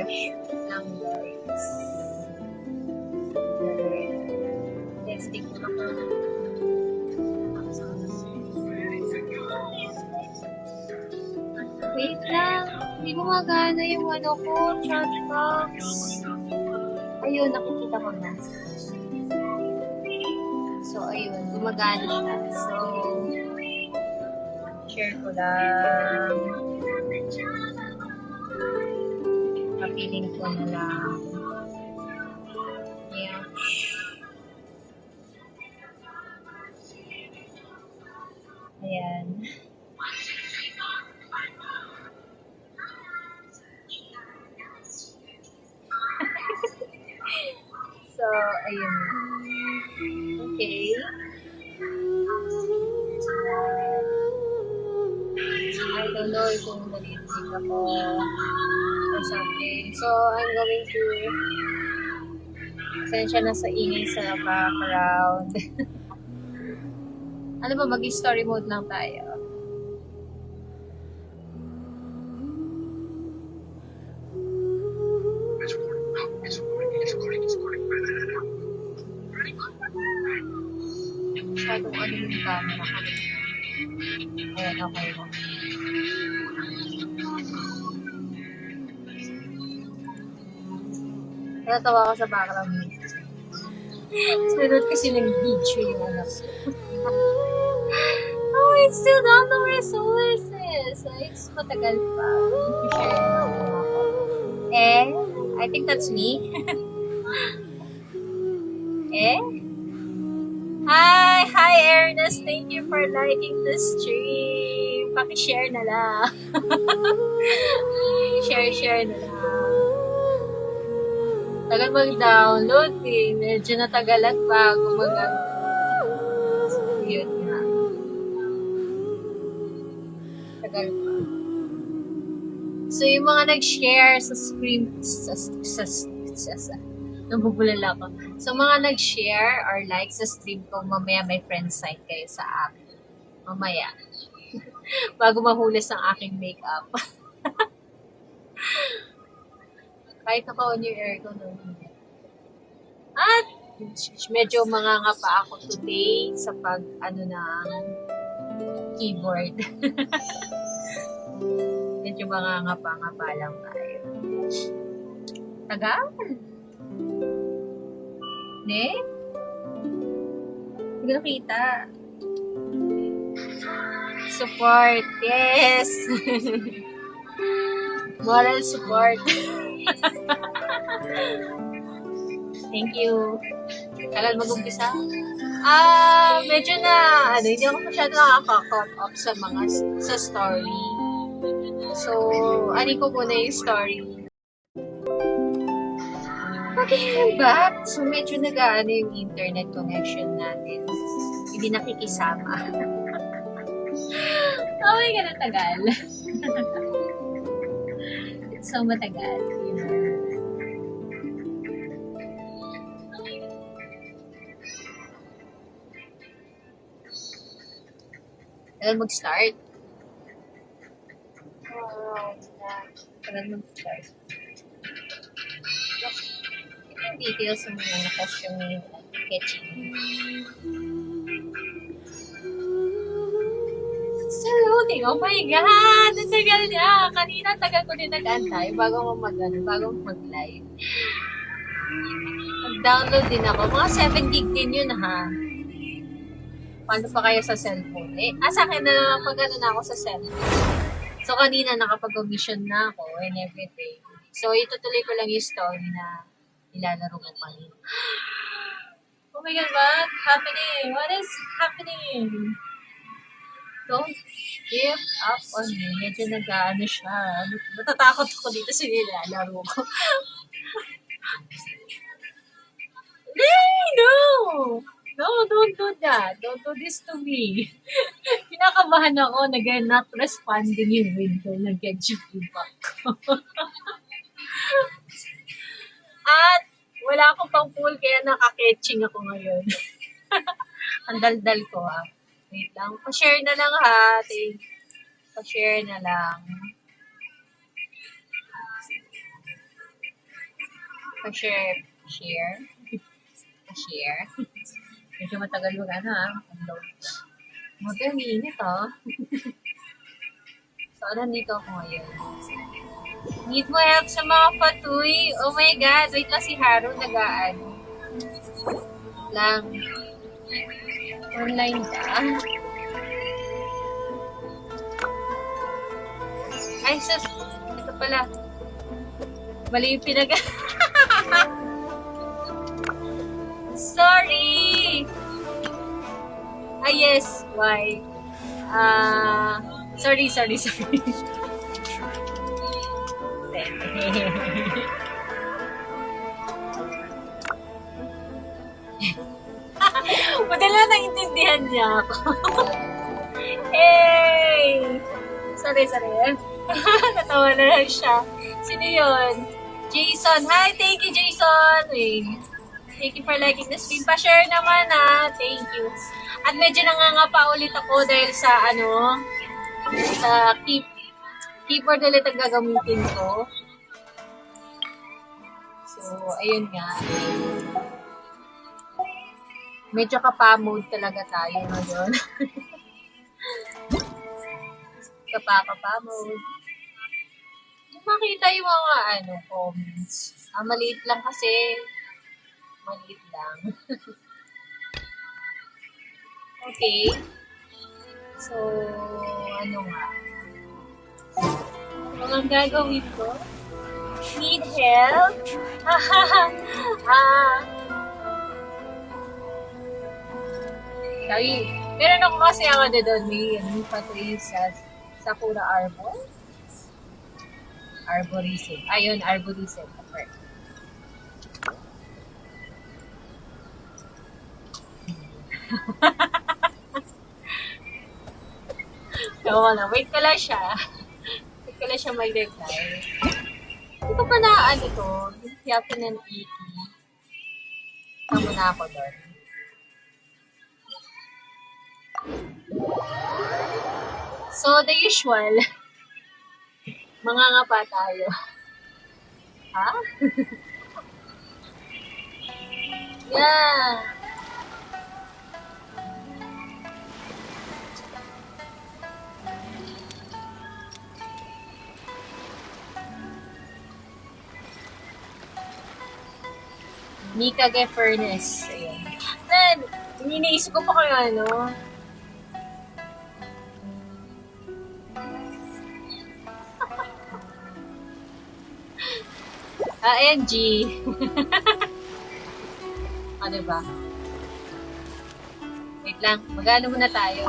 brush lang guys. Testing ko lang. Wait lang. Hindi gumagana yung ano ko, chat box. Ayun, nakikita ko na. So, ayun, gumagana siya. So, share ko lang. Kapiling ko na lang. Ayan. Ayan. So, ayun. Okay. I don't know kung nalilig ako or something. So, I'm going to pasensya na sa ingay sa background. Ano ba, mag-story mode lang tayo. Masyadong ano yung camera ko. Ayan, okay na. Natawa ko sa background music. Sinunod kasi ng video yung anak ko. Oh, it's still down the resources. So, it's matagal pa. Hindi ko share na ako. I think that's me. Hi, Ernest. Thank you for liking the stream. Paki-share na lang. Share na lang. Tagal mag-download eh. Medyo natagalan bago So, yun nga. Tagal pa. So, yung mga nag-share sa stream, nabubulala ko. So, mga nag-share or like sa stream ko, mamaya may friend site kayo sa akin. Mamaya. Bago mahulas ang aking makeup. Kahit naka-on yung aircon. At medyo mangangapa ako today sa ng keyboard. Medyo mangangapa-ngapa lang tayo. Tagal. Ne? Hindi ko nakita. Support. Yes. Moral support. Thank you. Tagal mag-umpisa? Medyo na, hindi ako masyado nakaka-caught up sa story. So, anin ko muna yung story. Okay, I'm back. So, medyo nag-aano yung internet connection natin. Hindi nakikisama. Oh my God, tagal. It's so matagal. Tagal mag-start. Tagal mag-start. Yung details ng mga nakasyon ni Keqing. Still loading. Oh my God! Ang tagal niya. Kanina tagal ko din nag-antay bago mag-live. Mag-download din ako. Mga 7 gig din yun ha. Paano pa kayo sa cellphone? Sa akin na pag-ano na ako sa cellphone. So, kanina nakapag-omission na ako and everything. So, itutuloy ko lang yung story na ilalaro ko pa rin. Oh my God, what happening? What is happening? Don't give up on me. Medyo nag-ano siya. Natatakot ako dito sa nilalaro ko. No! No, don't do that. Don't do this to me. Kinakabahan ako, not responding yung window ng Genshin feedback ko. At wala akong pang pool, kaya naka-Keqing ako ngayon. Ang daldal ko ha. Wait lang. Pa-share na lang ha. Pa-share na lang. Pa-share. Share. Pa-share. Medyo matagal mag upload. Ang init So, nandito ako ngayon. Need mo help sa mga patuy? Oh my God, wait lang si Haru nagaan. Lang. Online ka? Ay, sus. Ito pala. Mali yung pinag... Sorry! Ah, yes. Why? Sorry. Madala naintindihan niya ako. Hey! Sorry. Natawa na lang siya. Sino yun? Jason. Hi, thank you, Jason. Thank you for liking the stream. Pa-share naman Thank you. At medyo nangangapa ulit ako dahil sa sa keyboard ulit ang gagamitin ko. So, ayun nga. Medyo kapa-mode talaga tayo ngayon. Kapa-mode. Makita yung mga comments. Maliit lang kasi. Maliit lang. Okay. So, ano nga? Ang gagawin ko? Need help? Sorry. Meron ako kasi doon. May patuloy sa Sakura Arbor. Arborism. Ayun, Arborism. Okay. Wait ko lang siya. Mag-reply. Hindi ko pa to. Hindi ako ng Iki. Tama na ako doon. So, the usual. Mangangapa tayo. Ha? Yeah. Mikage Furnace. Ayan. Then, iniisip ko pa kayo ANG. Diba? Wait lang. Mag-ano muna tayo.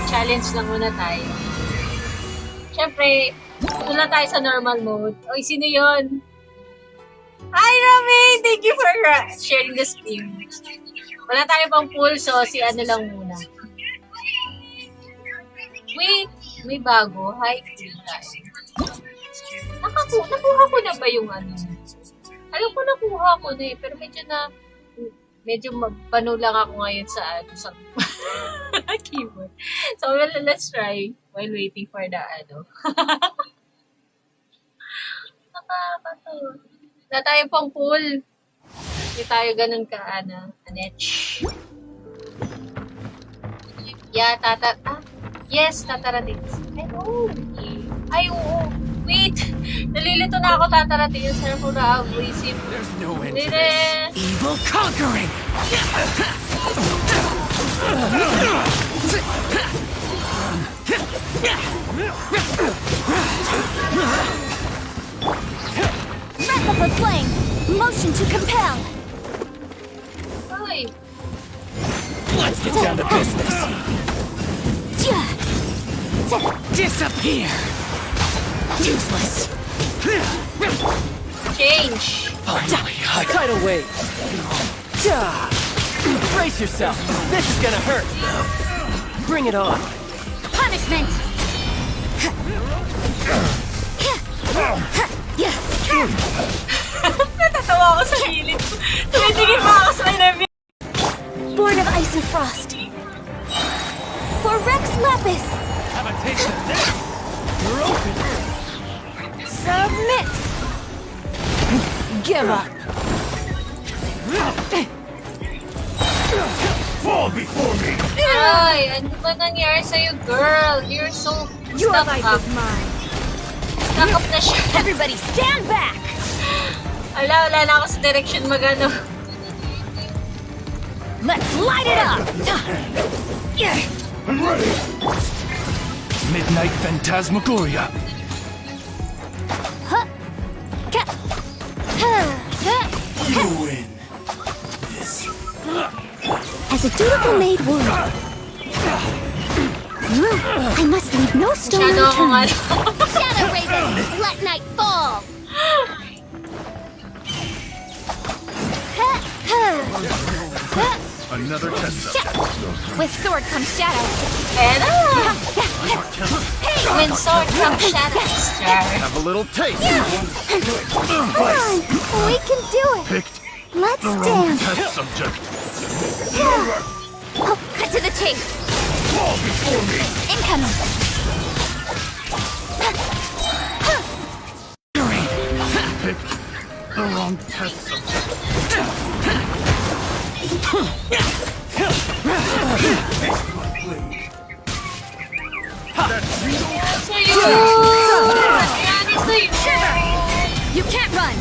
Challenge lang muna tayo. Siyempre, muna tayo sa normal mode. Oy, sino yun? Hi, Rami! Thank you for sharing the stream. Wala tayo pang pool, so si lang muna. Wait! May bago. Hi, nakuha ko na ba yung Alam ko nakuha ko na pero medyo magpano lang ako ngayon sa keyboard. So, let's try while waiting for the Wala tayo pang pool. Hindi tayo ganun anetch. Yeah, yes, tatarating. Ay, oo. Wait! Nalilito na ako tatarating yung Sakura Agrisip. There's no end to this. Evil conquering! Wrap up flame! Motion to compel! Ay! Let's get down to business. Disappear! Useless! Change! Finally, tidal wave! Brace yourself! This is gonna hurt! Bring it on! Punishment! Natatawa ako sa hilit ko. Tumitigil pa ako sa kanya. Born of ice and frost. For Rex Lapis! Have a taste of this! You're open! Submit! give up. Fall before me! Ay, ano ba nangyari sa'yo, girl? You're so Your stuck life up. is mine. Stuck up na siya. Everybody stand back! Wala na ako sa direction magano. Let's light it up! I'm ready! Midnight Phantasmagoria. You win. This. As a dutiful maid would. I must leave no stone Masyado akong unturned. Shadow Raven, let night fall! Another test. With sword comes shadow. Ayan na! When sword comes shadows, Jar. Have a little taste. Come on, we can do it. Picked Let's the wrong dance. test subject. Oh, cut to the chase. Fall before me. Incoming. Picked the wrong test subject. Sa'yo! Yan is sa'yo! You can't run.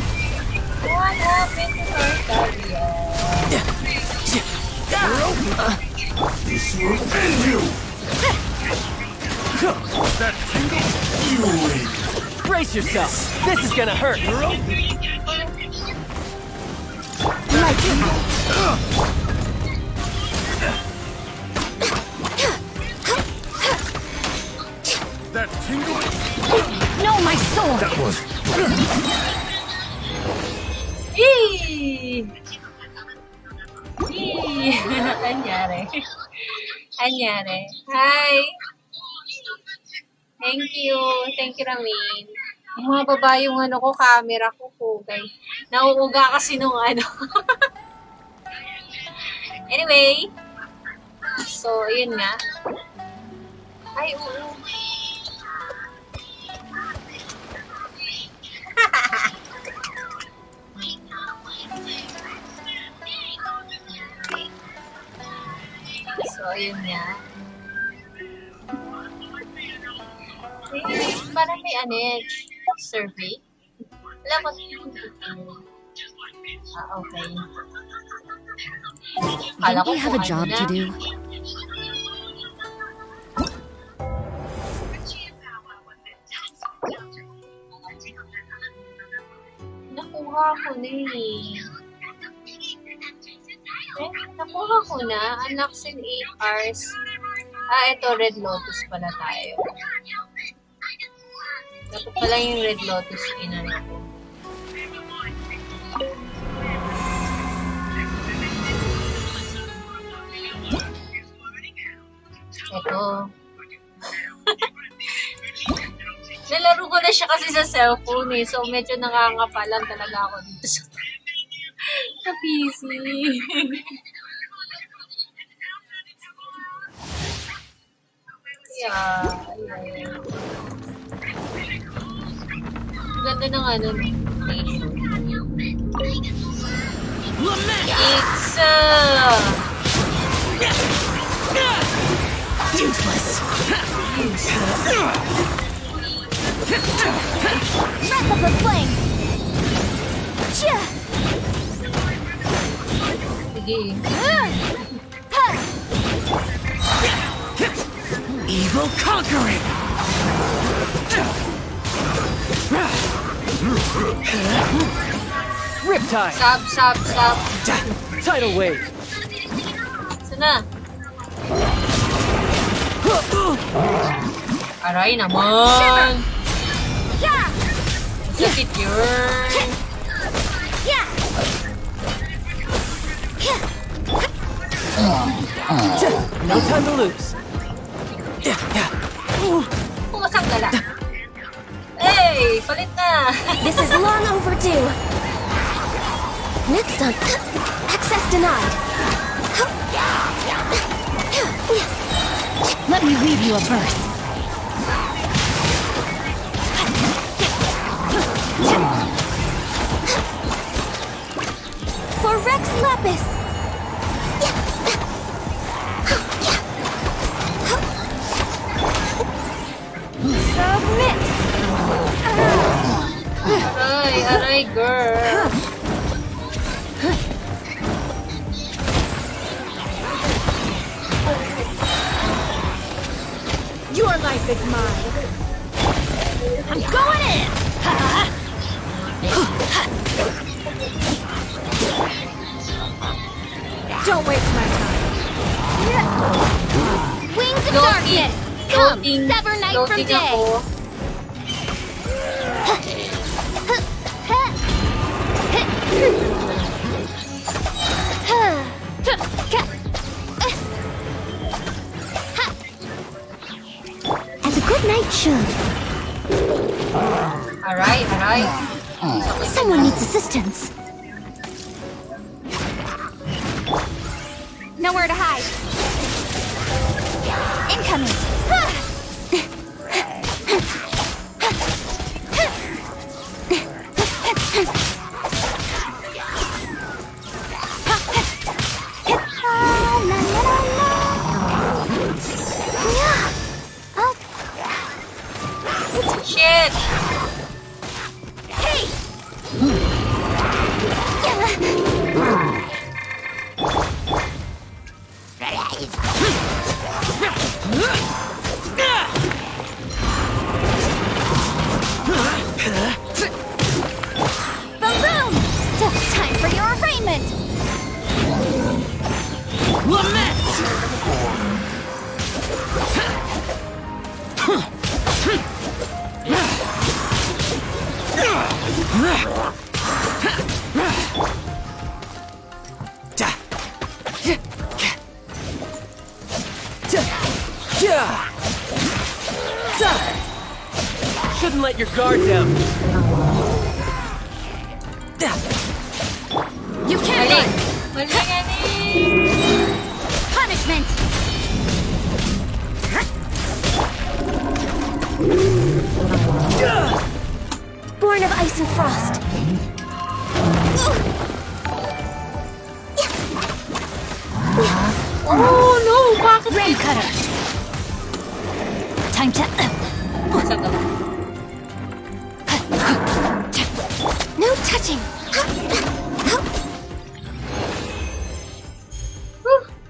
What happened to Tartaria? This will end you. That tingle. You win. Brace yourself. This is gonna hurt. That tingle. No, my sword. That was. Eee! Eee! Anyari? Anyari? Hi! Thank you. Thank you, Ramin. Bumababa yung ano ko, camera ko po, guys. Nauuga kasi nung ano. Anyway. So, yun nga. Ay, oo. So, yun nga. Parang may survey. Alam ko. Okay. Kala ko Don't you have a kung job ano to na. do? Nakuha ko na eh. Nakuha ko na. Unlocks in 8 hours. Ito, Red Lotus pala tayo. Dapat pala yung Red Lotus inano ko. Ito. Nalaro ko na siya kasi sa cellphone eh. So, medyo nangangapalan talaga ako dito sa PC. Yeah, ayan. Ganda ng ano, nation. It's Useless. Wrath of the flame. Chia. sige. Evil conquering. Riptide. Sab. Tidal wave. Sana. Aray naman. Yeah. Sakit yun. Yeah. No time to lose. Pumasang gala. Hey, palit na. This is long overdue. Next up, access denied. Let me read you a verse. Rex Lapis! Submit! Aray, aray, girl. Your life is mine! I'm going in! Don't waste my time. Wings of darkness! Come, sever night from Loading day! ako. As a good night should. Aray, aray. Someone needs assistance. Nowhere to hide. Incoming. Shit! Hey! Boom boom! Time for your arraignment! Shouldn't let your guard down. You can't Mali. run! Mali nga ni. Punishment! Born of ice and frost. Oh no! Bakit? Ram cutter. Time to. Sa to. No touching.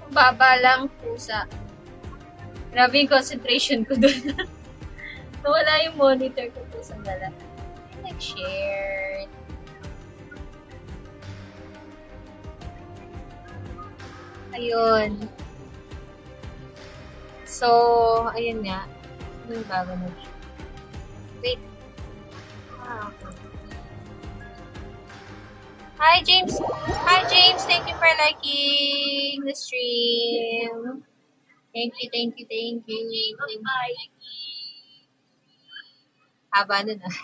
Baba lang pusa. Grabe yung concentration ko dun. Nawala yung monitor ko po sa dala. Nag-share. Ayun. So, ayun nga. Ano yung bago na? Wait. Okay. Hi, James. Hi, James. Thank you for liking the stream. Thank you, thank you, thank you. Bye-bye. Haba nun ah.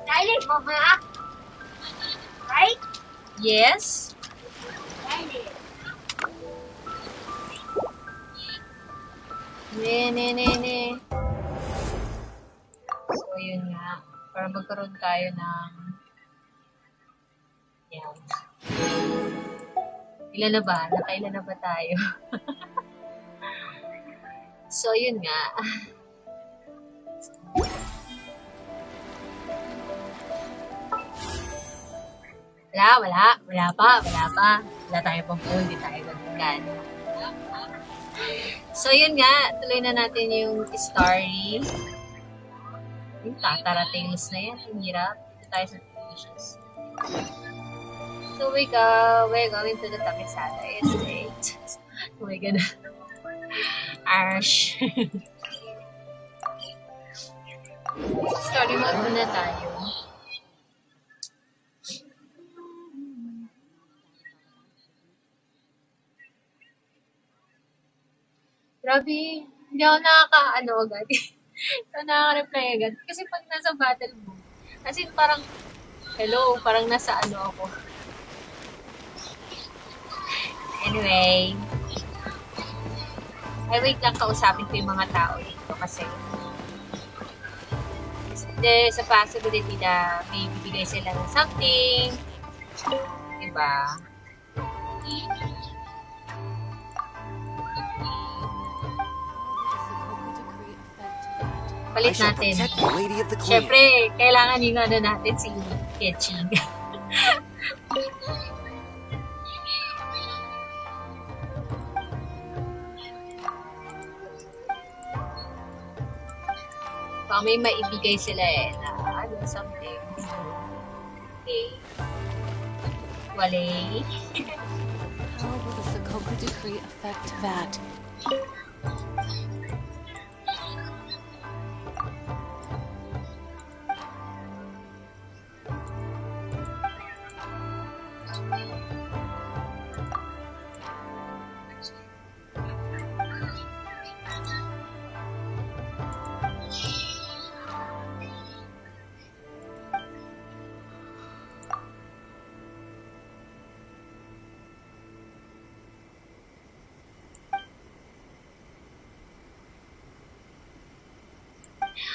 Silent, mama. Right? Yes? Ne. So, yun nga. Para magkaroon tayo ng... Yan. Ilan na ba? Nakailan na ba tayo? So, yun nga. Wala pa. Wala tayong pang-pool, di tayo nagkan. So, yun nga. Tuloy na natin yung story. Yung Tatara Tales na yan. Ang hirap. Dito tayo sa traditions. So, we're going to the Takisada Estate. Oh my God. Arsh. Story mode muna tayo. Grabe, hindi ako nakaka-ano agad. Hindi ako nakaka-reply agad. Kasi pag nasa battle mode, as in parang, hello, parang nasa ano ako. Anyway, ay wait lang, kausapin ko yung mga tao dito kasi there's a possibility na may bibigay sila ng something. Diba? I Palit shall natin. protect the Lady of the Clear. Siyempre, kailangan yung ano natin si Keqing. Baka may maibigay sila na ano, something. Okay. Walay. How will the Sakoku decree affect that?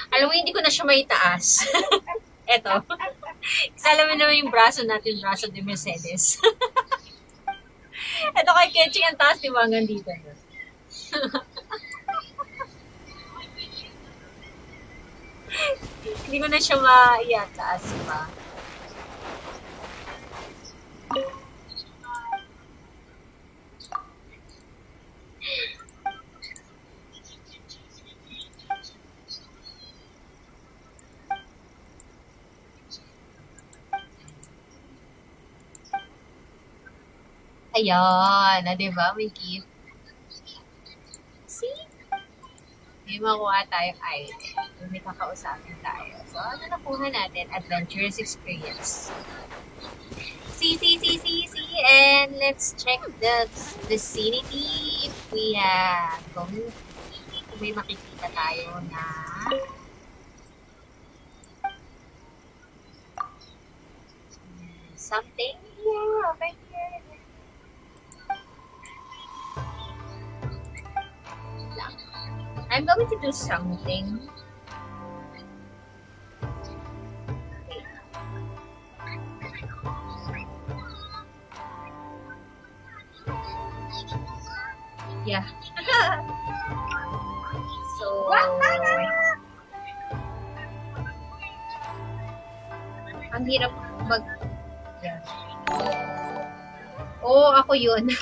Alam mo, hindi ko na siya maitaas. Eto. Kasi alam mo naman yung braso natin, braso de Mercedes. Eto kay Keqing ang taas, di ba? Hanggang dito. Hindi ko na siya maitaas pa. Ayan, na diba? May gift. See? May makuha tayong item. May kakausapin tayo. So, ano nakuha natin? Adventurous experience. See. And let's check the vicinity if we have kung may makikita tayo na something here, over here. I'm going to do something. Yeah. So, ang hirap mag... Yeah. Oh, ako yun.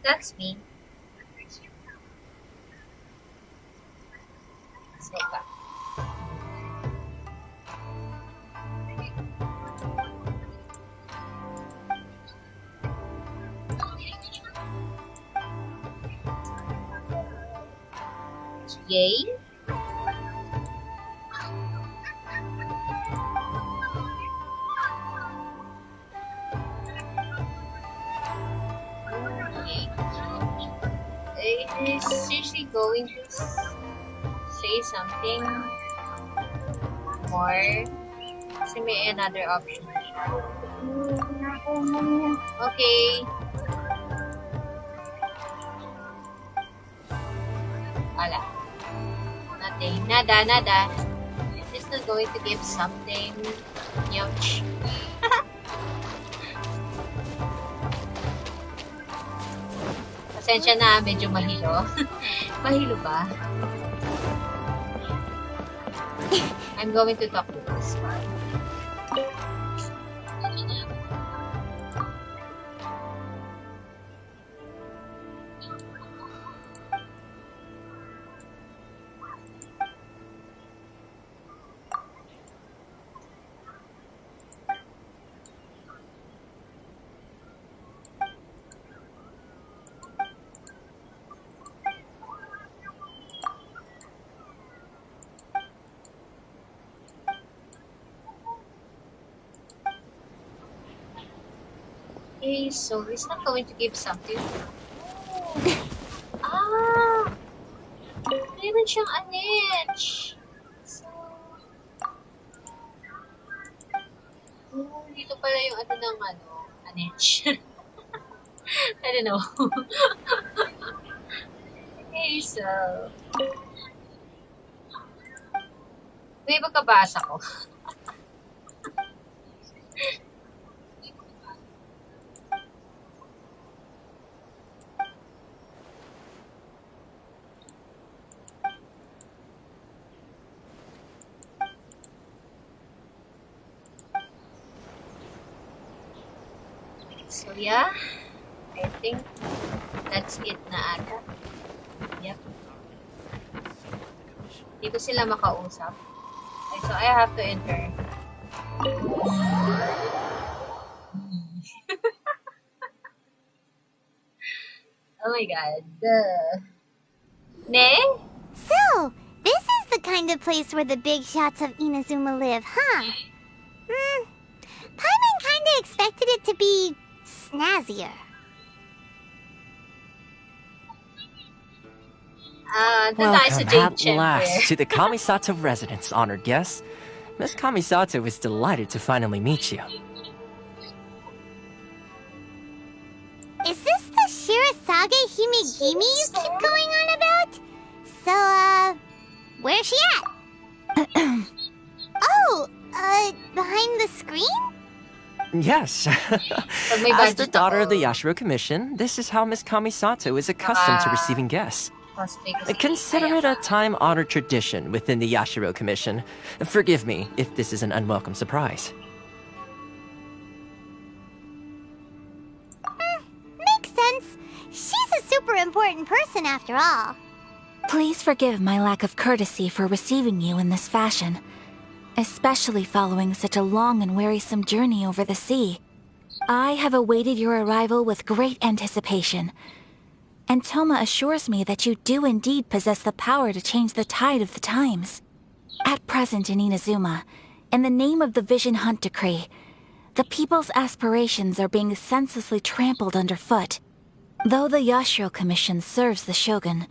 That's me. So, yay. Is seriously going to say something more? Kasi may another option. Okay. Wala. Nothing. Nada. It's not going to give something. Yuck. Pasensya na, medyo mahilo. Mahilo ba? I'm going to talk to this one. Okay, so he's not going to give something. Ah! Meron siyang anetch. So, dito pala yung ano ng anetch. I don't know. Okay, So... May magkabasa ko. So yeah, I think that's it na ata. Yep. Hindi ko sila makausap. Okay, so I have to enter. Oh my god. Ne? So, this is the kind of place where the big shots of Inazuma live, huh? Paimon kinda expected it to be snazzier. Doon tayo sa Welcome Jade at last Chamber. to the Kamisato residence, honored guests. Miss Kamisato is delighted to finally meet you. Is this the Shirasage Himegimi you keep going on about? So, where's she at? Oh, behind the screen? Yes. Pag may As the budget daughter ako, of the Yashiro Commission, this is how Miss Kamisato is accustomed to receiving guests. cosplay kasi Consider it kaya a time-honored tradition within the Yashiro Commission. Forgive me if this is an unwelcome surprise. Makes sense. She's a super important person after all. Please forgive my lack of courtesy for receiving you in this fashion, especially following such a long and wearisome journey over the sea. I have awaited your arrival with great anticipation, and Toma assures me that you do indeed possess the power to change the tide of the times. At present in Inazuma, in the name of the Vision Hunt Decree, the people's aspirations are being senselessly trampled underfoot. Though the Yashiro Commission serves the Shogun,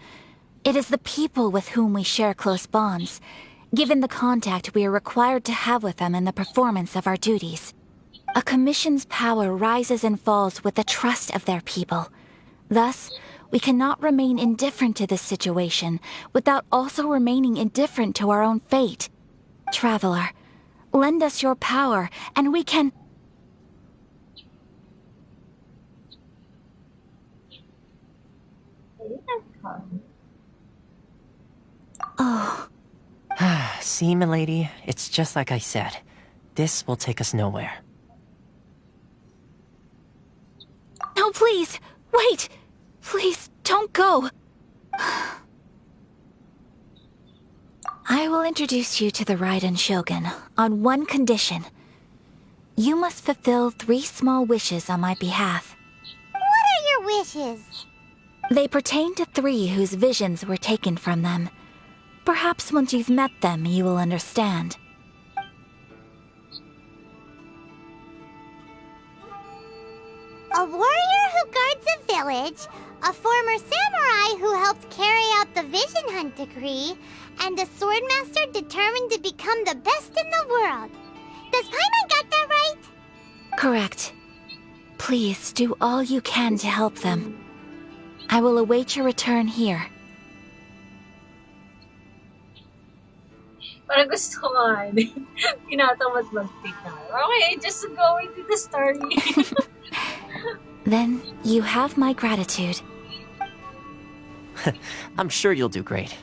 it is the people with whom we share close bonds, given the contact we are required to have with them in the performance of our duties. A commission's power rises and falls with the trust of their people. Thus, we cannot remain indifferent to this situation without also remaining indifferent to our own fate. Traveler, lend us your power, and we can... Oh, See, milady, it's just like I said. This will take us nowhere. no, please, wait! Please, don't go! I will introduce you to the Raiden Shogun on one condition. You must fulfill 3 small wishes on my behalf. What are your wishes? They pertain to 3 whose visions were taken from them. Perhaps once you've met them, you will understand. A warrior who guards a village, a former samurai who helped carry out the Vision Hunt Decree, and a swordmaster determined to become the best in the world. Does Paimon get that right? Correct. Please do all you can to help them. I will await your return here. Parang gusto ko nga. Tinatamad mag-speak na. Okay, just go into the story. Then you have my gratitude. I'm sure you'll do great.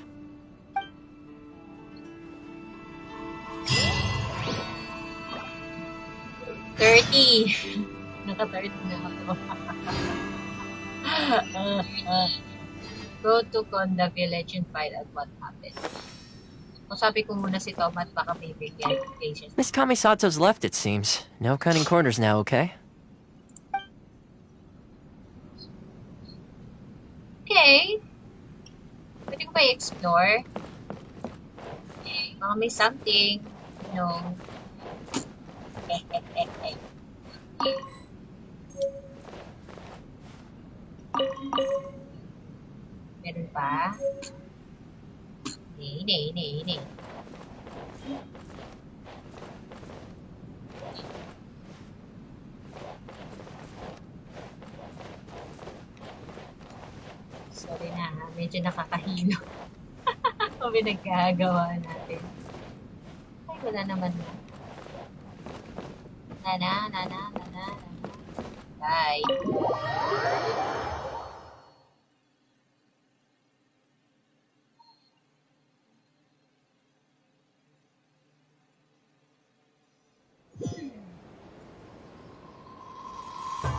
Naka-30 na ako. Go to Konda village and find out what happened. Sabi ko muna si Tom at baka may bigyan patience. Miss Kamisato's left, it seems. No cutting corners now, okay? Okay. Pwede ko ba i-explore? Baka may something. No. Meron pa? Hindi. Sorry na ha. Medyo nakakahilo. Ang pinagkagawa natin. Ay, wala naman na. Nana. Bye.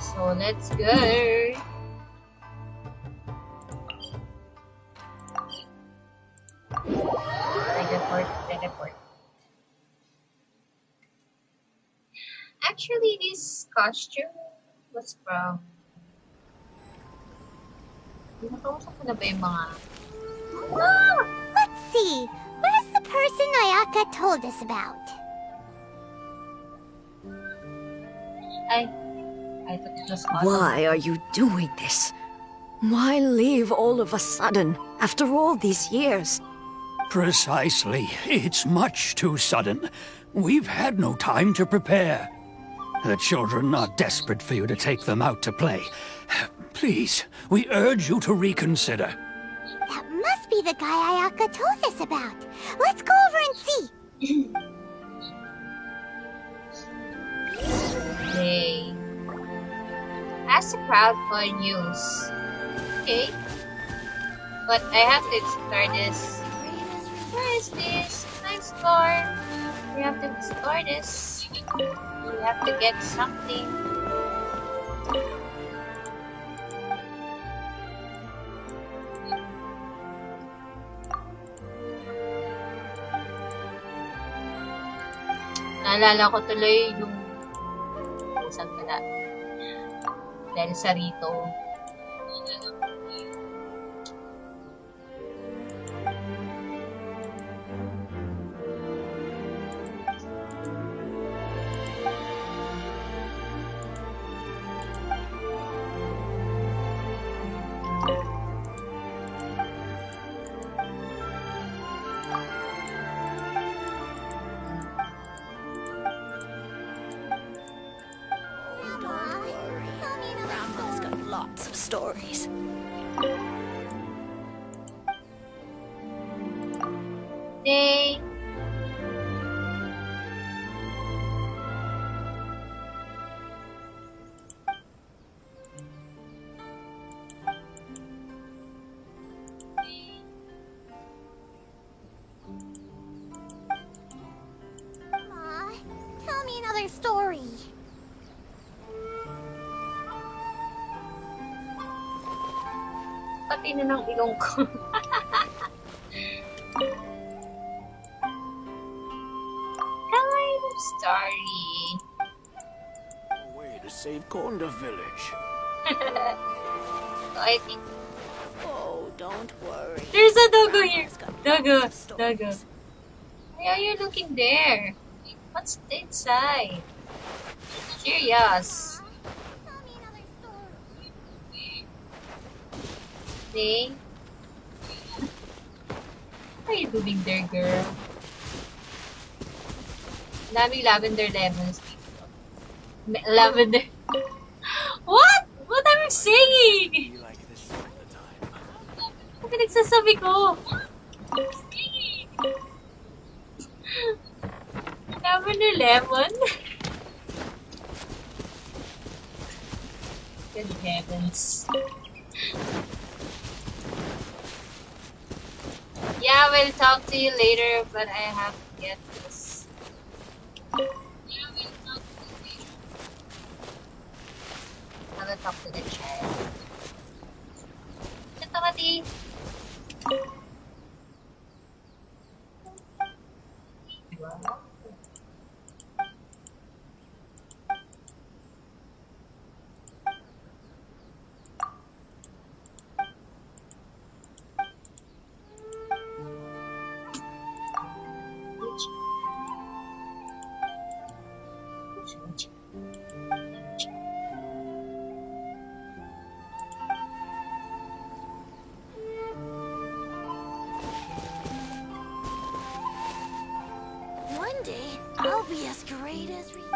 So let's go. Teleport. Actually, this costume was from... Nakausap ko na ba yung mga... Oh, let's see. Where's the person Ayaka told us about? I thought it was Cosmo. Why are you doing this? Why leave all of a sudden, after all these years? Precisely. It's much too sudden. We've had no time to prepare. The children are desperate for you to take them out to play. Please, we urge you to reconsider. That must be the guy Ayaka told us about. Let's go over and see. They ask the crowd for news. Okay. But I have to explore this. Where is this? Nice floor. We have to explore this. We have to get something. Naalala ko tuloy yung saan pala. Dahil sa rito. Grandma's got lots of stories. Day. Aw, tell me another story. Pati na ng ilong ko. Kind of story. Way to save Konda Village. So I think Oh, don't worry. there's a doggo here. Grandma's got Doggo. lots of Doggo. stories. Why are you looking there? What's inside? Curious. Tell me another story. Day. What are you doing there, girl? Daming lavender lemons dito. Lavender. What? What am I saying? Ano pinagsasabi ko? Lavender lemon? Good heavens. Yeah, we'll talk to you later, but I have to get this. I will talk to the child. Ito, Mati. Wow. One day, I'll be as great as Ryuji.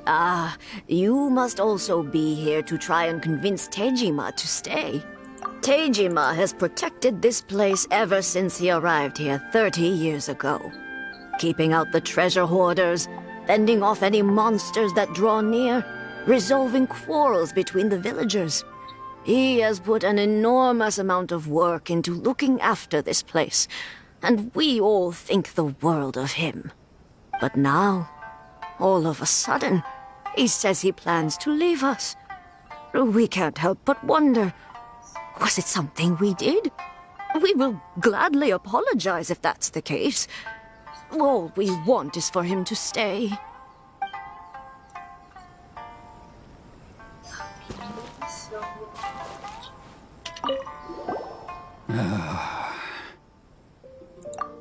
Ah, you must also be here to try and convince Tejima to stay. Tejima has protected this place ever since he arrived here 30 years ago. Keeping out the treasure hoarders, fending off any monsters that draw near, resolving quarrels between the villagers. He has put an enormous amount of work into looking after this place, and we all think the world of him. But now, all of a sudden, he says he plans to leave us. We can't help but wonder, was it something we did? We will gladly apologize if that's the case. All we want is for him to stay.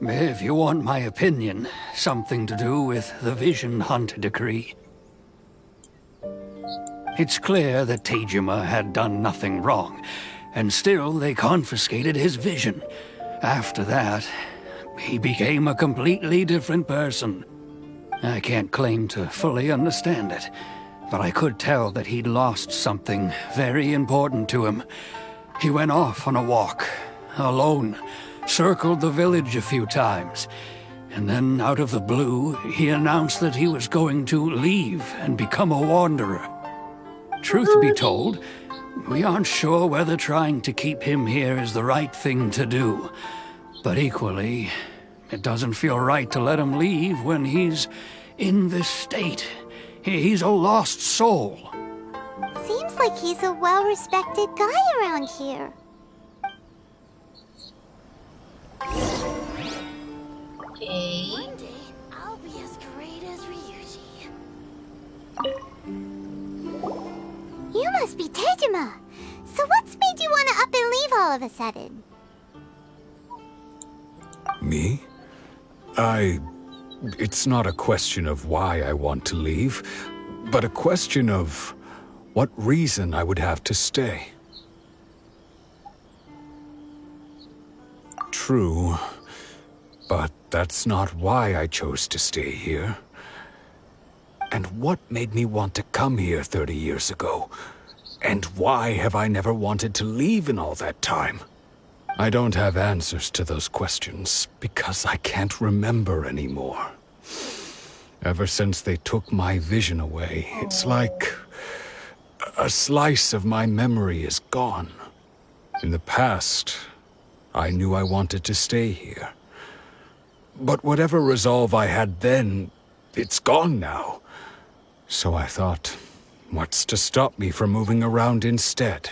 If you want my opinion, something to do with the Vision Hunt decree. It's clear that Tejima had done nothing wrong, and still they confiscated his vision. After that, he became a completely different person. I can't claim to fully understand it, but I could tell that he'd lost something very important to him. He went off on a walk, alone, circled the village a few times, and then out of the blue, he announced that he was going to leave and become a wanderer. Truth be told, we aren't sure whether trying to keep him here is the right thing to do. But equally, it doesn't feel right to let him leave when he's in this state. He's a lost soul. Seems like he's a well-respected guy around here. Okay. One day, I'll be as great as Ryuji. You must be Tejima. So what's made you want to up and leave all of a sudden? Me? It's not a question of why I want to leave, but a question of what reason I would have to stay. True, but that's not why I chose to stay here. And what made me want to come here 30 years ago? And why have I never wanted to leave in all that time? I don't have answers to those questions because I can't remember anymore. Ever since they took my vision away, it's like a slice of my memory is gone. In the past, I knew I wanted to stay here. But whatever resolve I had then, it's gone now. So I thought, what's to stop me from moving around instead?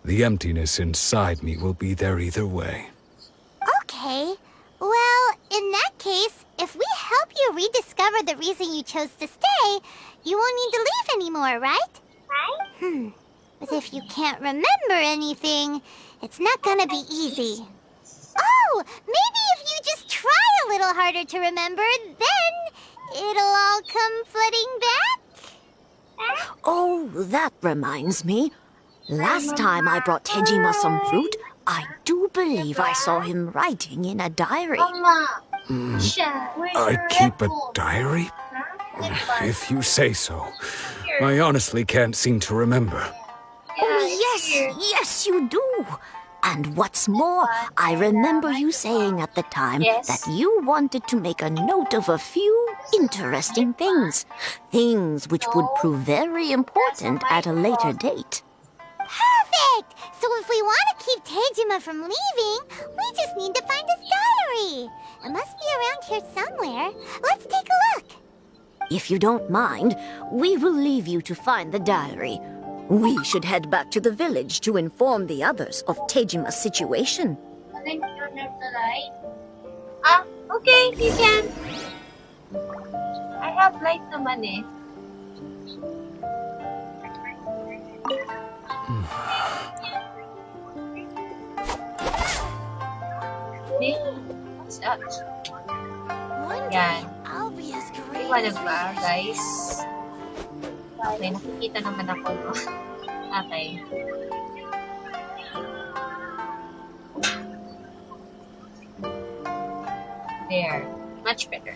The emptiness inside me will be there either way. Okay. Well, in that case, if we help you rediscover the reason you chose to stay, you won't need to leave anymore, right? But if you can't remember anything, it's not gonna be easy. Oh, maybe if you just try a little harder to remember, then it'll all come flooding back? Oh, that reminds me. Last time I brought Tejima some fruit, I do believe I saw him writing in a diary. I keep a diary? If you say so. I honestly can't seem to remember. Oh, yes, you do. And what's more, I remember you saying at the time that you wanted to make a note of a few interesting things. Things which would prove very important at a later date. Perfect! So if we want to keep Tejima from leaving, we just need to find his diary. It must be around here somewhere. Let's take a look. If you don't mind, we will leave you to find the diary. We should head back to the village to inform the others of Tejima's situation. Ah, okay, you can. I have light naman eh. What's that? One day, Yan. I'll be as great Liwanag as ba, Ryuji. guys? Okay, nakikita naman ako, no? Okay. There. Much better.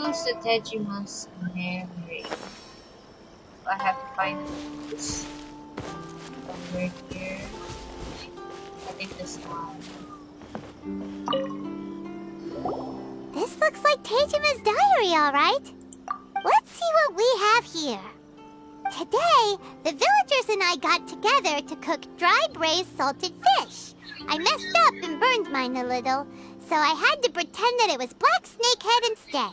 Clues to Tejima's memory. I have to find this somewhere here. I think this one. This looks like Tejima's diary, alright. Let's see what we have here. Today, the villagers and I got together to cook dry braised salted fish. I messed up and burned mine a little, so I had to pretend that it was black snakehead instead.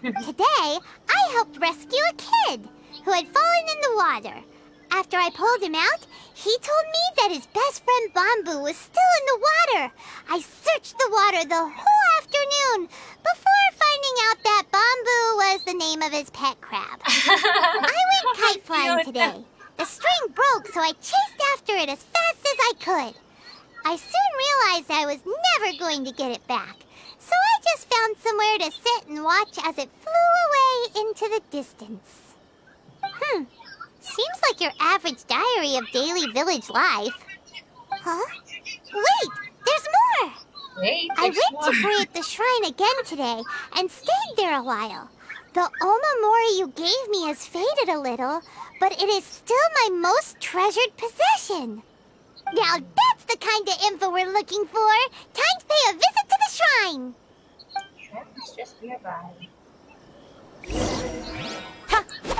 Today, I helped rescue a kid who had fallen in the water. After I pulled him out, he told me that his best friend Bamboo was still in the water. I searched the water the whole afternoon before finding out that Bamboo was the name of his pet crab. I went kite flying today. The string broke, so I chased after it as fast as I could. I soon realized I was never going to get it back, so I just found somewhere to sit and watch as it flew away into the distance. Seems like your average diary of daily village life. Huh? Wait, there's more! Wait, I went to pray at the shrine again today and stayed there a while. The omamori you gave me has faded a little, but it is still my most treasured possession. Now that's the kind of info we're looking for. Time to pay a visit to the shrine. It's just nearby.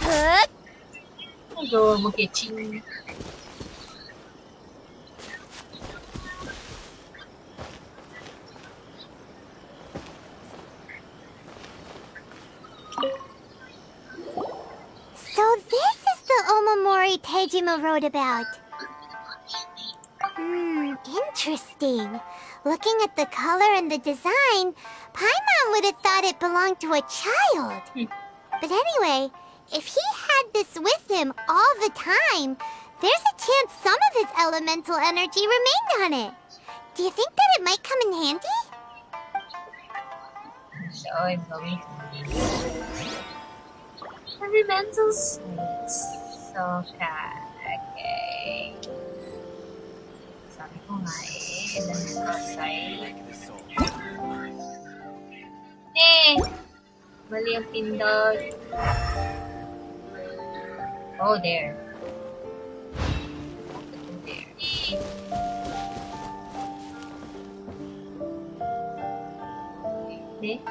Good. Go mo Keqing. So this is the omamori Tejima wrote about. Interesting. Looking at the color and the design, Paimon would have thought it belonged to a child. But anyway, if he had this with him all the time, there's a chance some of his elemental energy remained on it. Do you think that it might come in handy? So I'm going to need elemental sweets. So, okay. Sabi ko nga eh, elemental side. Mali ang pindot. Oh, there. Okay.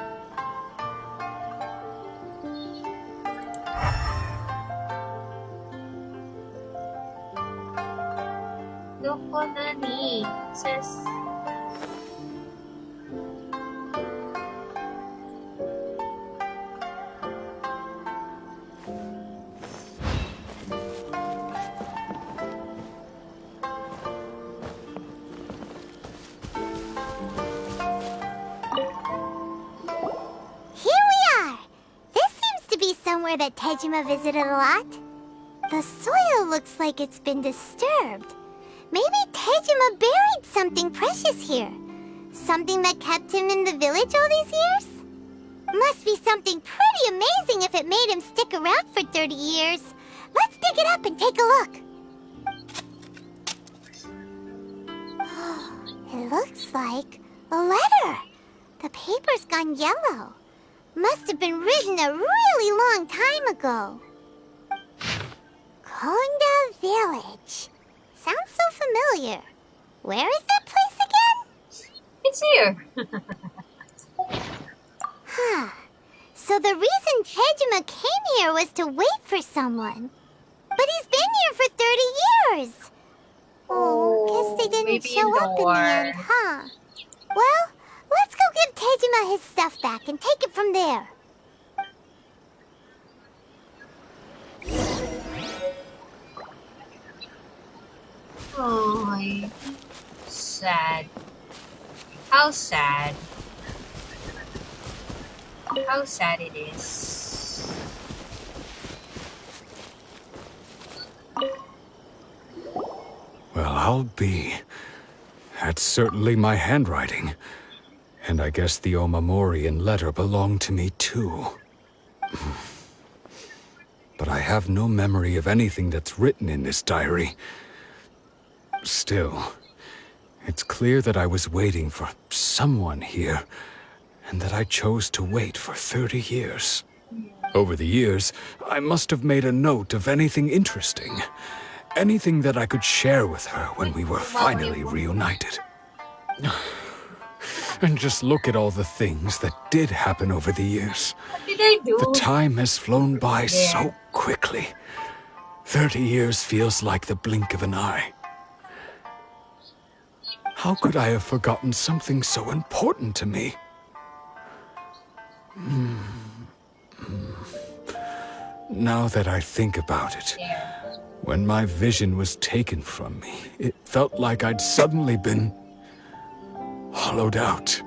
Loko na ni. Sis. Somewhere that Tejima visited a lot. The soil looks like it's been disturbed. Maybe Tejima buried something precious here. Something that kept him in the village all these years? Must be something pretty amazing if it made him stick around for 30 years. Let's dig it up and take a look. It looks like a letter. The paper's gone yellow. Must have been written a really long time ago. Konda Village. Sounds so familiar. Where is that place again? It's here. So the reason Tejima came here was to wait for someone. But he's been here for 30 years. Oh, guess they didn't show up in the end, huh? Well, let's go give Tejima his stuff back and take it from there. Oh, sad. How sad. How sad it is. Well, I'll be. That's certainly my handwriting. And I guess the Omamorian letter belonged to me too. But I have no memory of anything that's written in this diary. Still, it's clear that I was waiting for someone here, and that I chose to wait for 30 years. Over the years, I must have made a note of anything interesting. Anything that I could share with her when we were finally reunited. And just look at all the things that did happen over the years. What did I do? The time has flown by so quickly. 30 years feels like the blink of an eye. How could I have forgotten something so important to me? Now that I think about it, when my vision was taken from me, it felt like I'd suddenly been hollowed out.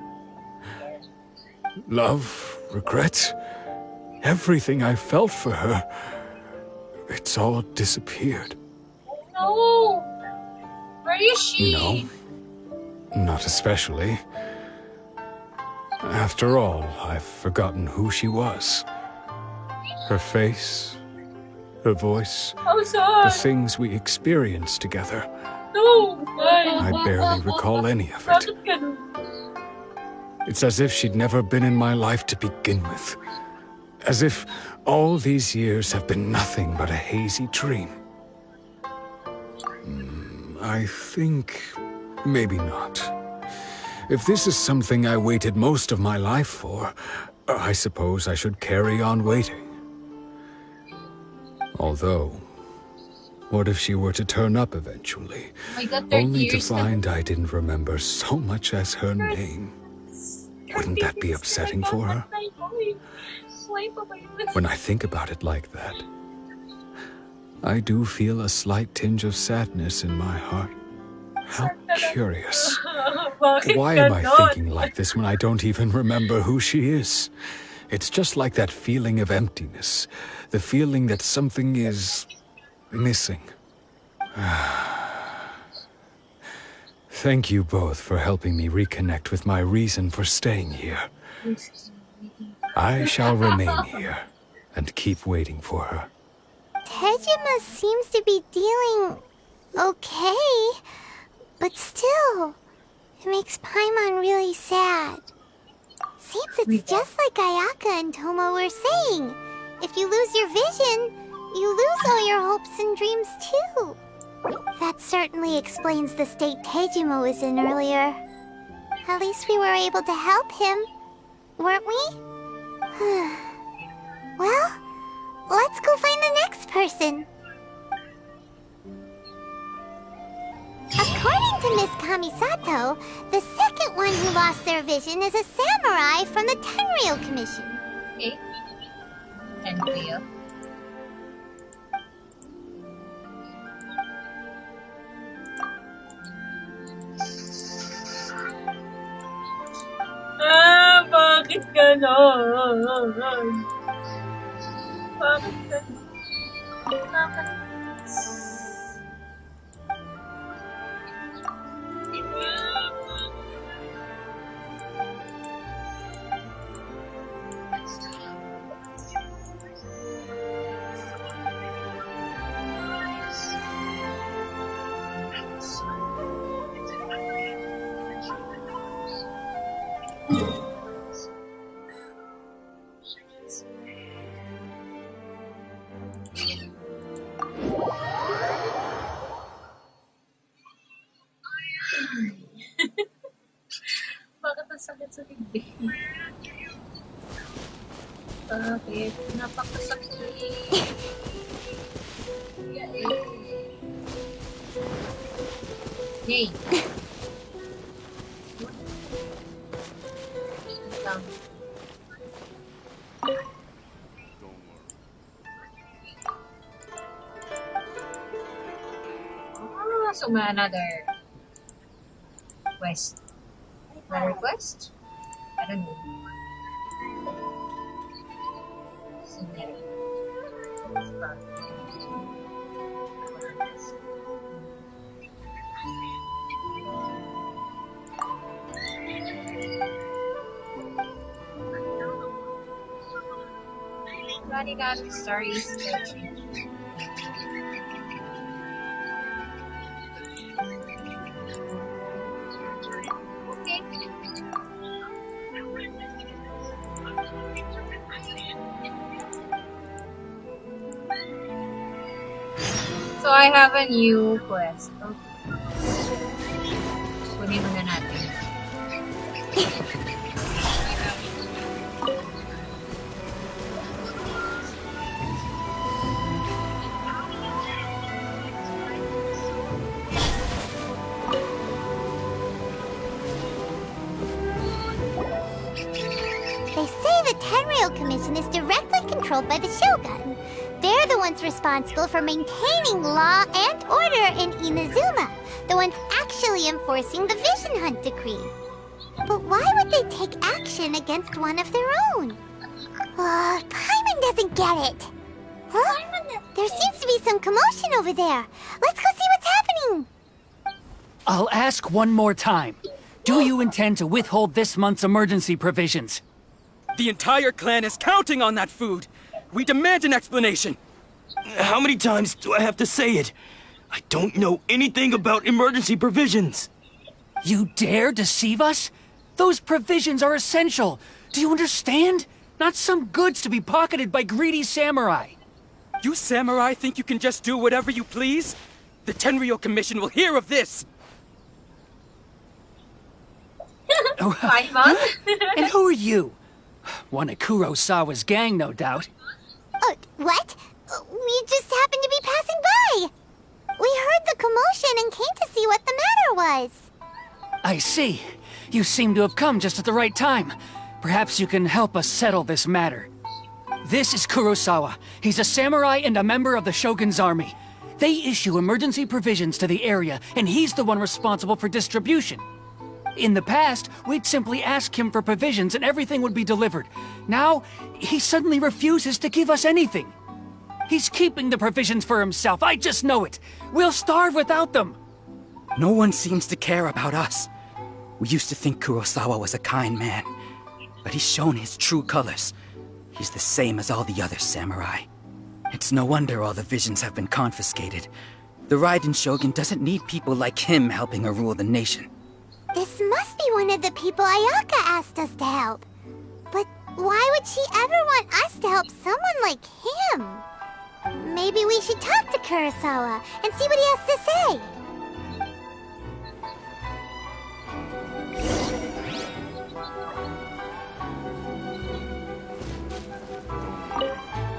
Love, regret, everything I felt for her, it's all disappeared. No! Where is she? No, not especially. After all, I've forgotten who she was. Her face, her voice, Oh, the sorry. things we experienced together. No! I barely recall any of it. Bakit ganun? It's as if she'd never been in my life to begin with. As if all these years have been nothing but a hazy dream. I think maybe not. If this is something I waited most of my life for, I suppose I should carry on waiting. Although, what if she were to turn up eventually, Oh my God, 30 only to years na. find I didn't remember so much as her name? Wouldn't that be upsetting for her? When I think about it like that, I do feel a slight tinge of sadness in my heart. How curious. Why am I thinking like this when I don't even remember who she is? It's just like that feeling of emptiness, the feeling that something is missing. Thank you both for helping me reconnect with my reason for staying here. I shall remain here and keep waiting for her. Tejima seems to be dealing okay, but still, it makes Paimon really sad. Seems it's just like Ayaka and Tomo were saying. If you lose your vision, you lose all your hopes and dreams too. That certainly explains the state Tejima was in earlier. At least we were able to help him, weren't we? Well, let's go find the next person. According to Miss Kamisato, the second one who lost their vision is a samurai from the Tenryou Commission. Okay. Tenryou. Bakit ganon? Bakit ganon? Bakit? Bakit ang sakit sa dibdib? Bakit? Napakasakit. Yay! Lang. Ah, so may another quest. Another quest? I don't know. Scenery. Arigato, stories. Okay. So I have a new quest. Kunin muna natin. They say the Tenryou Commission is directly controlled by the Shogun. They're the ones responsible for maintaining law and order in Inazuma, the ones actually enforcing the Vision Hunt Decree. But why would they take action against one of their own? Paimon doesn't get it. Huh? There seems to be some commotion over there. Let's go see what's happening. I'll ask one more time. Do you intend to withhold this month's emergency provisions? The entire clan is counting on that food. We demand an explanation. How many times do I have to say it? I don't know anything about emergency provisions. You dare deceive us? Those provisions are essential. Do you understand? Not some goods to be pocketed by greedy samurai. You samurai think you can just do whatever you please? The Tenryou Commission will hear of this. Paimon? And who are you? One of Kurosawa's gang, no doubt. What? We just happened to be passing by. We heard the commotion and came to see what the matter was. I see. You seem to have come just at the right time. Perhaps you can help us settle this matter. This is Kurosawa. He's a samurai and a member of the Shogun's army. They issue emergency provisions to the area, and he's the one responsible for distribution. In the past, we'd simply ask him for provisions and everything would be delivered. Now, he suddenly refuses to give us anything. He's keeping the provisions for himself, I just know it. We'll starve without them. No one seems to care about us. We used to think Kurosawa was a kind man, but he's shown his true colors. He's the same as all the other samurai. It's no wonder all the visions have been confiscated. The Raiden Shogun doesn't need people like him helping her rule the nation. This must be one of the people Ayaka asked us to help. But why would she ever want us to help someone like him? Maybe we should talk to Kurosawa and see what he has to say.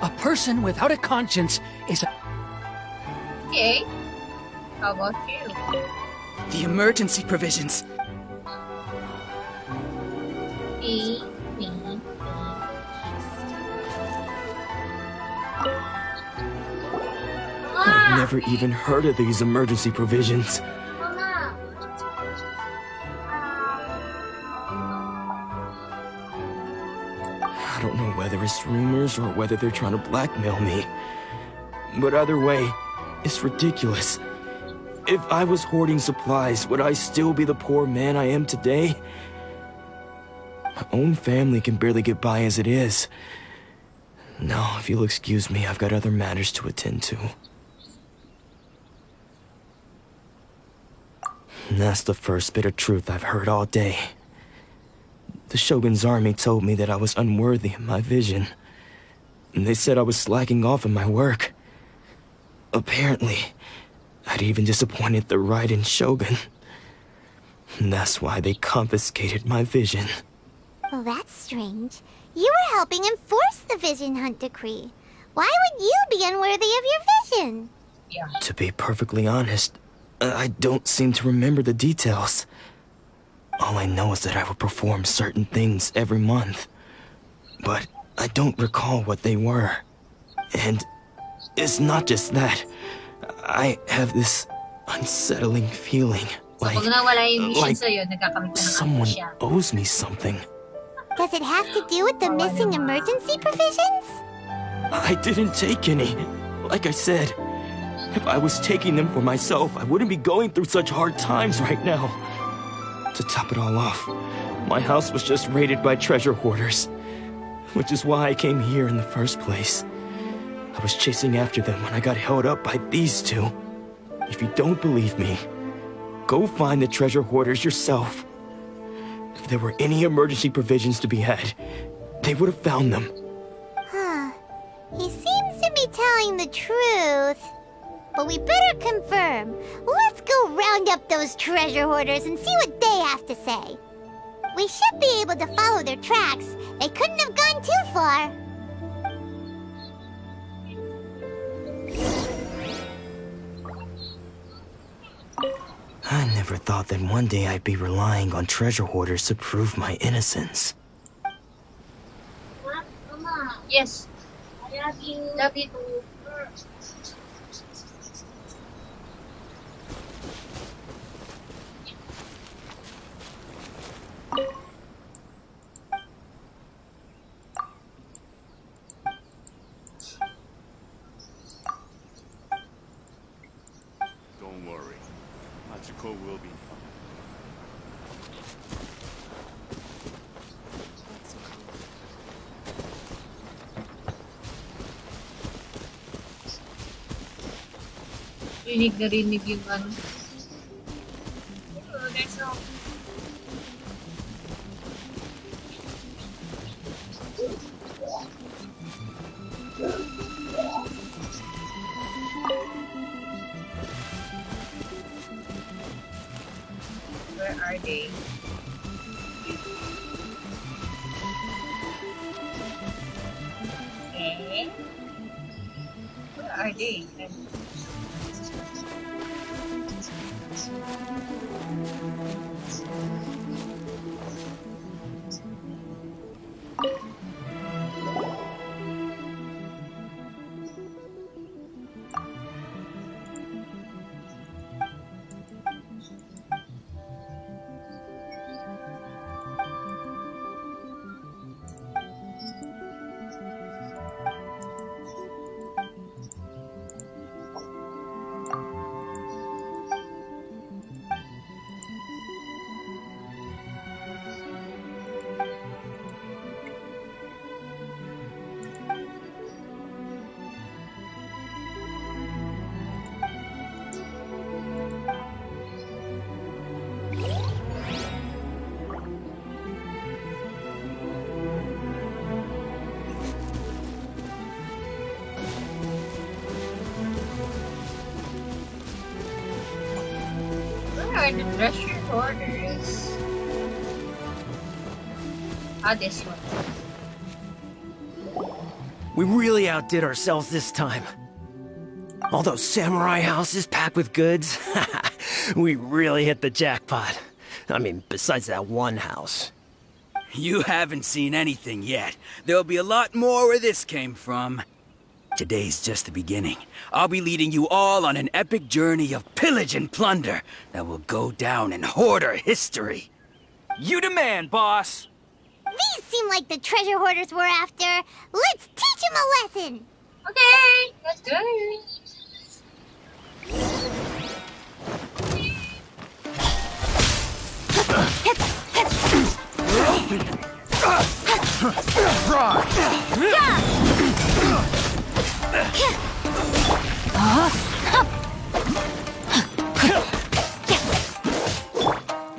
A person without a conscience is a... Okay. How about you? The emergency provisions. I've never even heard of these emergency provisions. I don't know whether it's rumors or whether they're trying to blackmail me. But either way, it's ridiculous. If I was hoarding supplies, would I still be the poor man I am today? My own family can barely get by as it is. No, if you'll excuse me, I've got other matters to attend to. And that's the first bit of truth I've heard all day. The Shogun's army told me that I was unworthy of my vision. And they said I was slacking off in my work. Apparently, I'd even disappointed the Raiden Shogun. And that's why they confiscated my vision. Well, that's strange. You were helping enforce the Vision Hunt Decree. Why would you be unworthy of your vision? Yeah. To be perfectly honest, I don't seem to remember the details. All I know is that I would perform certain things every month. But I don't recall what they were. And it's not just that. I have this unsettling feeling. Pag nawala yung mission sa'yo, nagkakamit ka ng someone siya. owes me something. Does it have to do with the missing emergency provisions? I didn't take any. Like I said, if I was taking them for myself, I wouldn't be going through such hard times right now. To top it all off, my house was just raided by treasure hoarders, which is why I came here in the first place. I was chasing after them when I got held up by these two. If you don't believe me, go find the treasure hoarders yourself. If there were any emergency provisions to be had, they would have found them. Huh. He seems to be telling the truth. but we better confirm. Let's go round up those treasure hoarders and see what they have to say. We should be able to follow their tracks. They couldn't have gone too far. I never thought that one day I'd be relying on treasure hoarders to prove my innocence. Yes. I love you. Love you too. Don't worry. Hachiko will be fine. Rinig na rinig yung ano. Oh, there's no... Where are they? Eh? Where are they? Where are the treasure hoarders? Ah, this one. We really outdid ourselves this time. All those samurai houses packed with goods. We really hit the jackpot. I mean, besides that one house. You haven't seen anything yet. There'll be a lot more where this came from. Today's just the beginning. I'll be leading you all on an epic journey of pillage and plunder that will go down in hoarder history. You demand, boss! These seem like the treasure hoarders we're after. Let's teach them a lesson. Okay, let's go.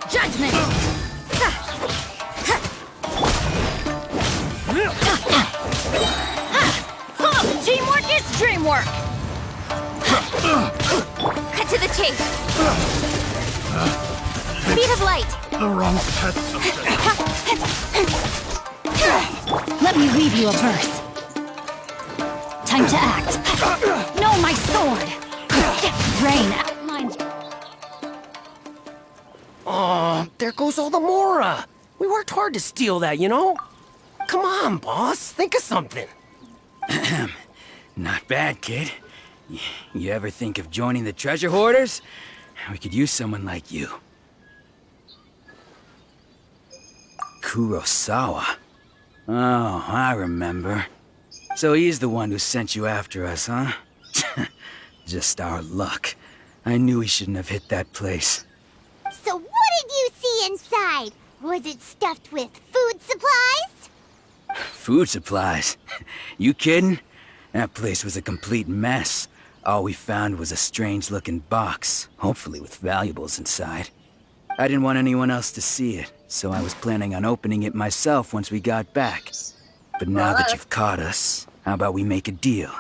Judgment! Teamwork is dreamwork! Cut to the chase! Speed of light! The wrong pet. Let me weave you a verse. Time to act. No, my sword! Rain outlines. Oh, there goes all the Mora. We worked hard to steal that, you know? Come on, boss. Think of something. Not bad, kid. You ever think of joining the treasure hoarders? We could use someone like you. Kurosawa. Oh, I remember. So he's the one who sent you after us, huh? Just our luck. I knew he shouldn't have hit that place. So what did you see inside? Was it stuffed with food supplies? Food supplies? You kidding? That place was a complete mess. All we found was a strange-looking box, hopefully with valuables inside. I didn't want anyone else to see it, so I was planning on opening it myself once we got back. But now that you've caught us, how about we make a deal?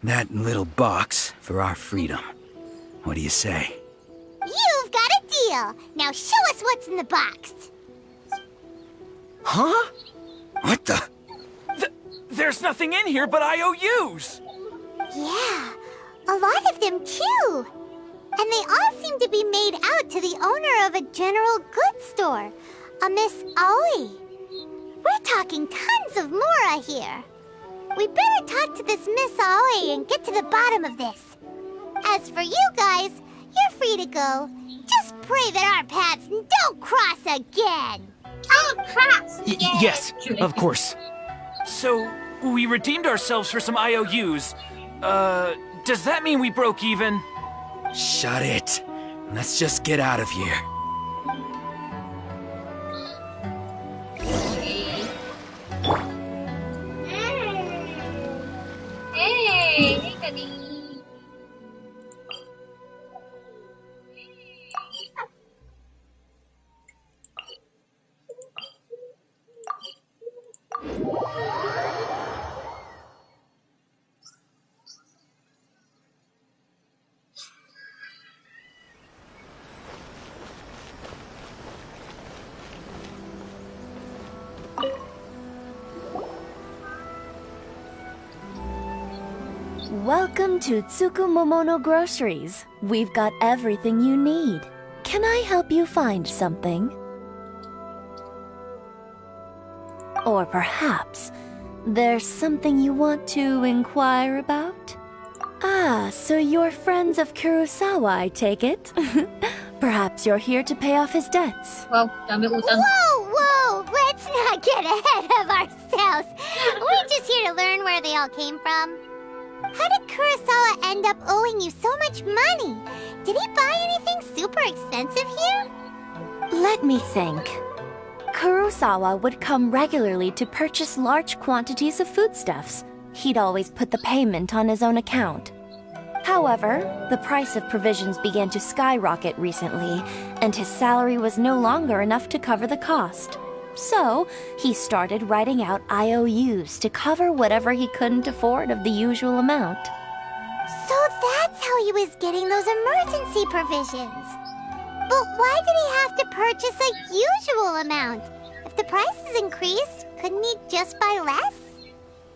That little box, for our freedom. What do you say? You've got a deal. Now show us what's in the box. Huh? What the? There's nothing in here but IOUs! Yeah, a lot of them too. And they all seem to be made out to the owner of a general goods store, a Miss Aoi. We're talking tons of Mora here. We better talk to this Miss Aoi and get to the bottom of this. As for you guys, you're free to go. Just pray that our paths don't cross again. Don't cross again. Yes, of course. So, we redeemed ourselves for some IOUs. Does that mean we broke even? Shut it. Let's just get out of here. Hey, Kani. Welcome to Tsukumomono Groceries. We've got everything you need. Can I help you find something? Or perhaps there's something you want to inquire about? Ah, so you're friends of Kurosawa, I take it? Perhaps you're here to pay off his debts. Wow, dami utang. Whoa! Let's not get ahead of ourselves. We're just here to learn where they all came from. How did Kurosawa end up owing you so much money? Did he buy anything super expensive here? Let me think. Kurosawa would come regularly to purchase large quantities of foodstuffs. He'd always put the payment on his own account. However, the price of provisions began to skyrocket recently, and his salary was no longer enough to cover the cost. So, he started writing out IOUs to cover whatever he couldn't afford of the usual amount. So that's how he was getting those emergency provisions. But why did he have to purchase a usual amount? If the prices increased, couldn't he just buy less?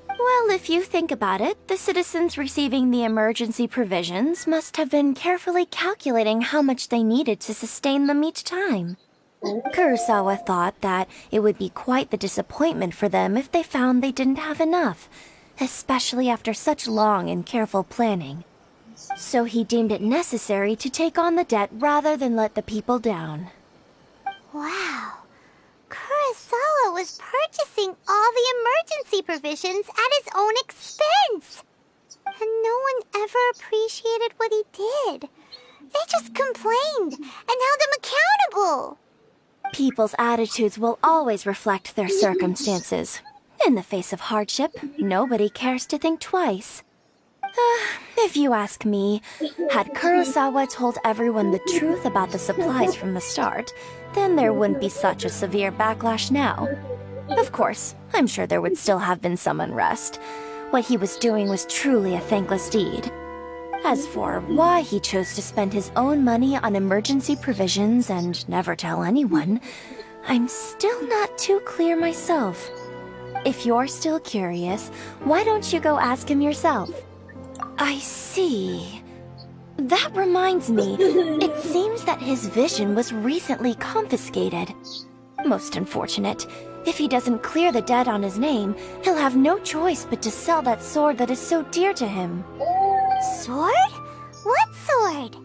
Well, if you think about it, the citizens receiving the emergency provisions must have been carefully calculating how much they needed to sustain them each time. Kurosawa thought that it would be quite the disappointment for them if they found they didn't have enough, especially after such long and careful planning. So he deemed it necessary to take on the debt rather than let the people down. Wow. Kurosawa was purchasing all the emergency provisions at his own expense. And no one ever appreciated what he did. They just complained and held him accountable. People's attitudes will always reflect their circumstances. In the face of hardship, nobody cares to think twice. If you ask me, had Kurosawa told everyone the truth about the supplies from the start, then there wouldn't be such a severe backlash now. Of course, I'm sure there would still have been some unrest. What he was doing was truly a thankless deed. As for why he chose to spend his own money on emergency provisions and never tell anyone, I'm still not too clear myself. If you're still curious, why don't you go ask him yourself? I see. That reminds me, it seems that his vision was recently confiscated. Most unfortunate. If he doesn't clear the debt on his name, he'll have no choice but to sell that sword that is so dear to him. Sword? What sword?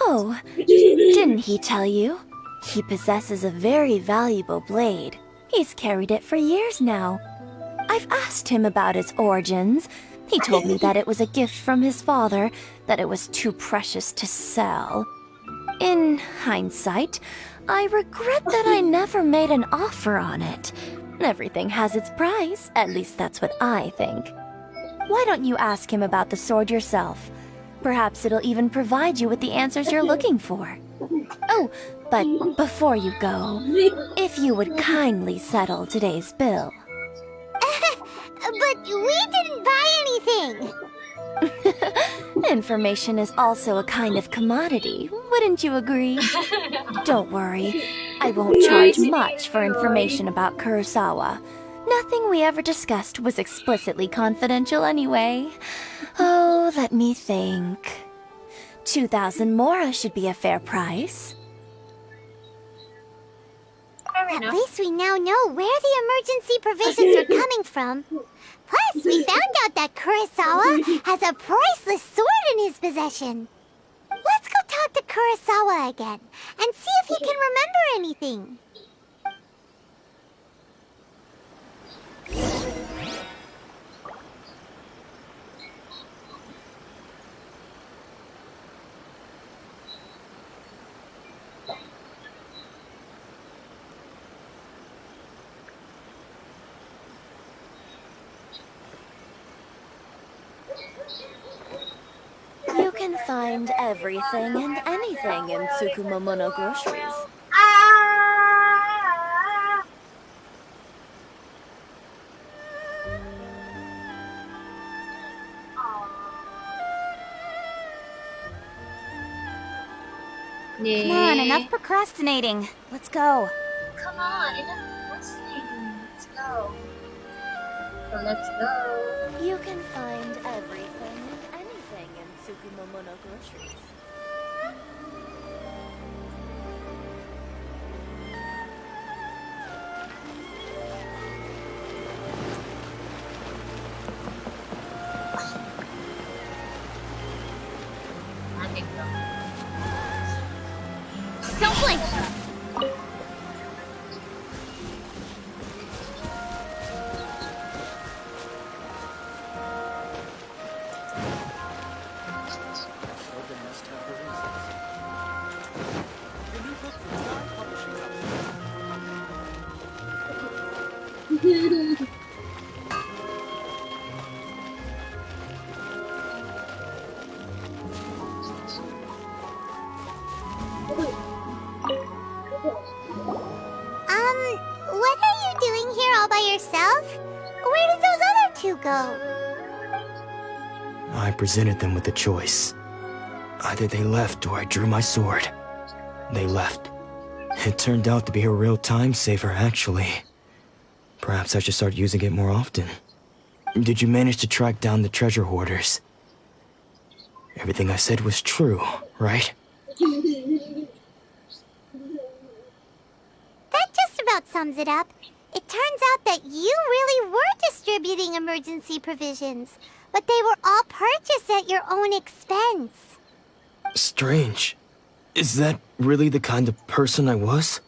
Oh, didn't he tell you? He possesses a very valuable blade. He's carried it for years now. I've asked him about its origins. He told me that it was a gift from his father, that it was too precious to sell. In hindsight, I regret that I never made an offer on it. Everything has its price, at least that's what I think. Why don't you ask him about the sword yourself? Perhaps it'll even provide you with the answers you're looking for. Oh, but before you go, if you would kindly settle today's bill. But we didn't buy anything. Information is also a kind of commodity, wouldn't you agree? Don't worry, I won't charge much for information about Kurosawa. Nothing we ever discussed was explicitly confidential anyway. Oh, let me think. 2,000 mora should be a fair price. At least we now know where the emergency provisions are coming from. Plus, we found out that Kurosawa has a priceless sword in his possession. Let's go talk to Kurosawa again and see if he can remember anything. You can find everything and anything in Tsukumomono groceries. Yeah. Come on, enough procrastinating. Let's go. Come on, enough wrestling. Let's go. So let's go. You can find everything and anything in Tsukumomono groceries. Don't blink! What are you doing here all by yourself? Where did those other two go? I presented them with a choice. Either they left or I drew my sword. They left. It turned out to be a real time saver, actually. Perhaps I should start using it more often. Did you manage to track down the treasure hoarders? Everything I said was true, right? That just about sums it up. It turns out that you really were distributing emergency provisions, but they were all purchased at your own expense. Strange. Is that really the kind of person I was?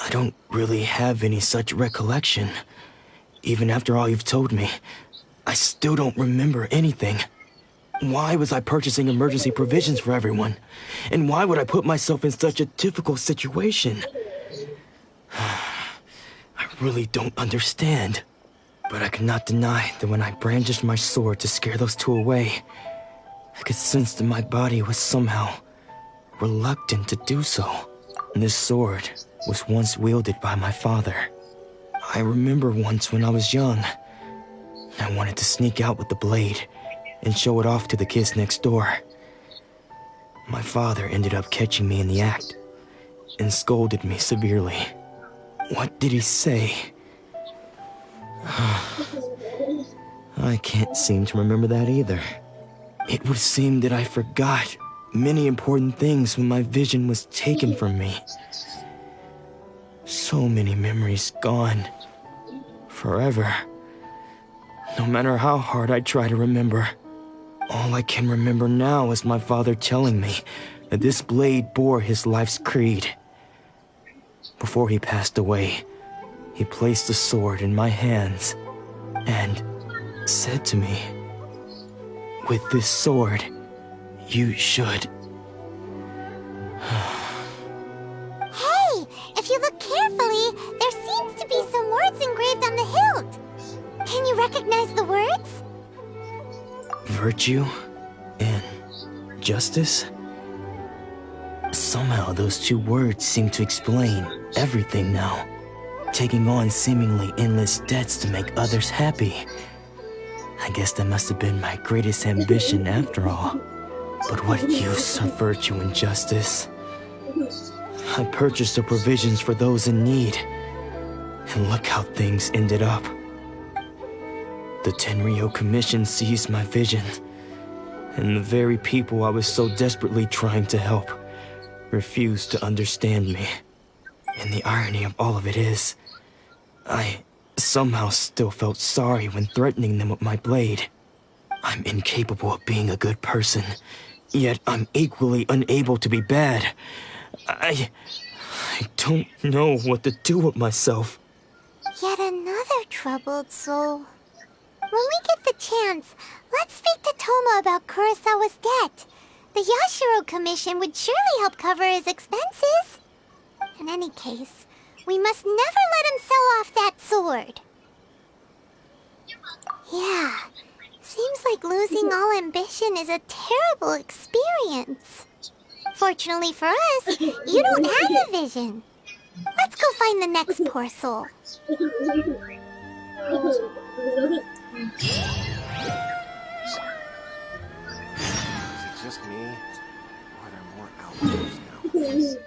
I don't really have any such recollection. Even after all you've told me, I still don't remember anything. Why was I purchasing emergency provisions for everyone? And why would I put myself in such a difficult situation? I really don't understand. But I cannot deny that when I brandished my sword to scare those two away, I could sense that my body was somehow reluctant to do so. This sword was once wielded by my father. I remember once when I was young, I wanted to sneak out with the blade and show it off to the kids next door. My father ended up catching me in the act and scolded me severely. What did he say? I can't seem to remember that either. It would seem that I forgot many important things when my vision was taken from me. So many memories gone. Forever. No matter how hard I try to remember, all I can remember now is my father telling me that this blade bore his life's creed. Before he passed away, he placed the sword in my hands and said to me, "With this sword, you should..." Hey, if you look carefully, there seems to be some words engraved on the hilt. Can you recognize the words? Virtue and justice? Somehow those two words seem to explain everything now. Taking on seemingly endless debts to make others happy. I guess that must have been my greatest ambition after all. But what use of virtue and justice? I purchased the provisions for those in need, and look how things ended up. The Tenryo Commission seized my vision, and the very people I was so desperately trying to help refused to understand me. And the irony of all of it is, I somehow still felt sorry when threatening them with my blade. I'm incapable of being a good person, yet I'm equally unable to be bad. I don't know what to do with myself. Yet another troubled soul. When we get the chance, let's speak to Toma about Kurosawa's debt. The Yashiro Commission would surely help cover his expenses. In any case, we must never let him sell off that sword. Yeah, seems like losing all ambition is a terrible experience. Fortunately for us, you don't have a vision. Let's go find the next poor soul. Is it just me? Or are there more outlaws now? Please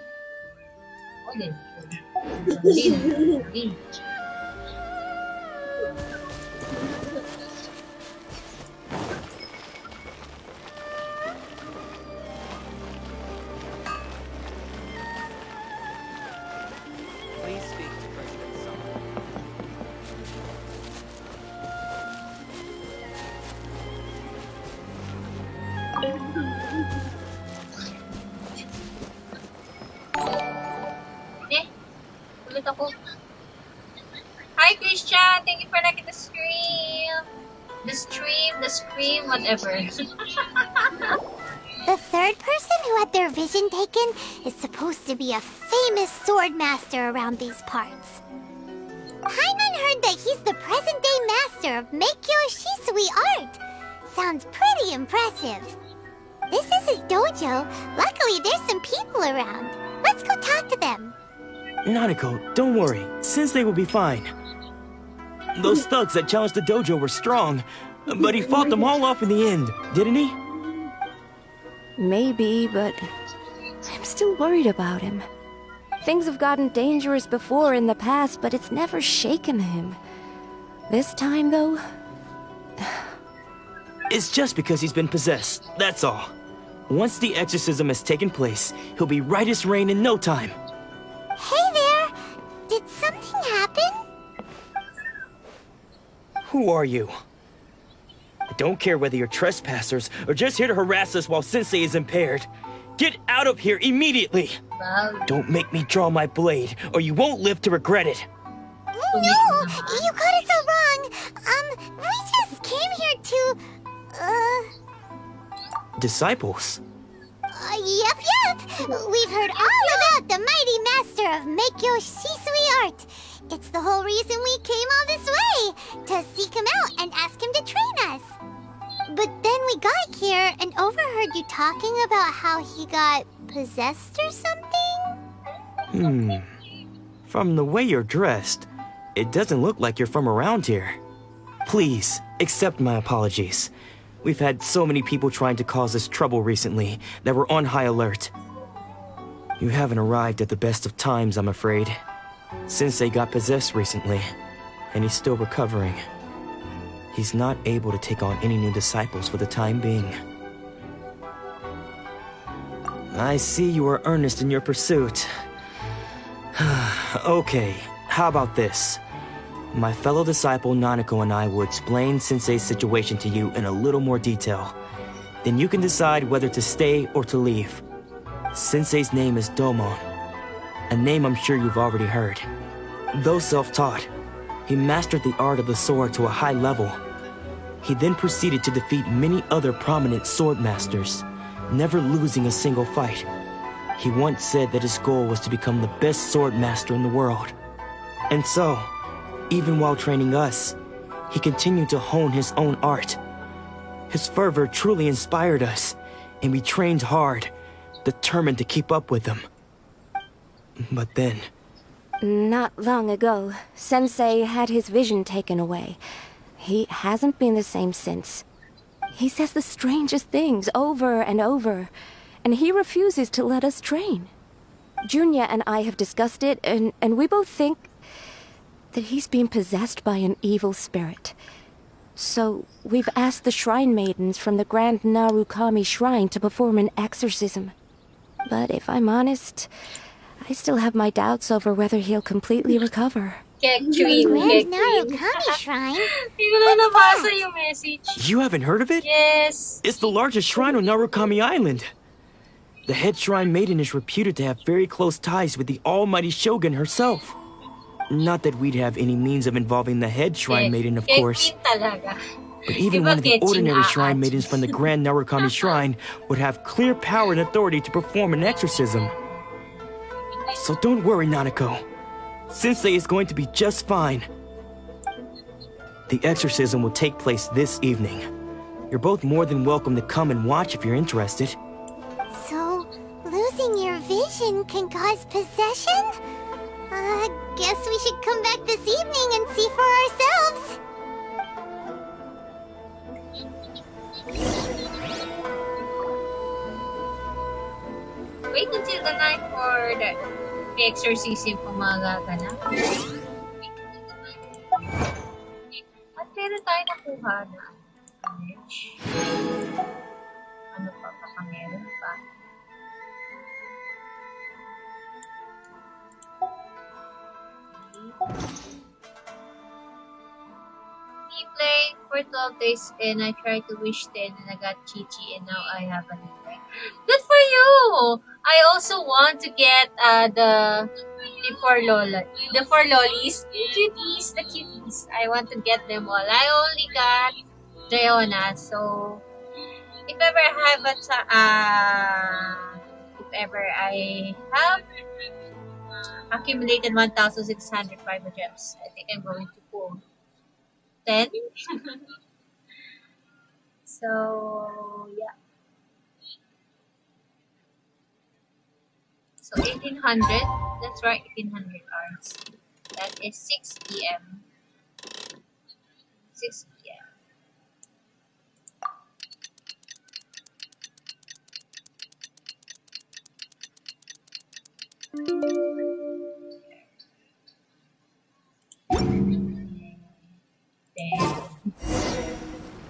speak to President Summer. Ulit ako. Hi, Christian! Thank you for liking the stream, whatever. The third person who had their vision taken is supposed to be a famous sword master around these parts. Paimon heard that he's the present-day master of Meikyo Shisui art. Sounds pretty impressive. This is his dojo. Luckily, there's some people around. Let's go talk to them. Nanako, don't worry. Sensei will be fine. Those thugs that challenged the dojo were strong, but he fought them all off in the end, didn't he? Maybe, but I'm still worried about him. Things have gotten dangerous before in the past, but it's never shaken him. This time, though... It's just because he's been possessed, that's all. Once the exorcism has taken place, he'll be right as rain in no time. Hey there! Did something happen? Who are you? I don't care whether you're trespassers or just here to harass us while Sensei is impaired. Get out of here immediately! Don't make me draw my blade, or you won't live to regret it. No! You got it so wrong! We just came here to... Disciples? Yep. We've heard all about the mighty master of Meikyo Shisui art. It's the whole reason we came all this way, to seek him out and ask him to train us. But then we got here and overheard you talking about how he got possessed or something? From the way you're dressed, it doesn't look like you're from around here. Please, accept my apologies. We've had so many people trying to cause us trouble recently that we're on high alert. You haven't arrived at the best of times, I'm afraid. Sensei got possessed recently, and he's still recovering. He's not able to take on any new disciples for the time being. I see you are earnest in your pursuit. Okay, how about this? My fellow disciple Nanako and I will explain Sensei's situation to you in a little more detail. Then you can decide whether to stay or to leave. Sensei's name is Domon, a name I'm sure you've already heard. Though self-taught, he mastered the art of the sword to a high level. He then proceeded to defeat many other prominent sword masters, never losing a single fight. He once said that his goal was to become the best sword master in the world. And so, even while training us, he continued to hone his own art. His fervor truly inspired us, and we trained hard, determined to keep up with him. But then... Not long ago, Sensei had his vision taken away. He hasn't been the same since. He says the strangest things over and over, and he refuses to let us train. Junya and I have discussed it, and we both think that he's being possessed by an evil spirit. So, we've asked the shrine maidens from the Grand Narukami Shrine to perform an exorcism. But if I'm honest, I still have my doubts over whether he'll completely recover. Grand Narukami Shrine? Hindi ko na nabasa yung message. You haven't heard of it? Yes. It's the largest shrine on Narukami Island. The head shrine maiden is reputed to have very close ties with the almighty Shogun herself. Not that we'd have any means of involving the head shrine maiden, of course. But even one of the ordinary shrine maidens from the Grand Narukami Shrine would have clear power and authority to perform an exorcism. So don't worry, Nanako. Sensei is going to be just fine. The exorcism will take place this evening. You're both more than welcome to come and watch if you're interested. So, losing your vision can cause possession? Guess we should come back this evening and see for ourselves. Wait until the night for the exorcism kung magaganap. At meron tayo nakuha na damage. Ano pa? Baka meron pa. We played for 12 days and I tried to wish 10 and I got Chichi and now I have a new friend. Good for you! I also want to get the four lollies, the cuties. I want to get them all. I only got Leona, so if ever I have accumulated 1,605 gems, I think I'm going to pull 10. So yeah. So 1800, that's right, 1800 hours. That is 6 p.m. 6 p.m.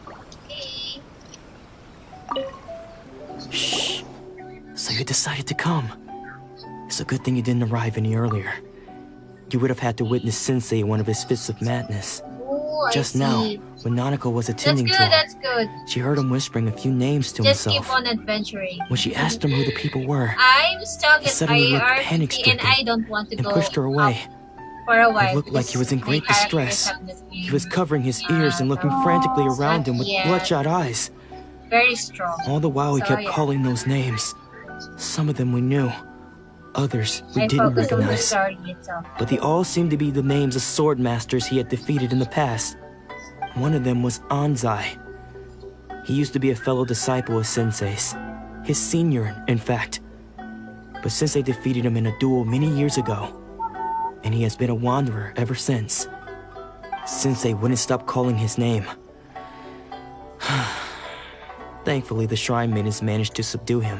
Okay. Shh. So you decided to come. It's a good thing you didn't arrive any earlier. You would have had to witness Sensei in one of his fits of madness. Oh, Just now, when Nanako was attending to him, that's good. she heard him whispering a few names to Just himself. keep on adventuring. When she asked him who the people were, I'm stuck he at suddenly looked IRTT panic-stricken and I don't want to and go pushed her away. for a while. It looked like he was in my great character distress. is having this He was covering his ears and looking frantically around him with bloodshot eyes. very strong. All the while he So, kept yeah. calling those names. Some of them we knew. Others we I didn't focus on the recognize. story itself. But they all seemed to be the names of sword masters he had defeated in the past. One of them was Anzai. He used to be a fellow disciple of Sensei's. His senior, in fact. But Sensei defeated him in a duel many years ago. And he has been a wanderer ever since. Sensei wouldn't stop calling his name. Thankfully, the shrine maidens managed to subdue him.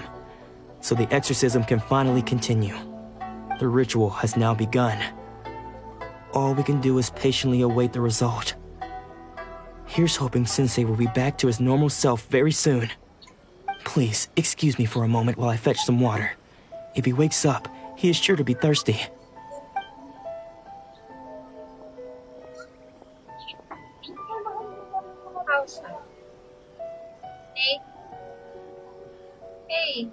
So the exorcism can finally continue. The ritual has now begun. All we can do is patiently await the result. Here's hoping Sensei will be back to his normal self very soon. Please, excuse me for a moment while I fetch some water. If he wakes up, he is sure to be thirsty. Outside. Hey. Hey.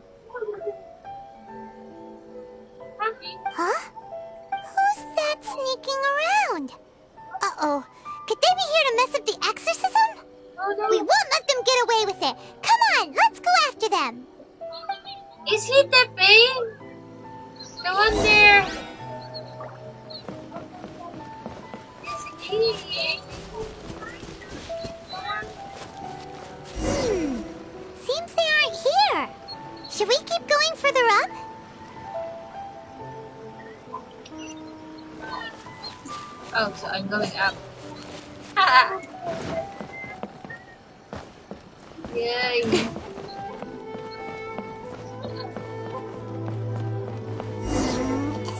Huh? Who's that sneaking around? Uh-oh. Could they be here to mess up the exorcism? Oh, no. We won't let them get away with it. Come on, let's go after them. Is he the pain? The one there? Is he? Seems they aren't here. Should we keep going further up? Oh, so I'm going up. Yay! Is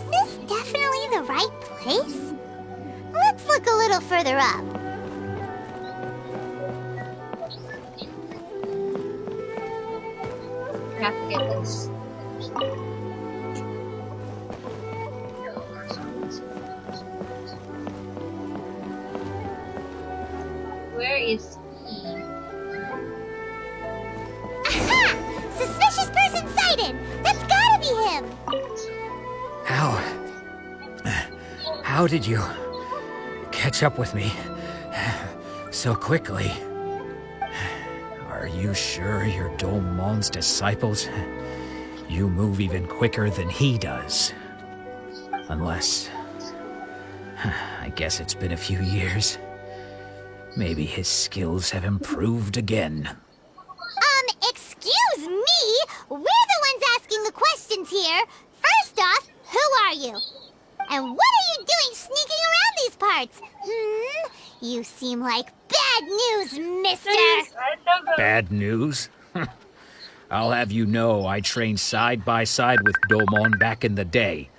this definitely the right place? Let's look a little further up. I have to get this. Where is he? Aha! Suspicious person sighted! That's gotta be him! How did you catch up with me so quickly? Are you sure you're Domon's disciples? You move even quicker than he does. Unless... I guess it's been a few years. Maybe his skills have improved again. Excuse me? We're the ones asking the questions here. First off, who are you? And what are you doing sneaking around these parts? You seem like bad news, mister! Bad news? I'll have you know I trained side by side with Domon back in the day,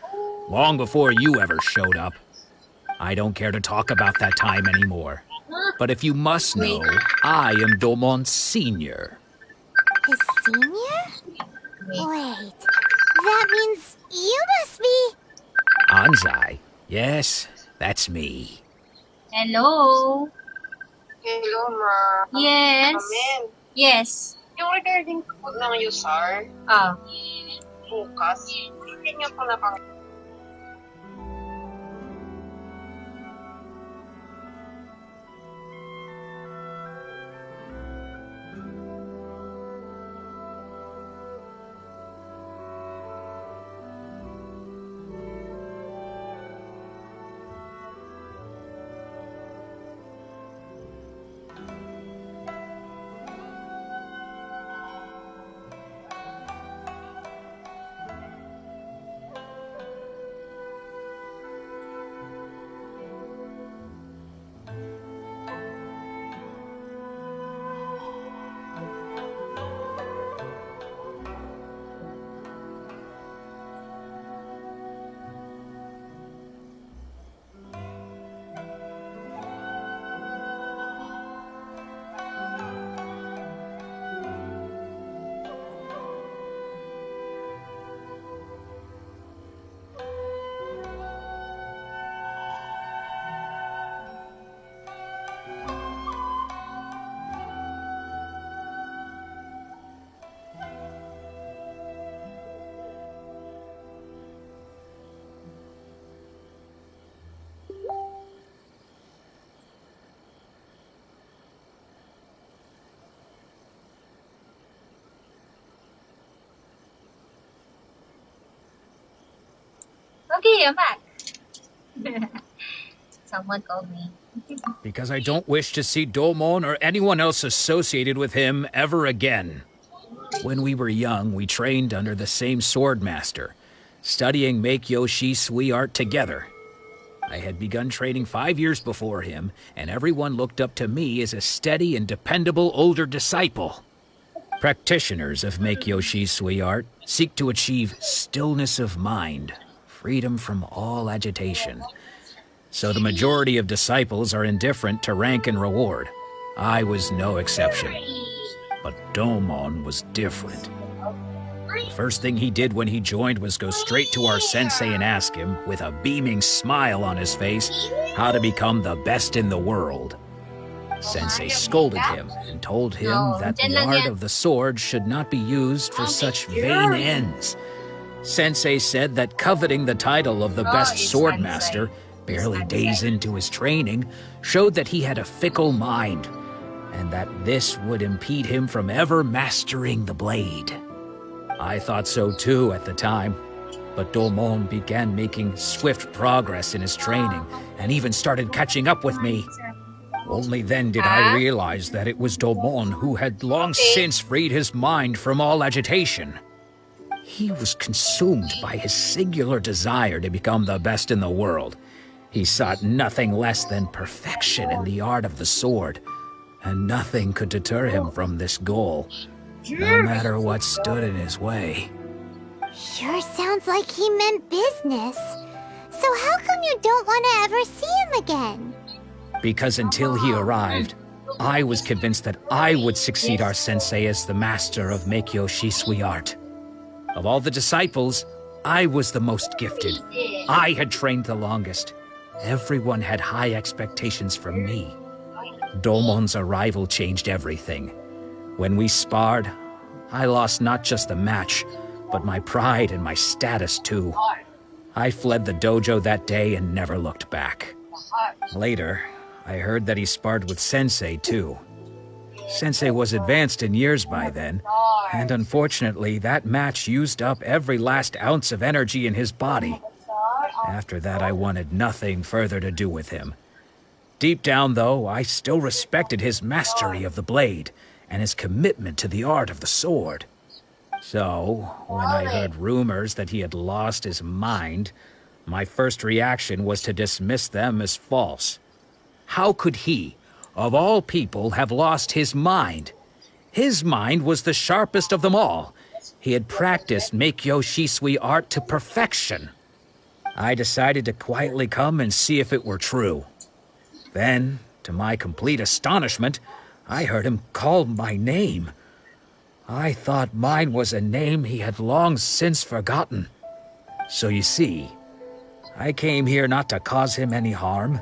long before you ever showed up. I don't care to talk about that time anymore. But if you must know, I am Domon's senior. His senior? Wait, that means you must be... Anzai? Yes, that's me. Hello? Hello, ma. Yes? Amen. Yes. Yung regarding sa food ng USAR, bukas, hindi niya pala pang... Okay, I'm back. Someone called me. Because I don't wish to see Domon or anyone else associated with him ever again. When we were young, we trained under the same swordmaster, studying Make-Yoshi Sui art together. I had begun training 5 years before him, and everyone looked up to me as a steady and dependable older disciple. Practitioners of Make-Yoshi Sui art seek to achieve stillness of mind, freedom from all agitation. So the majority of disciples are indifferent to rank and reward. I was no exception. But Domon was different. The first thing he did when he joined was go straight to our sensei and ask him, with a beaming smile on his face, how to become the best in the world. Sensei scolded him and told him that the art of the sword should not be used for such vain ends. Sensei said that coveting the title of the best swordmaster, barely days into his training, showed that he had a fickle mind, and that this would impede him from ever mastering the blade. I thought so too at the time, but Domon began making swift progress in his training, and even started catching up with me. Only then did I realize that it was Domon who had long since freed his mind from all agitation. He was consumed by his singular desire to become the best in the world. He sought nothing less than perfection in the art of the sword. and nothing could deter him from this goal, no matter what stood in his way. Sure sounds like he meant business. So how come you don't want to ever see him again? Because until he arrived, I was convinced that I would succeed our sensei as the master of Meikyo Shisui art. Of all the disciples, I was the most gifted. I had trained the longest. Everyone had high expectations from me. Domon's arrival changed everything. When we sparred, I lost not just the match, but my pride and my status too. I fled the dojo that day and never looked back. Later, I heard that he sparred with Sensei too. Sensei was advanced in years by then, and unfortunately that match used up every last ounce of energy in his body. After that, I wanted nothing further to do with him. Deep down, though, I still respected his mastery of the blade and his commitment to the art of the sword. So, when I heard rumors that he had lost his mind, my first reaction was to dismiss them as false. How could he, of all people, have lost his mind? His mind was the sharpest of them all. He had practiced Meikyo Shisui art to perfection. I decided to quietly come and see if it were true. Then, to my complete astonishment, I heard him call my name. I thought mine was a name he had long since forgotten. So you see, I came here not to cause him any harm.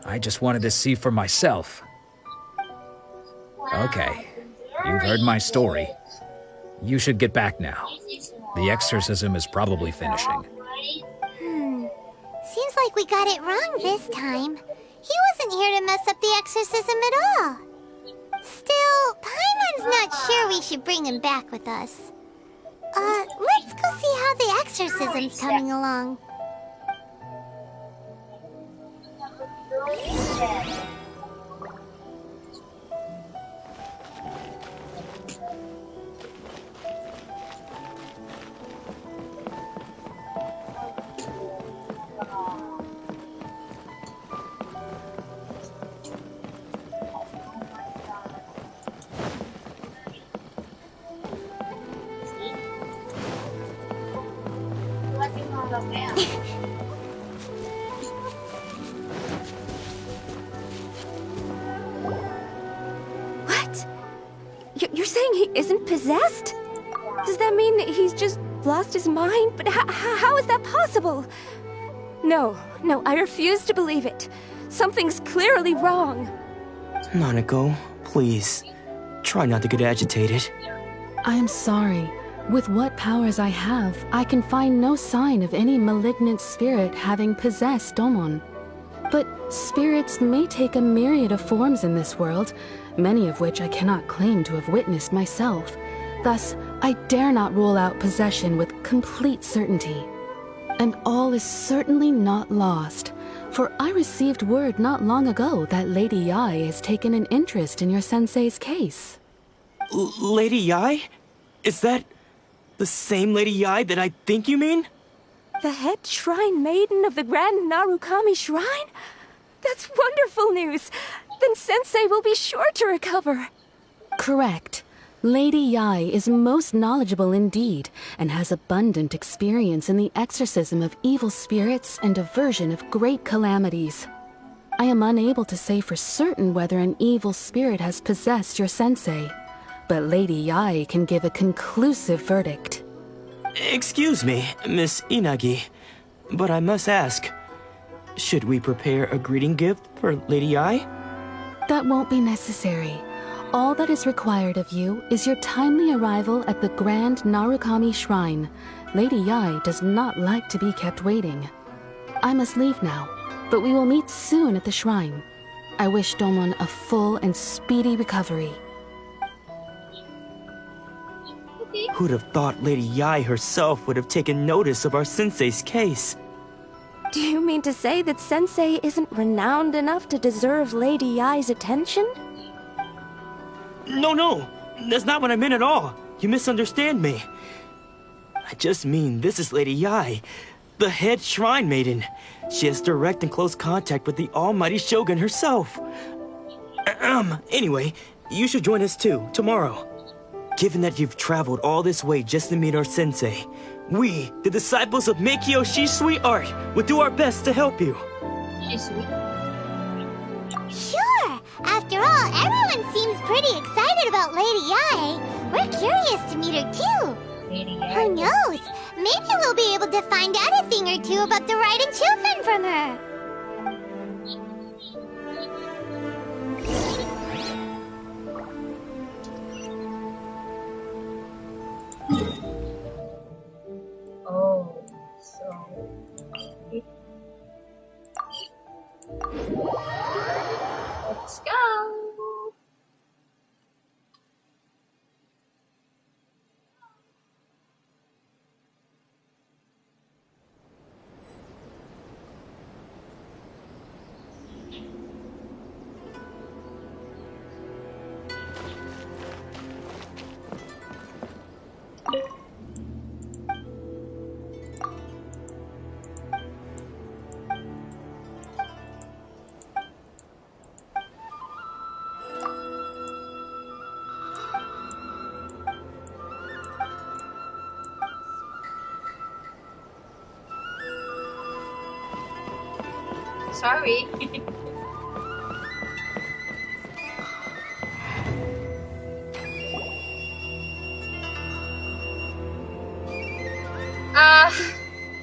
I just wanted to see for myself. Okay, you've heard my story. You should get back now. The exorcism is probably finishing. Seems like we got it wrong this time. He wasn't here to mess up the exorcism at all. Still, Paimon's not sure we should bring him back with us. Let's go see how the exorcism's coming along. What? You're saying he isn't possessed? Does that mean that he's just lost his mind? But how is that possible? No, I refuse to believe it. Something's clearly wrong. Nanako, please. Try not to get agitated. I'm sorry. With what powers I have, I can find no sign of any malignant spirit having possessed Domon. But spirits may take a myriad of forms in this world, many of which I cannot claim to have witnessed myself. Thus, I dare not rule out possession with complete certainty. And all is certainly not lost, for I received word not long ago that Lady Yai has taken an interest in your sensei's case. Lady Yai? Is that the same Lady Yai that I think you mean? The head shrine maiden of the Grand Narukami Shrine? That's wonderful news! Then Sensei will be sure to recover. Correct. Lady Yai is most knowledgeable indeed, and has abundant experience in the exorcism of evil spirits and aversion of great calamities. I am unable to say for certain whether an evil spirit has possessed your sensei, but Lady Yai can give a conclusive verdict. Excuse me, Miss Inagi, but I must ask, should we prepare a greeting gift for Lady Yai? That won't be necessary. All that is required of you is your timely arrival at the Grand Narukami Shrine. Lady Yai does not like to be kept waiting. I must leave now, but we will meet soon at the shrine. I wish Domon a full and speedy recovery. Who'd have thought Lady Yai herself would have taken notice of our sensei's case? Do you mean to say that Sensei isn't renowned enough to deserve Lady Yai's attention? No, that's not what I meant at all. You misunderstand me. I just mean this is Lady Yai, the head shrine maiden. She has direct and close contact with the almighty Shogun herself. Anyway, you should join us too, tomorrow. Given that you've traveled all this way just to meet our sensei, we, the disciples of Meikyo Shisui Art, will do our best to help you. Shisui? Sure! After all, everyone seems pretty excited about Lady Yae. We're curious to meet her too. Lady Yae. Who knows? Maybe we'll be able to find out a thing or two about the Raiden children from her. Oh, so... Let's go! Sorry.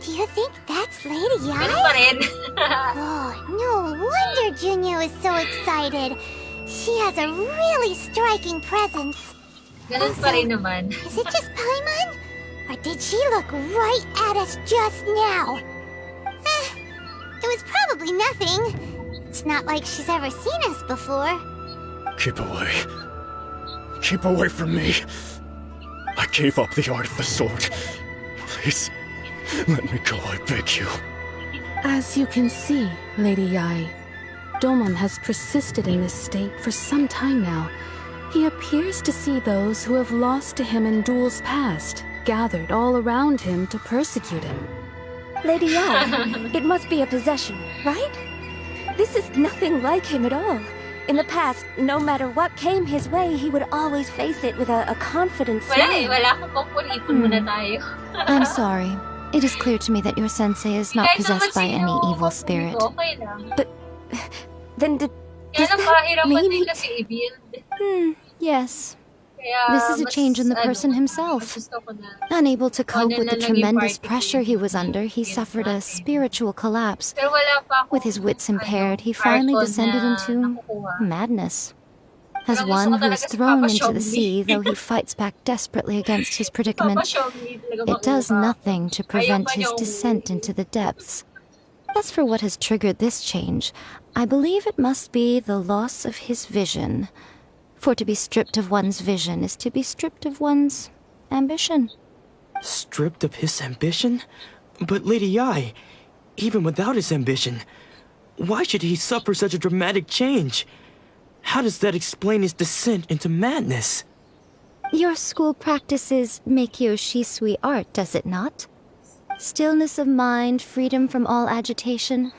Do you think that's Lady Yae? Ganun pa rin. Oh, no wonder Junya was so excited. She has a really striking presence. Ganun pa rin naman. Is it just Paimon? Or did she look right at us just now? It was probably nothing. It's not like she's ever seen us before. Keep away. Keep away from me. I gave up the art of the sword. Please, let me go, I beg you. As you can see, Lady Yae, Domon has persisted in this state for some time now. He appears to see those who have lost to him in duels past, gathered all around him to persecute him. Lady Yae, it must be a possession, right? This is nothing like him at all. In the past, no matter what came his way, he would always face it with a confident smile. Wala akong pangpun-ipon muna tayo. I'm sorry. It is clear to me that your sensei is not possessed by any evil spirit. Okay lang. But then does Kaya that mean din kasi i-build. Yes. Kaya This is a change in the person himself. gusto ko na. Unable to cope with the na lang yung tremendous party pressure he was under, he suffered a spiritual collapse. Pero wala pa akong, With his wits impaired, he finally arcon descended na into nakukuha. madness. As Pero gusto one ko who talaga is si thrown Papa into the Shogli. sea, though he fights back desperately against his Papa predicament, Shogli talaga it does makuha. nothing to prevent his descent into the depths. As for what has triggered this change, I believe it must be the loss of his vision. For to be stripped of one's vision is to be stripped of one's ambition. Stripped of his ambition? But Lady Yae, even without his ambition, why should he suffer such a dramatic change? How does that explain his descent into madness? Your school practices Meikyo Shisui art, does it not? Stillness of mind, freedom from all agitation.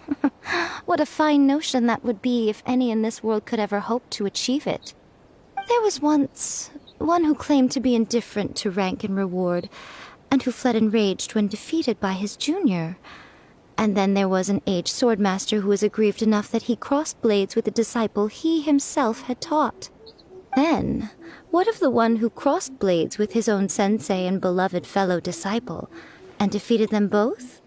What a fine notion that would be if any in this world could ever hope to achieve it. There was once one who claimed to be indifferent to rank and reward, and who fled enraged when defeated by his junior. And then there was an aged swordmaster who was aggrieved enough that he crossed blades with a disciple he himself had taught. Then, what of the one who crossed blades with his own sensei and beloved fellow disciple, and defeated them both?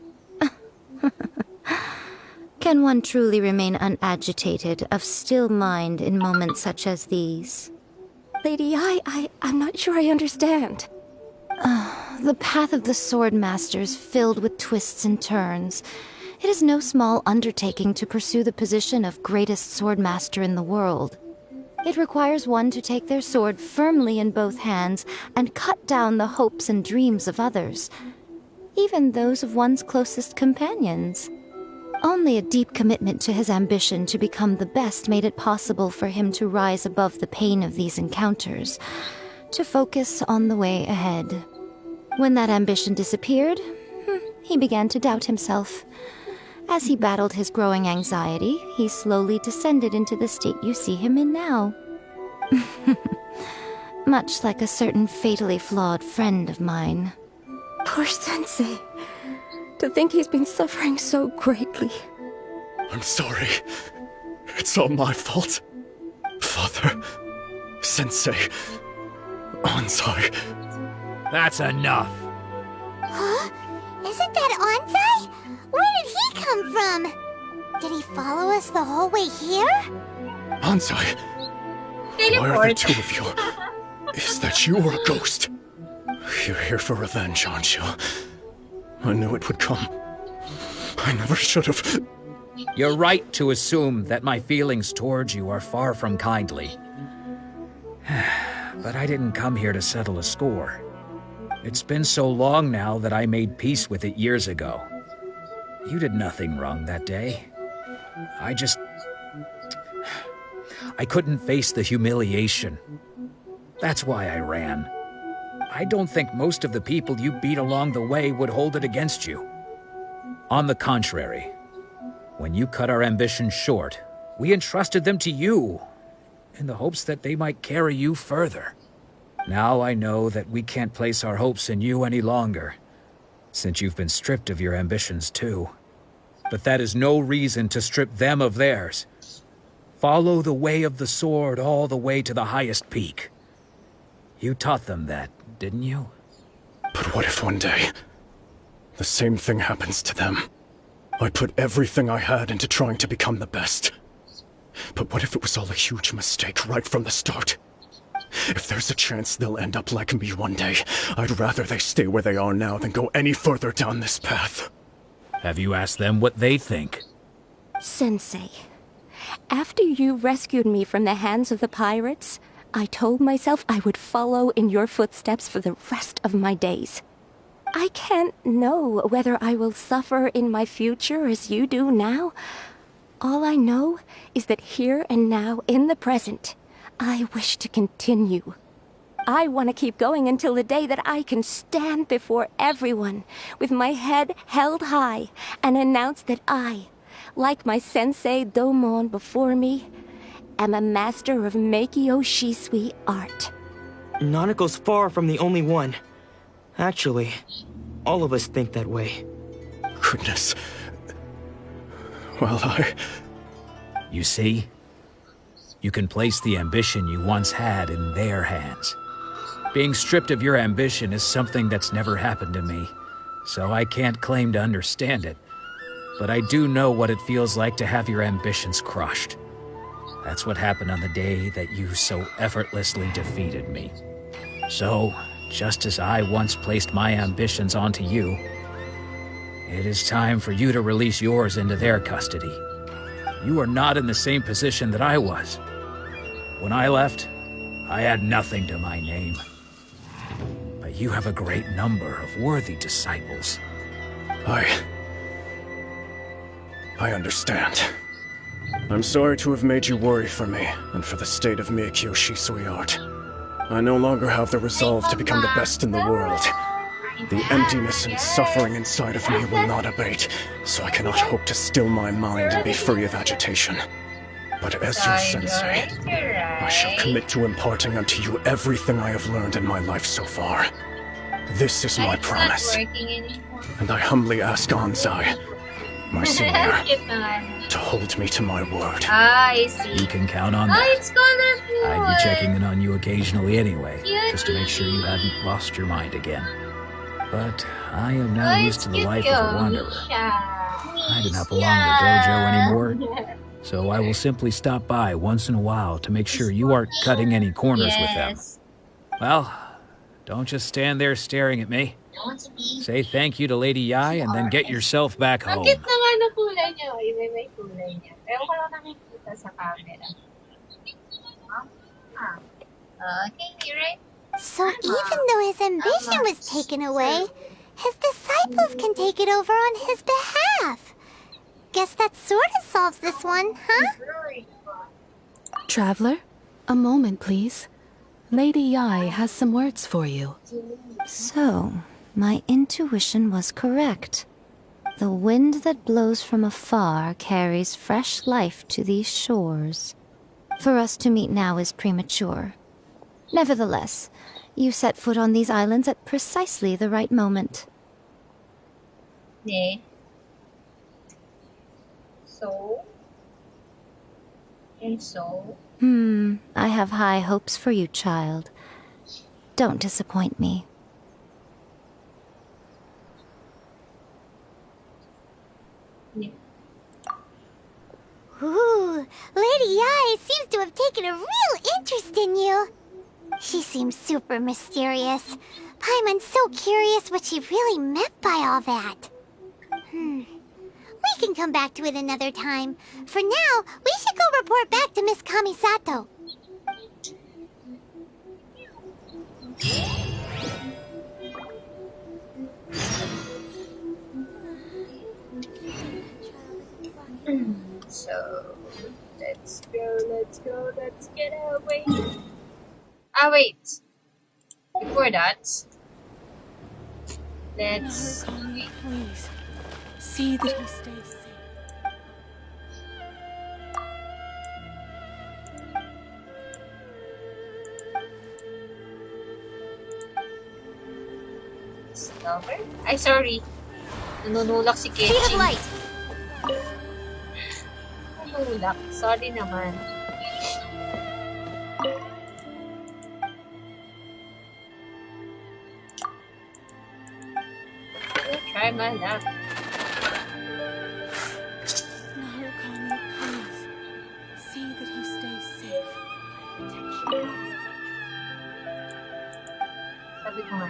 Can one truly remain unagitated, of still mind in moments such as these? Lady Yae, I'm not sure I understand. The path of the swordmaster is filled with twists and turns. It is no small undertaking to pursue the position of greatest swordmaster in the world. It requires one to take their sword firmly in both hands and cut down the hopes and dreams of others, even those of one's closest companions. Only a deep commitment to his ambition to become the best made it possible for him to rise above the pain of these encounters, to focus on the way ahead. When that ambition disappeared, he began to doubt himself. As he battled his growing anxiety, he slowly descended into the state you see him in now. Much like a certain fatally flawed friend of mine. Poor Sensei. To think he's been suffering so greatly. I'm sorry. It's all my fault. Father, Sensei, Anzai. That's enough. Huh? Isn't that Anzai? Where did he come from? Did he follow us the whole way here? Anzai, why are there two of you? Is that you or a ghost? You're here for revenge, aren't you? I knew it would come. I never should have. You're right to assume that my feelings towards you are far from kindly. But I didn't come here to settle a score. It's been so long now that I made peace with it years ago. You did nothing wrong that day. I couldn't face the humiliation. That's why I ran. I don't think most of the people you beat along the way would hold it against you. On the contrary, when you cut our ambitions short, we entrusted them to you, in the hopes that they might carry you further. Now I know that we can't place our hopes in you any longer, since you've been stripped of your ambitions too. But that is no reason to strip them of theirs. Follow the way of the sword all the way to the highest peak. You taught them that, didn't you? But what if one day, the same thing happens to them? I put everything I had into trying to become the best. But what if it was all a huge mistake right from the start? If there's a chance they'll end up like me one day, I'd rather they stay where they are now than go any further down this path. Have you asked them what they think? Sensei, after you rescued me from the hands of the pirates, I told myself I would follow in your footsteps for the rest of my days. I can't know whether I will suffer in my future as you do now. All I know is that here and now, in the present, I wish to continue. I want to keep going until the day that I can stand before everyone with my head held high and announce that I, like my sensei Domon before me, am a master of Meikyo Shisui art. Nanako's far from the only one. Actually, all of us think that way. Goodness. Well, You see? You can place the ambition you once had in their hands. Being stripped of your ambition is something that's never happened to me, so I can't claim to understand it. But I do know what it feels like to have your ambitions crushed. That's what happened on the day that you so effortlessly defeated me. So, just as I once placed my ambitions onto you, it is time for you to release yours into their custody. You are not in the same position that I was. When I left, I had nothing to my name. But you have a great number of worthy disciples. I understand. I'm sorry to have made you worry for me, and for the state of Meikyo Shisui art. I no longer have the resolve to become the best in the world. The emptiness and suffering inside of me will not abate, so I cannot hope to still my mind and be free of agitation. But as your sensei, I shall commit to imparting unto you everything I have learned in my life so far. This is my promise. And I humbly ask Anzai, my senior, to hold me to my word. I see. You can count on that. It's colorful. I'd be checking in on you occasionally anyway, just to make sure you hadn't lost your mind again. But I am now used to the life of a wanderer. I do not belong to the dojo anymore, so I will simply stop by once in a while to make sure you aren't cutting any corners with them. Well, don't just stand there staring at me. Say thank you to Lady Yai and then get yourself back home. Ang cute naman na kulay niya. May kulay niya. Pero ko lang nakikita sa camera. Okay, you're right. So even though his ambition was taken away, his disciples can take it over on his behalf. Guess that sort of solves this one, huh? Traveler, a moment, please. Lady Yai has some words for you. So, my intuition was correct. The wind that blows from afar carries fresh life to these shores. For us to meet now is premature. Nevertheless, you set foot on these islands at precisely the right moment. Yeah. So? And so? I have high hopes for you, child. Don't disappoint me. Yeah. Ooh, Lady Ai seems to have taken a real interest in you. She seems super mysterious. Paimon's so curious what she really meant by all that. We can come back to it another time. For now, we should go report back to Miss Kamisato. So, let's go, let's get away. Ah, wait. Before that, let's... Please, see that he stays safe. Discover? Ay, sorry. Nanunulak si Keqing. Speed of light! Nanunulak. Sorry naman. I'll try my luck. Narukami, please, see that he stays safe. Sabi ko nga.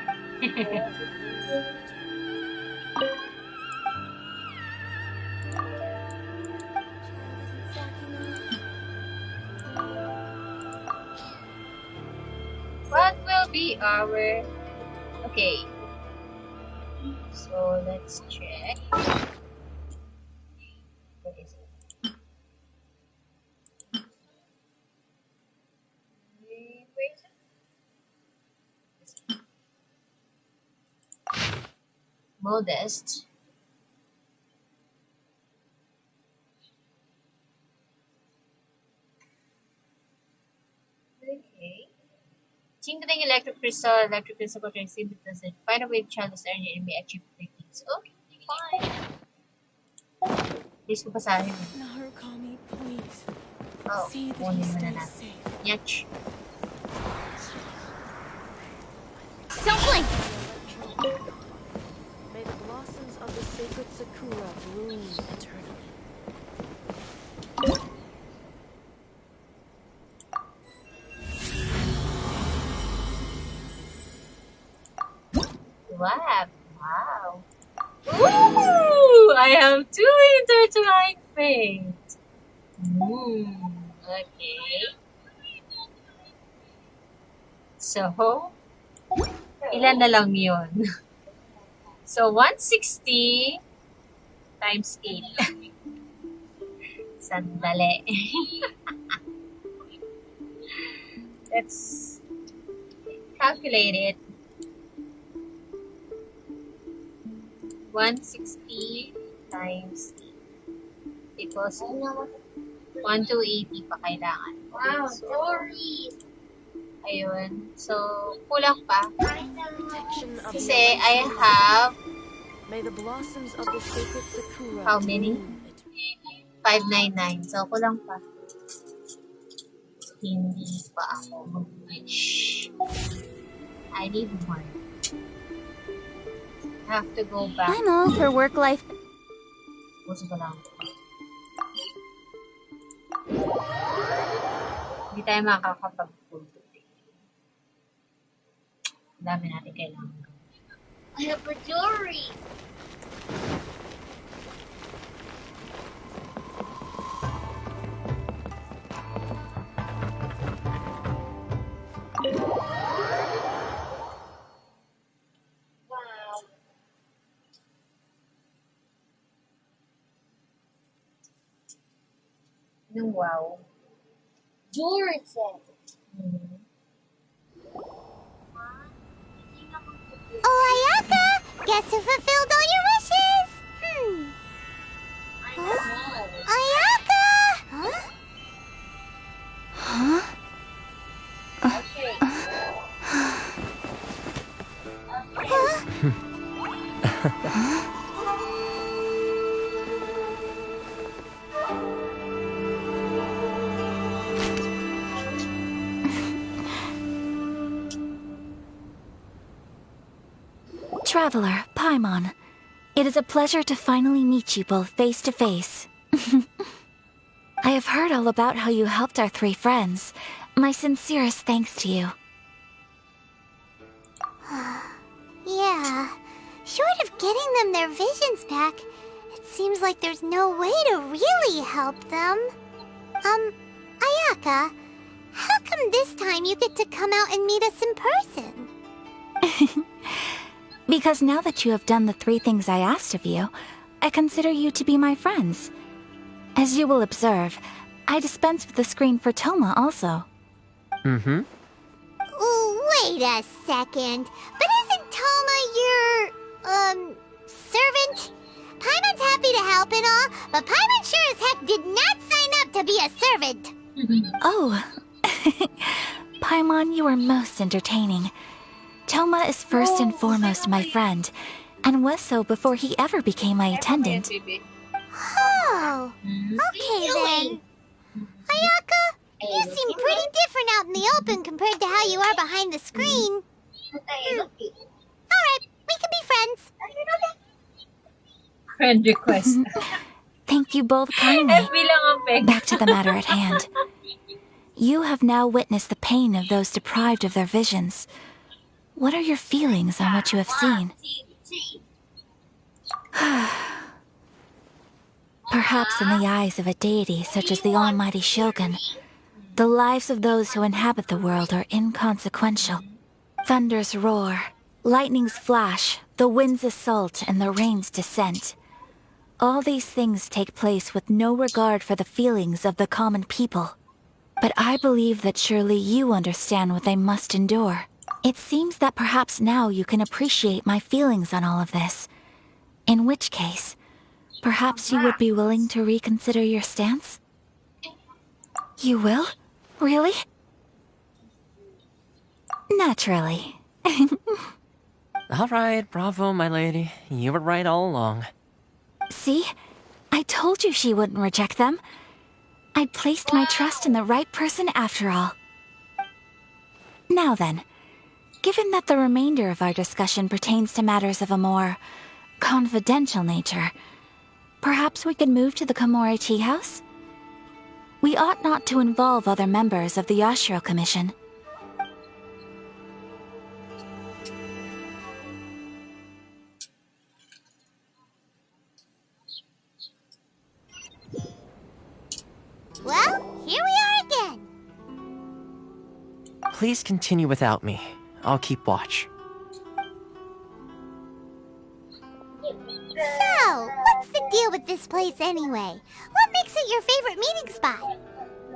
What will be our... Okay. So, let's check. What is it? Where is it? Modest. Okay. Tingling electric crystal contains symptoms that find a way to channel this energy and may achieve great things. Okay, fine. Please ko basahin. Narukami, please, Oh, see that he kunin mo na stays natin. safe. Yach. Don't blink! May the blossoms of the sacred sakura bloom eternally. Wow. Wow. Ooh! I have two intertwined fates. Okay. So, ilan na lang yun? So, 160 times 8. Sandali. Let's calculate it. 160 times 8 equals 1280 pa kailangan. Wow, So, sorry. ayun. So, kulang pa. Protection of the Kasi I have May the blossoms of the sacred sakura how many? bloom 599. So, kulang pa. Hindi pa ako mag-wish. I need more. I have to go back. I'm all for work-life. Puso ko lang. Hindi tayo makakapag-pull today. Ang dami natin kailangan. I have a jewelry. Wow. Anong wow? Jewelry set. Oh, Ayaka! Guess who fulfilled all your wishes? Traveler, Paimon, it is a pleasure to finally meet you both face to face. I have heard all about how you helped our 3 friends. My sincerest thanks to you. Yeah. Short of getting them their visions back, it seems like there's no way to really help them. Ayaka, how come this time you get to come out and meet us in person? Because now that you have done the 3 things I asked of you, I consider you to be my friends. As you will observe, I dispense with the screen for Toma also. Wait a second. But isn't Toma your, servant? Paimon's happy to help and all, but Paimon sure as heck did not sign up to be a servant. Oh. Paimon, you are most entertaining. Toma is first and foremost my friend, and was so before he ever became my attendant. Oh, okay then. Ayaka, you seem pretty different out in the open compared to how you are behind the screen. Alright, we can be friends. Friend request. Thank you both kindly. FB lang ang peg. Back to the matter at hand. You have now witnessed the pain of those deprived of their visions. What are your feelings on what you have seen? Perhaps in the eyes of a deity such as the almighty Shogun, the lives of those who inhabit the world are inconsequential. Thunders roar, lightnings flash, the winds assault, and the rains descent. All these things take place with no regard for the feelings of the common people. But I believe that surely you understand what they must endure. It seems that perhaps now you can appreciate my feelings on all of this. In which case, perhaps you would be willing to reconsider your stance? You will? Really? Naturally. Alright, bravo, my lady. You were right all along. See? I told you she wouldn't reject them. I'd placed my trust in the right person after all. Now then, given that the remainder of our discussion pertains to matters of a more confidential nature, perhaps we could move to the Komori Tea House? We ought not to involve other members of the Yashiro Commission. Well, here we are again. Please continue without me. I'll keep watch. So, what's the deal with this place anyway? What makes it your favorite meeting spot?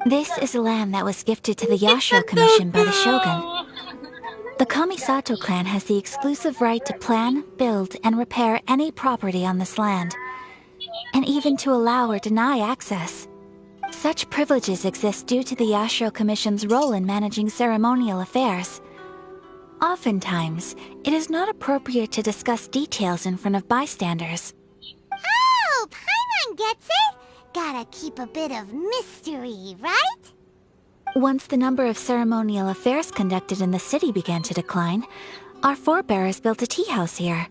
This is land that was gifted to the Yashiro Commission by the Shogun. The Kamisato clan has the exclusive right to plan, build, and repair any property on this land, and even to allow or deny access. Such privileges exist due to the Yashiro Commission's role in managing ceremonial affairs. Oftentimes, it is not appropriate to discuss details in front of bystanders. Oh, Paimon gets it! Gotta keep a bit of mystery, right? Once the number of ceremonial affairs conducted in the city began to decline, our forebears built a tea house here.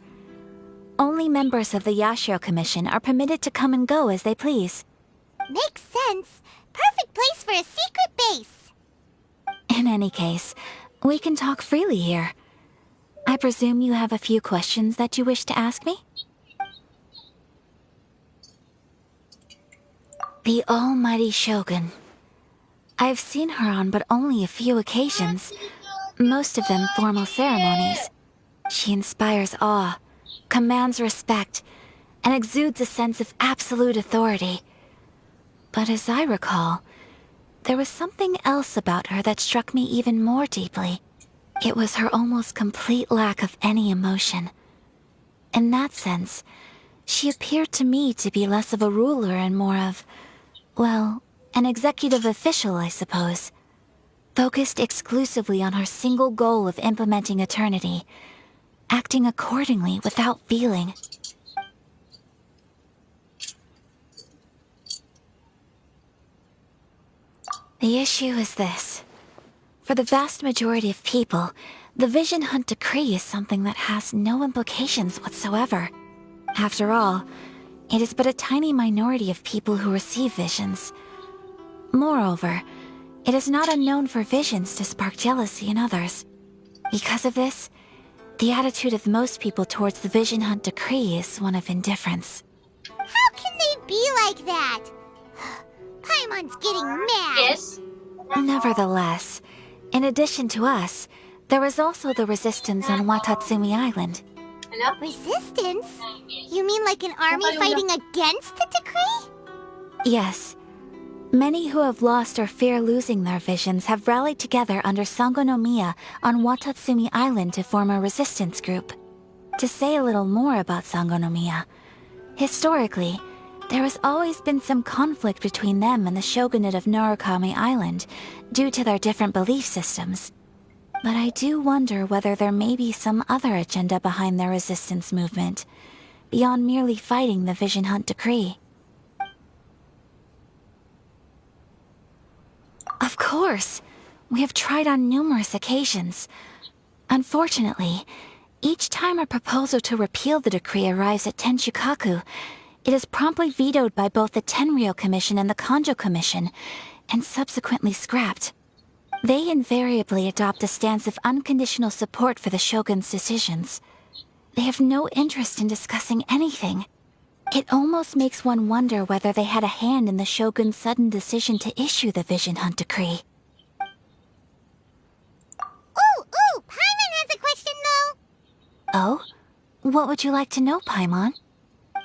Only members of the Yashiro Commission are permitted to come and go as they please. Makes sense. Perfect place for a secret base. In any case, we can talk freely here. I presume you have a few questions that you wish to ask me? The almighty Shogun. I've seen her on but only a few occasions, most of them formal ceremonies. She inspires awe, commands respect, and exudes a sense of absolute authority. But as I recall, there was something else about her that struck me even more deeply. It was her almost complete lack of any emotion. In that sense, she appeared to me to be less of a ruler and more of, well, an executive official, I suppose. Focused exclusively on her single goal of implementing eternity, acting accordingly without feeling. The issue is this. For the vast majority of people, the Vision Hunt Decree is something that has no implications whatsoever. After all, it is but a tiny minority of people who receive visions. Moreover, it is not unknown for visions to spark jealousy in others. Because of this, the attitude of most people towards the Vision Hunt Decree is one of indifference. How can they be like that? Paimon's getting mad. Yes. Nevertheless, in addition to us, there is also the resistance on Watatsumi Island. Hello? Resistance? You mean like an army fighting against the decree? Yes. Many who have lost or fear losing their visions have rallied together under Sangonomiya on Watatsumi Island to form a resistance group. To say a little more about Sangonomiya, historically, there has always been some conflict between them and the shogunate of Narukami Island due to their different belief systems. But I do wonder whether there may be some other agenda behind their resistance movement, beyond merely fighting the Vision Hunt Decree. Of course! We have tried on numerous occasions. Unfortunately, each time a proposal to repeal the decree arrives at Tenshukaku, it is promptly vetoed by both the Tenryou Commission and the Kanjo Commission, and subsequently scrapped. They invariably adopt a stance of unconditional support for the Shogun's decisions. They have no interest in discussing anything. It almost makes one wonder whether they had a hand in the Shogun's sudden decision to issue the Vision Hunt Decree. Ooh! Paimon has a question, though! Oh? What would you like to know, Paimon?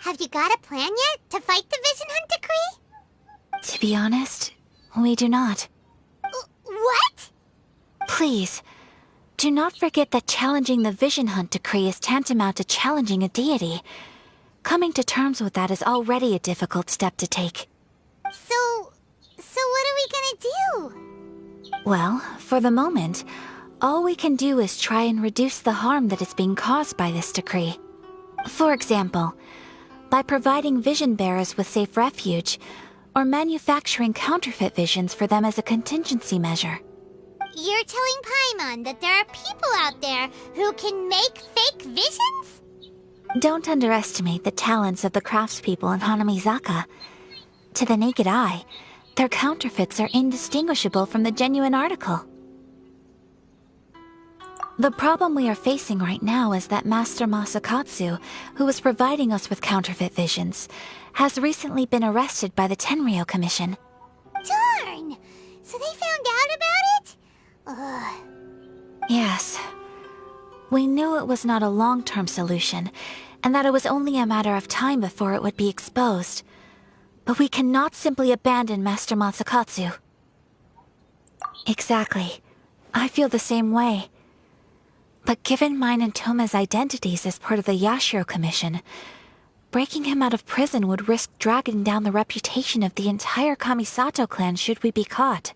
Have you got a plan yet to fight the Vision Hunt Decree? To be honest, we do not. What? Please, do not forget that challenging the Vision Hunt Decree is tantamount to challenging a deity. Coming to terms with that is already a difficult step to take. So what are we gonna do? Well, for the moment, all we can do is try and reduce the harm that is being caused by this decree. For example, by providing vision bearers with safe refuge, or manufacturing counterfeit visions for them as a contingency measure. You're telling Paimon that there are people out there who can make fake visions? Don't underestimate the talents of the craftspeople in Hanamizaka. To the naked eye, their counterfeits are indistinguishable from the genuine article. The problem we are facing right now is that Master Masakatsu, who was providing us with counterfeit visions, has recently been arrested by the Tenryou Commission. Darn! So they found out about it? Ugh. Yes. We knew it was not a long-term solution, and that it was only a matter of time before it would be exposed. But we cannot simply abandon Master Masakatsu. Exactly. I feel the same way. But given mine and Toma's identities as part of the Yashiro Commission, breaking him out of prison would risk dragging down the reputation of the entire Kamisato clan should we be caught.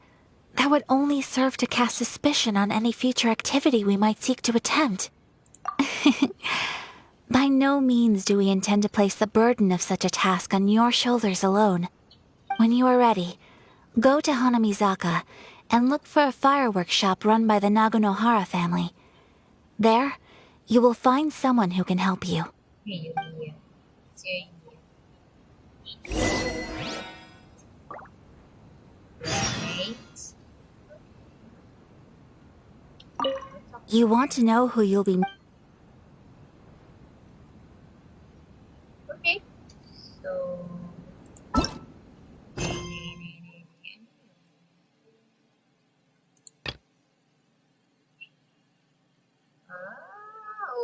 That would only serve to cast suspicion on any future activity we might seek to attempt. By no means do we intend to place the burden of such a task on your shoulders alone. When you are ready, go to Hanamizaka and look for a fireworks shop run by the Nagonohara family. There, you will find someone who can help you. You want to know who you'll be... Okay. So...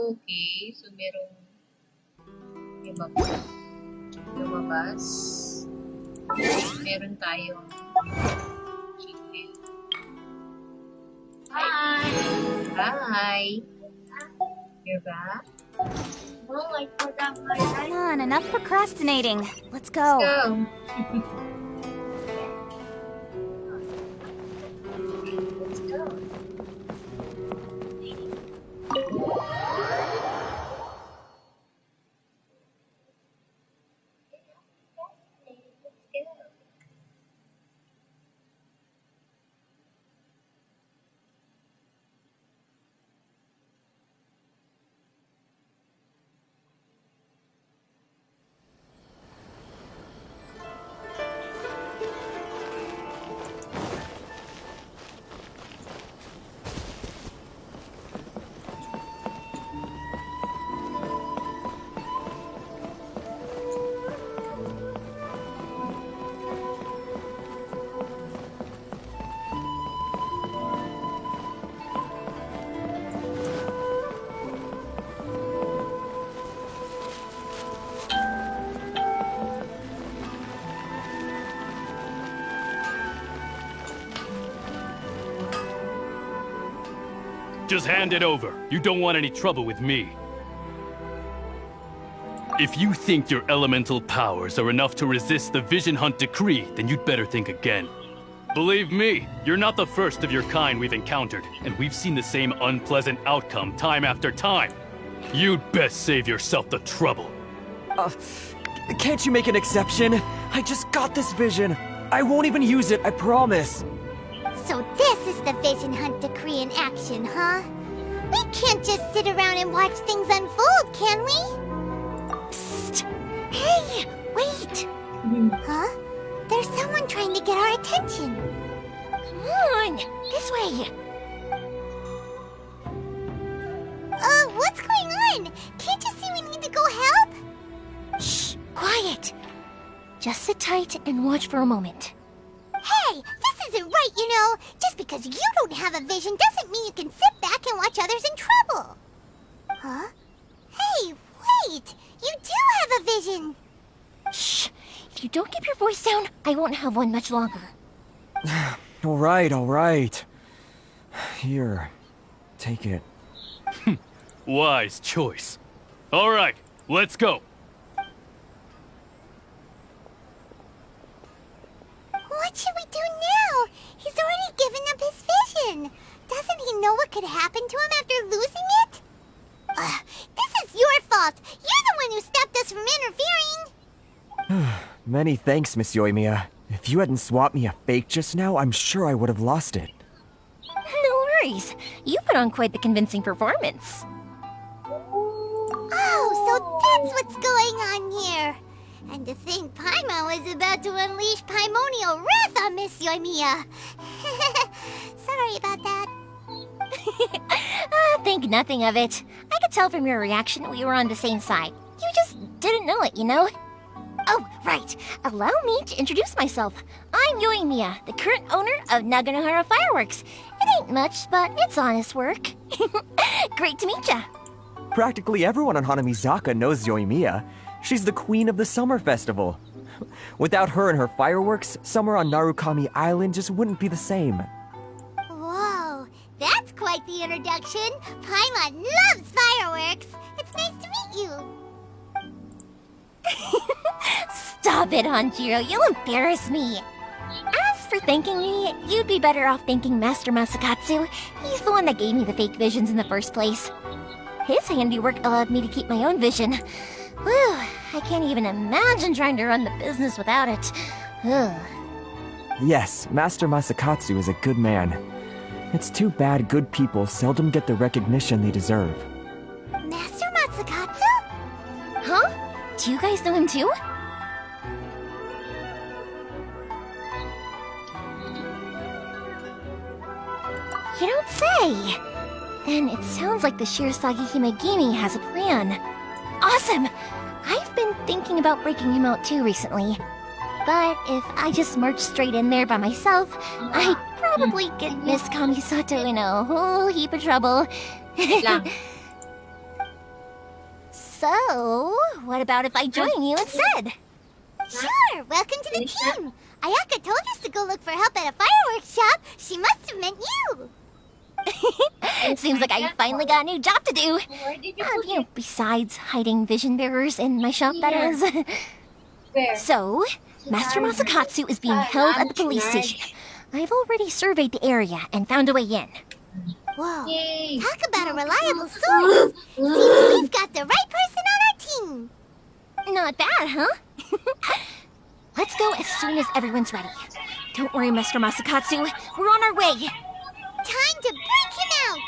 okay. So, merong iba pa. Lumabas. Meron tayong chicken. Hi! Hi! You're back? Oh, I forgot my Come on, enough procrastinating. Let's go. Let's go. Let's go. Just hand it over. You don't want any trouble with me. If you think your elemental powers are enough to resist the Vision Hunt decree, then you'd better think again. Believe me, you're not the first of your kind we've encountered, and we've seen the same unpleasant outcome time after time. You'd best save yourself the trouble. Can't you make an exception? I just got this vision. I won't even use it, I promise. So this is the Vision Hunt decree in action, huh? We can't just sit around and watch things unfold, can we? Psst! Hey, wait! Huh? There's someone trying to get our attention. Come on, this way. What's going on? Can't you see we need to go help? Shh, quiet. Just sit tight and watch for a moment. Hey, this isn't right, you know. Just because you don't have a vision doesn't mean you can sit back and watch others in trouble. Huh? Hey, wait! You do have a vision! Shh! If you don't keep your voice down, I won't have one much longer. All right. Here, take it. Wise choice. All right, let's go. What should we do now? He's already given up his vision. Doesn't he know what could happen to him after losing it? This is your fault. You're the one who stopped us from interfering. Many thanks, Miss Yoimiya. If you hadn't swapped me a fake just now, I'm sure I would have lost it. No worries. You put on quite the convincing performance. Oh, so that's what's going on here. And to think Paimon was about to unleash Paimonial wrath on Miss Yoimiya. Sorry about that. Think nothing of it. I could tell from your reaction we were on the same side. You just didn't know it, you know? Oh, right. Allow me to introduce myself. I'm Yoimiya, the current owner of Naganohara Fireworks. It ain't much, but it's honest work. Great to meet ya. Practically everyone on Hanamizaka knows Yoimiya. She's the queen of the summer festival. Without her and her fireworks, summer on Narukami Island just wouldn't be the same. Whoa, that's quite the introduction. Paimon loves fireworks. It's nice to meet you. Stop it, Hanjiro. You'll embarrass me. As for thanking me, you'd be better off thanking Master Masakatsu. He's the one that gave me the fake visions in the first place. His handiwork allowed me to keep my own vision. Whew, I can't even imagine trying to run the business without it. Ugh. Yes, Master Masakatsu is a good man. It's too bad good people seldom get the recognition they deserve. Master Masakatsu? Huh? Do you guys know him too? You don't say! Then it sounds like the Shirasagi Himegimi has a plan. Awesome! I've been thinking about breaking him out too recently. But if I just march straight in there by myself, I'd probably get Miss Kamisato in a whole heap of trouble. So, what about if I join you instead? Sure, welcome to the team. Ayaka told us to go look for help at a fireworks shop. She must have meant you. Seems like I finally got a new job to do. Besides hiding vision bearers in my shop, that is. So, Master Masakatsu is being held at the police station. I've already surveyed the area and found a way in. Whoa, talk about a reliable source. Seems we've got the right person on our team. Not bad, huh? Let's go as soon as everyone's ready. Don't worry, Master Masakatsu. We're on our way. Time to break him out!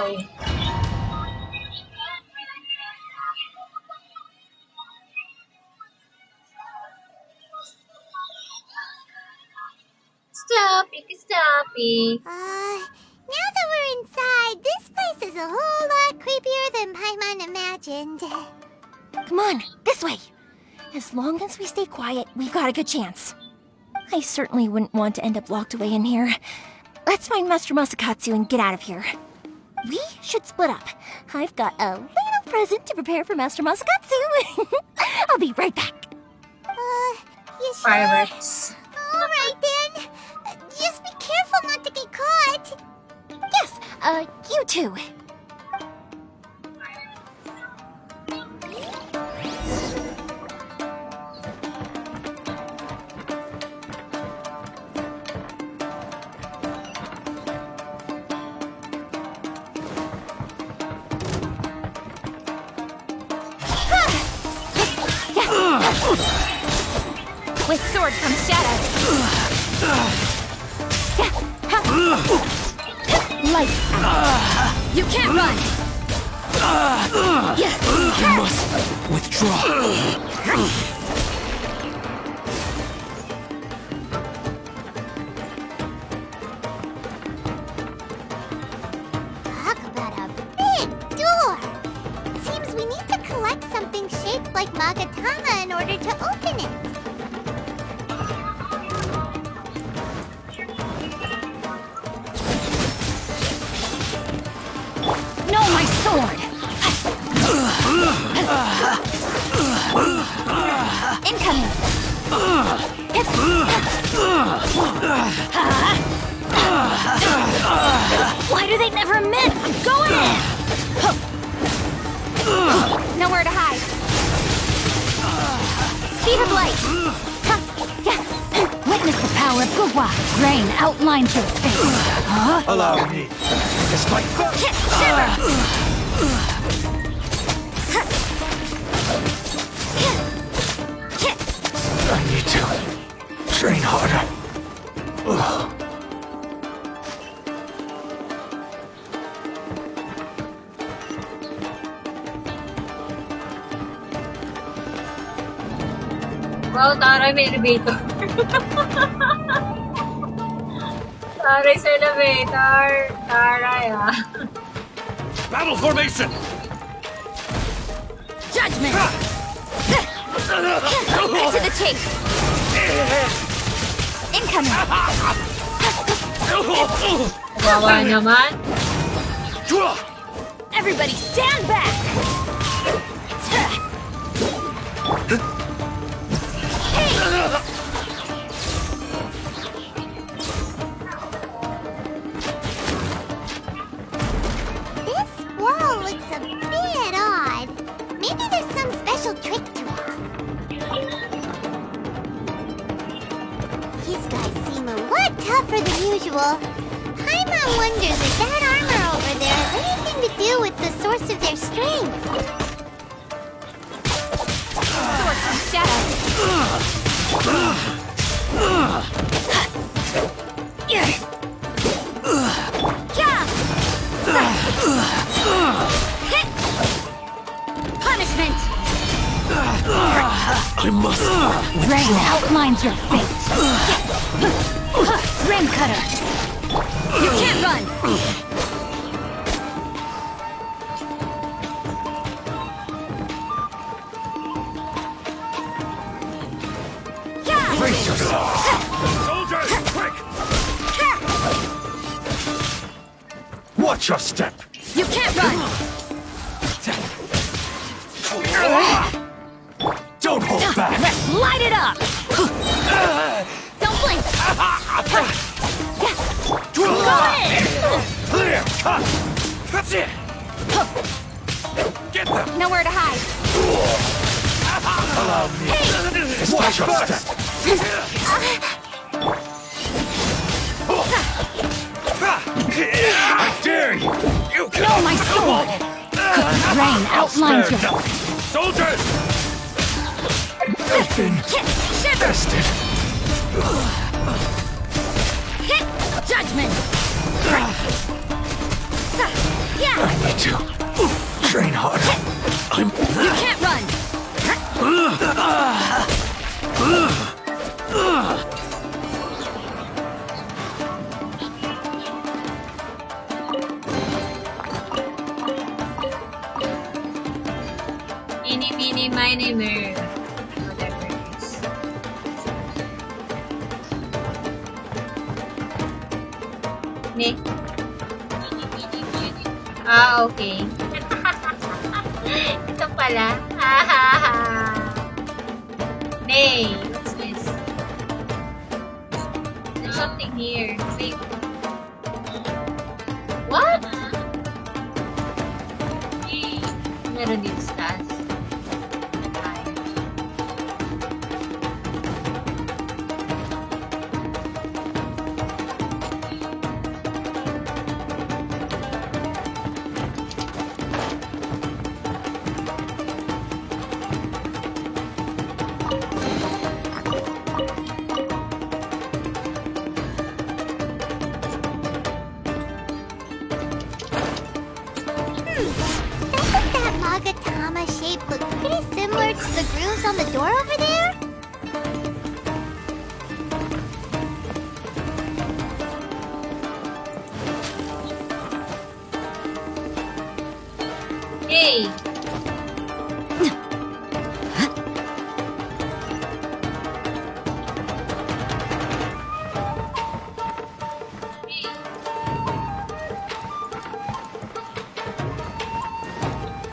go. Stoppy. Now that we're inside, this place is a whole lot creepier than Paimon imagined. Come on, this way. As long as we stay quiet, we've got a good chance. I certainly wouldn't want to end up locked away in here. Let's find Master Masakatsu and get out of here. We should split up. I've got a little present to prepare for Master Masakatsu. I'll be right back. You sure? Pirates. Alright then. Just be careful not to get caught. Yes, you too. With sword comes shadow. Lights out. You can't run. You must withdraw. Talk about a big door. Seems we need to collect something shaped like Magatama in order to open it. No, my sword. Incoming. Why do they never admit? I'm going in. Nowhere to hide. Speed of light. Witness the power of Gugwa. Rain outlines your face. Allow me. It's like I need to train harder. Ugh. Wow, taray, may elevator. Taray sa elevator. Taray, ah. Battle formation! Judgment! Back to the chase! Incoming! Kawawa naman. Everybody stand back! This wall looks a bit odd. Maybe there's some special trick to it. These guys seem a lot tougher than usual. Paimon wonders if that armor over there has anything to do with the source of their strength. Sword from shadow. Punishment! I must Rain outlines your fate. Rain cutter. You can't run. Brace yourself! Soldiers, quick! Watch your step! You can't run. Don't hold back! Let's light it up. Don't blink. Go in. Clear cut! That's it! Get them! Nowhere to hide. Allow me! Watch your step! I dare you! You can... No, my sword! Rain outlines your... Soldiers! They've been tested. Judgment! I need to train harder. You can't run! Eeny, meeny, miny, moe. Whatever it is. Ne? Ah, okay. Ito pala. Nay, what's this? There's something here. Wait. What? Meron dito stas. On the door over there? Hey!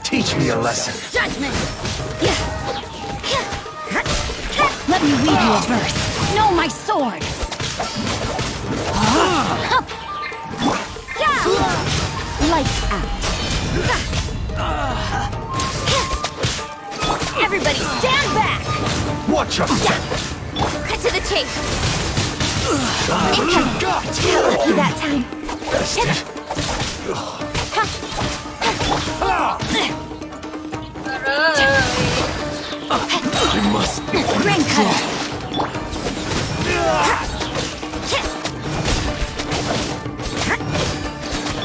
Teach me a lesson. Judgment! Let me read you a verse. Know my sword! Lights out. Everybody stand back! Watch out! Cut to the chase! What you got? Lucky that time. Bastard. I must. Rain cutter.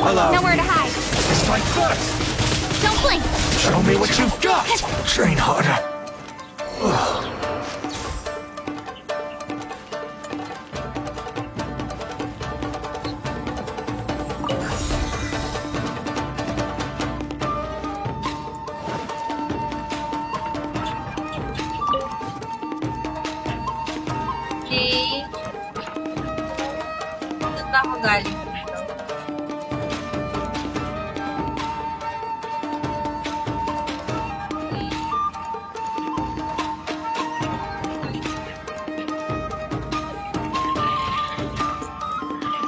Hello. Nowhere to hide. Strike first. Don't blink. Show me what you've got. Train harder. Okay. Saan ba ako galing dito?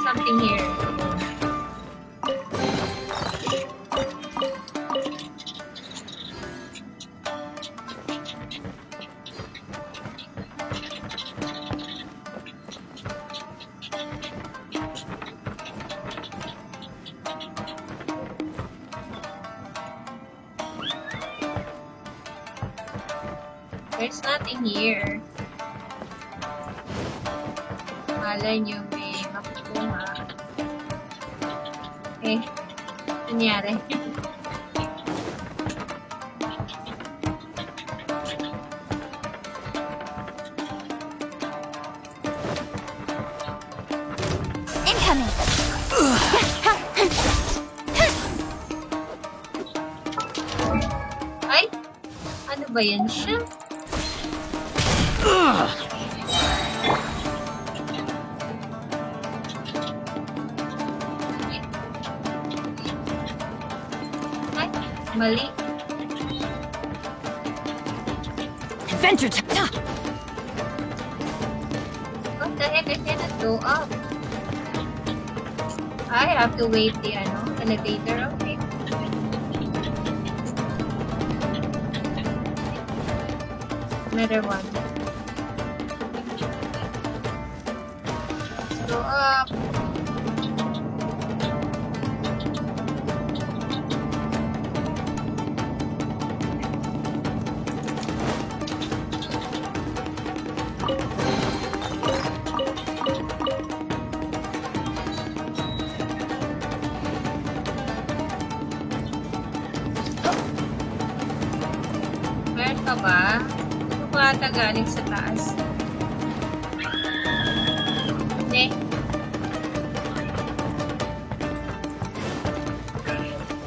Something here. There's nothing here. Malay nyo may makukuha. Eh, nangyari. Incoming. Ay! Ano ba yan siya? Ay, mali. Adventure time. What the heck? I cannot go up. I have to wait the elevator. Okay. Another one. Let's go up. ba? Ano ba ata galing sa taas? Hindi.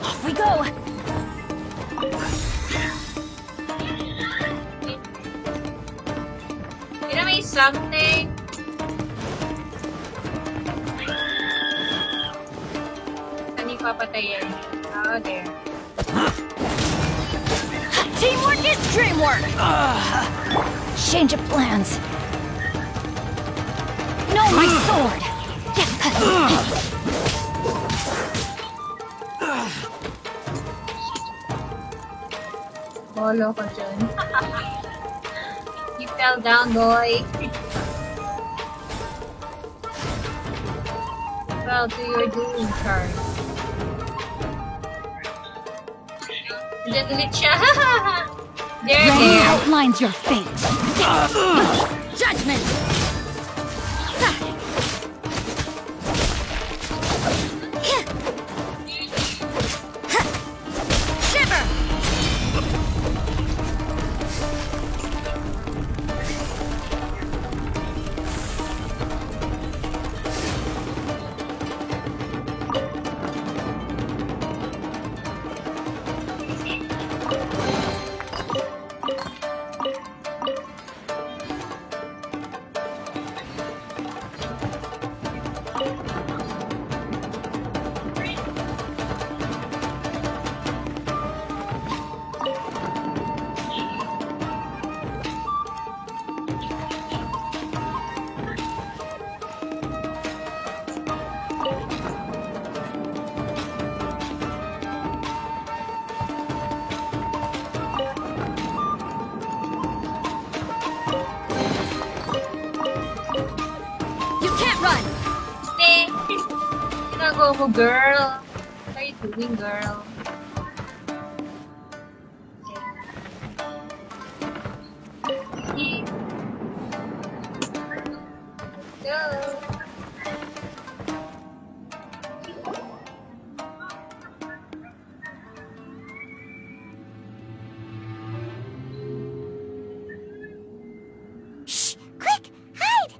Off we go! Mira, may something. Saan yung papatayin? Oh, there. Teamwork is dreamwork! Change of plans. No, my sword! Bolo ko dyan. You fell down, boy. Fell to your doom, Charles. Diyan ulit siya. There, Rain there. outlines your fate. Judgment! Shiver! Go, girl. What are you doing, girl? Go. Shh! Quick! Hide!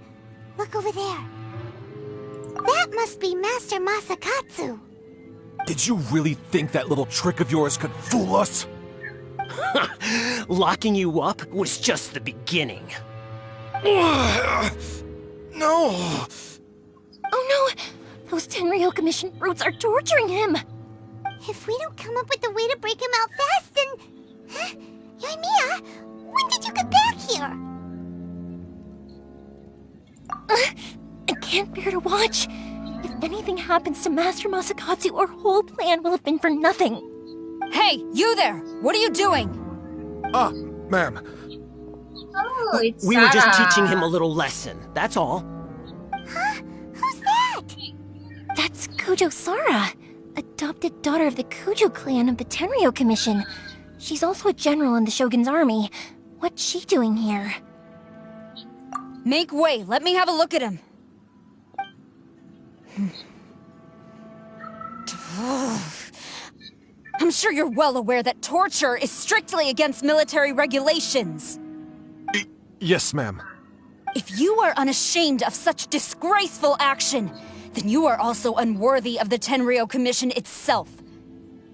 Look over there. That must be Master Masakatsu. Did you really think that little trick of yours could fool us? Locking you up was just the beginning. No! Oh no! Those Tenryo Commission brutes are torturing him! If we don't come up with a way to break him out fast, then... Huh? Yoimiya, when did you get back here? I can't bear to watch. If anything happens to Master Masakatsu, our whole plan will have been for nothing. Hey, you there! What are you doing? Ma'am. Oh, it's We were just Sarah. teaching him a little lesson, that's all. Huh? Who's that? That's Kujo Sara, adopted daughter of the Kujo clan of the Tenryo Commission. She's also a general in the Shogun's army. What's she doing here? Make way, let me have a look at him. I'm sure you're well aware that torture is strictly against military regulations. Yes, ma'am. If you are unashamed of such disgraceful action, then you are also unworthy of the Tenryo Commission itself.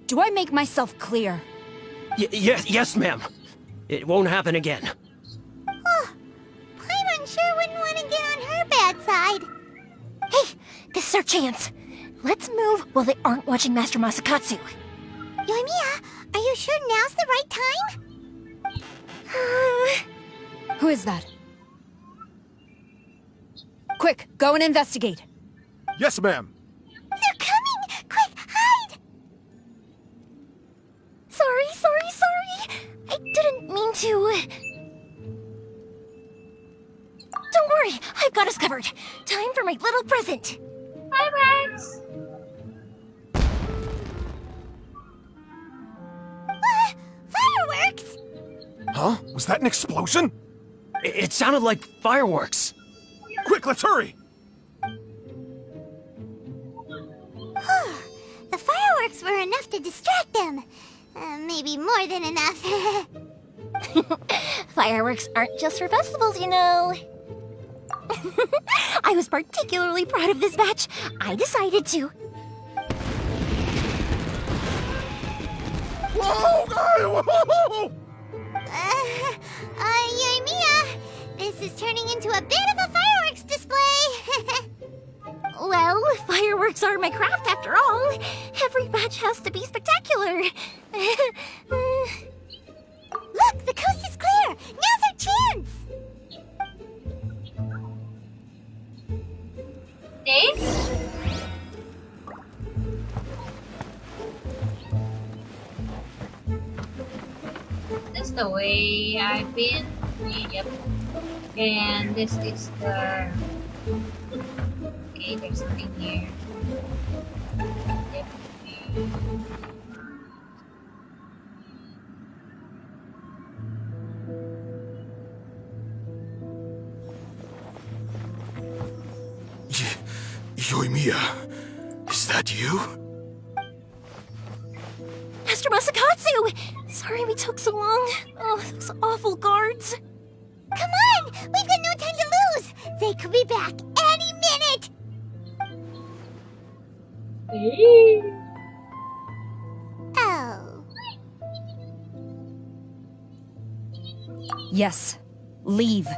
Do I make myself clear? Yes, ma'am. It won't happen again. Oh, Paimon sure wouldn't want to get on her bad side. Hey, this is our chance. Let's move while they aren't watching Master Masakatsu. Yoimiya, are you sure now's the right time? Who is that? Quick, go and investigate. Yes, ma'am. They're coming! Quick, hide! Sorry. I didn't mean to. Don't worry, I've got us covered. Time for my little present. Hi, Max. Fireworks! Huh? Was that an explosion? It sounded like fireworks. Quick, let's hurry! The fireworks were enough to distract them. Maybe more than enough. Fireworks aren't just for festivals, you know. I was particularly proud of this batch. I decided to. Whoa! Yoimiya, this is turning into a bit of a fireworks display. Well, fireworks are my craft after all. Every batch has to be spectacular. Look, the coast is clear. Now's our chance. Thanks. That's the way I've been. Yep. And this is the... Okay, there's nothing here. Yep. Yoimiya, is that you? Master Masakatsu! Sorry we took so long. Oh, those awful guards. Come on! We've got no time to lose! They could be back any minute! Oh. Yes. Leave.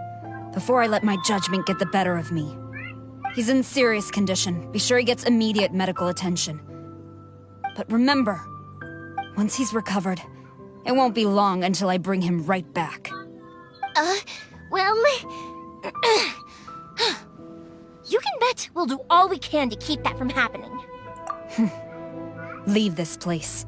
Before I let my judgment get the better of me. He's in serious condition. Be sure he gets immediate medical attention. But remember, once he's recovered, it won't be long until I bring him right back. Well... you can bet we'll do all we can to keep that from happening. Leave this place.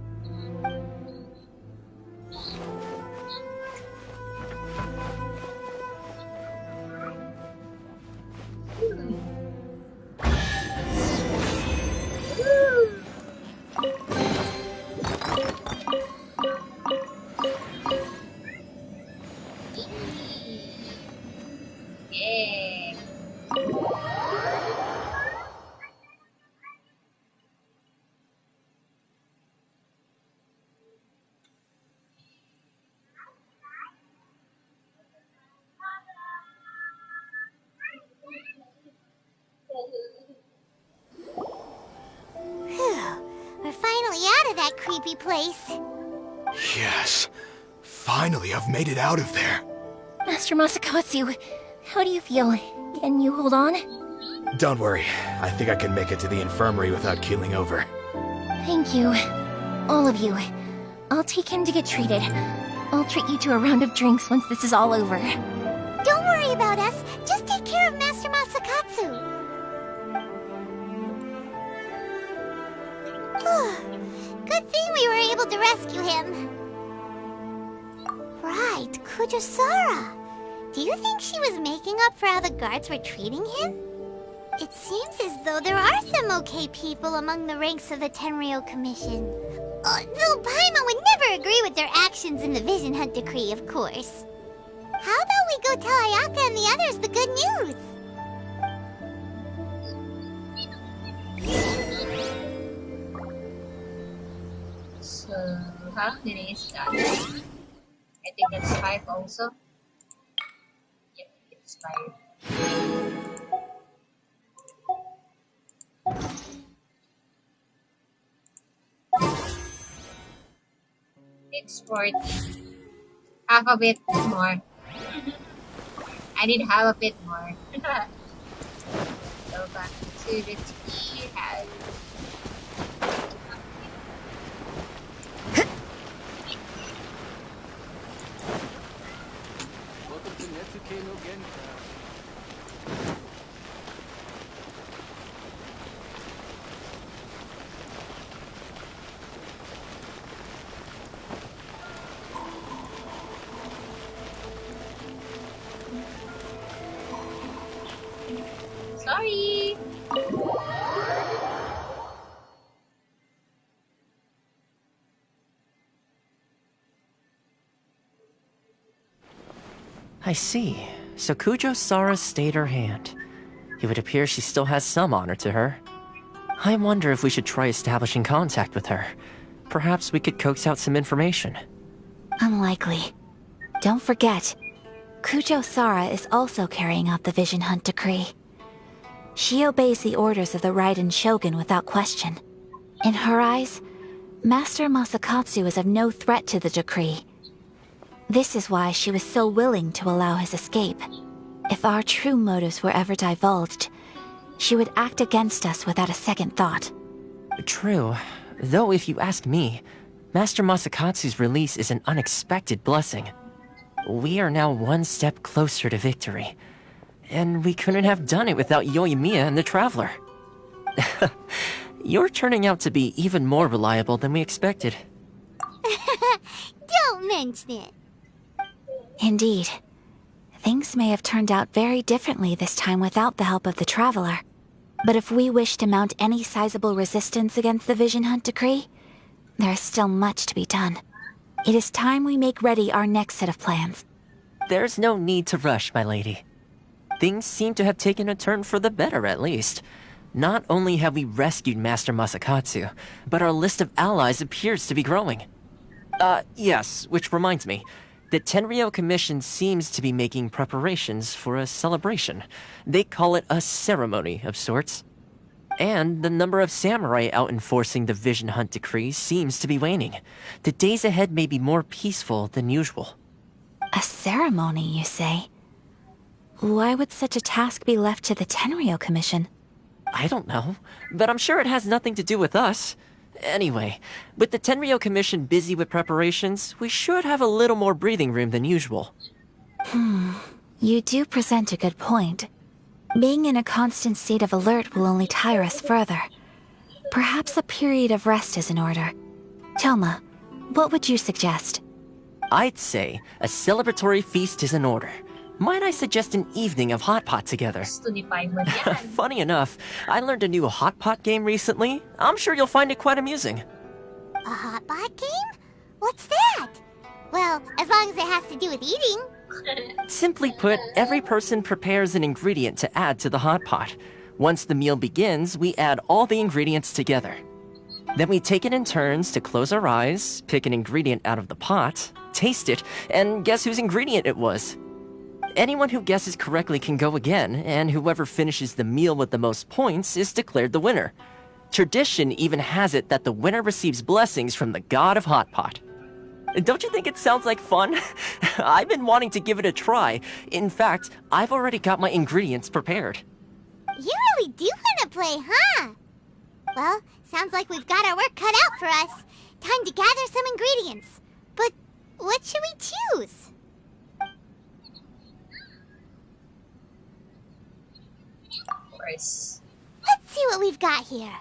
We're finally out of that creepy place. Yes. Finally, I've made it out of there. Master Masakatsu, how do you feel? Can you hold on? Don't worry. I think I can make it to the infirmary without keeling over. Thank you. All of you. I'll take him to get treated. I'll treat you to a round of drinks once this is all over. Don't worry about us. Just take care of Master Masakatsu. Good thing we were able to rescue him. Right, Kujosara. Do you think she was making up for how the guards were treating him? It seems as though there are some okay people among the ranks of the Tenryou Commission. Though Paimon would never agree with their actions in the Vision Hunt Decree, of course. How about we go tell Ayaka and the others the good news? So, how many is that? I think that's 5 also. Yep, it's 5. It's 40. Half a bit more. I need half a bit more. Go back to the tea house. Welcome to Netsuke no Genka. Sorry. I see. So Kujo-Sara stayed her hand. It would appear she still has some honor to her. I wonder if we should try establishing contact with her. Perhaps we could coax out some information. Unlikely. Don't forget, Kujo Sara is also carrying out the Vision Hunt decree. She obeys the orders of the Raiden Shogun without question. In her eyes, Master Masakatsu is of no threat to the decree. This is why she was so willing to allow his escape. If our true motives were ever divulged, she would act against us without a second thought. True. Though if you ask me, Master Masakatsu's release is an unexpected blessing. We are now one step closer to victory. And we couldn't have done it without Yoimiya and the Traveler. You're turning out to be even more reliable than we expected. Don't mention it. Indeed. Things may have turned out very differently this time without the help of the Traveler. But if we wish to mount any sizable resistance against the Vision Hunt decree, there is still much to be done. It is time we make ready our next set of plans. There's no need to rush, my lady. Things seem to have taken a turn for the better, at least. Not only have we rescued Master Masakatsu, but our list of allies appears to be growing. Yes, which reminds me. The Tenryou Commission seems to be making preparations for a celebration. They call it a ceremony of sorts. And the number of samurai out enforcing the Vision Hunt decree seems to be waning. The days ahead may be more peaceful than usual. A ceremony, you say? Why would such a task be left to the Tenryou Commission? I don't know, but I'm sure it has nothing to do with us. Anyway, with the Tenryou Commission busy with preparations, we should have a little more breathing room than usual. You do present a good point. Being in a constant state of alert will only tire us further. Perhaps a period of rest is in order. Toma, what would you suggest? I'd say a celebratory feast is in order. Might I suggest an evening of hot pot together? Funny enough, I learned a new hot pot game recently. I'm sure you'll find it quite amusing. A hot pot game? What's that? Well, as long as it has to do with eating. Simply put, every person prepares an ingredient to add to the hot pot. Once the meal begins, we add all the ingredients together. Then we take it in turns to close our eyes, pick an ingredient out of the pot, taste it, and guess whose ingredient it was. Anyone who guesses correctly can go again, and whoever finishes the meal with the most points is declared the winner. Tradition even has it that the winner receives blessings from the god of Hot Pot. Don't you think it sounds like fun? I've been wanting to give it a try. In fact, I've already got my ingredients prepared. You really do want to play, huh? Well, sounds like we've got our work cut out for us. Time to gather some ingredients. But what should we choose? Let's see what we've got here.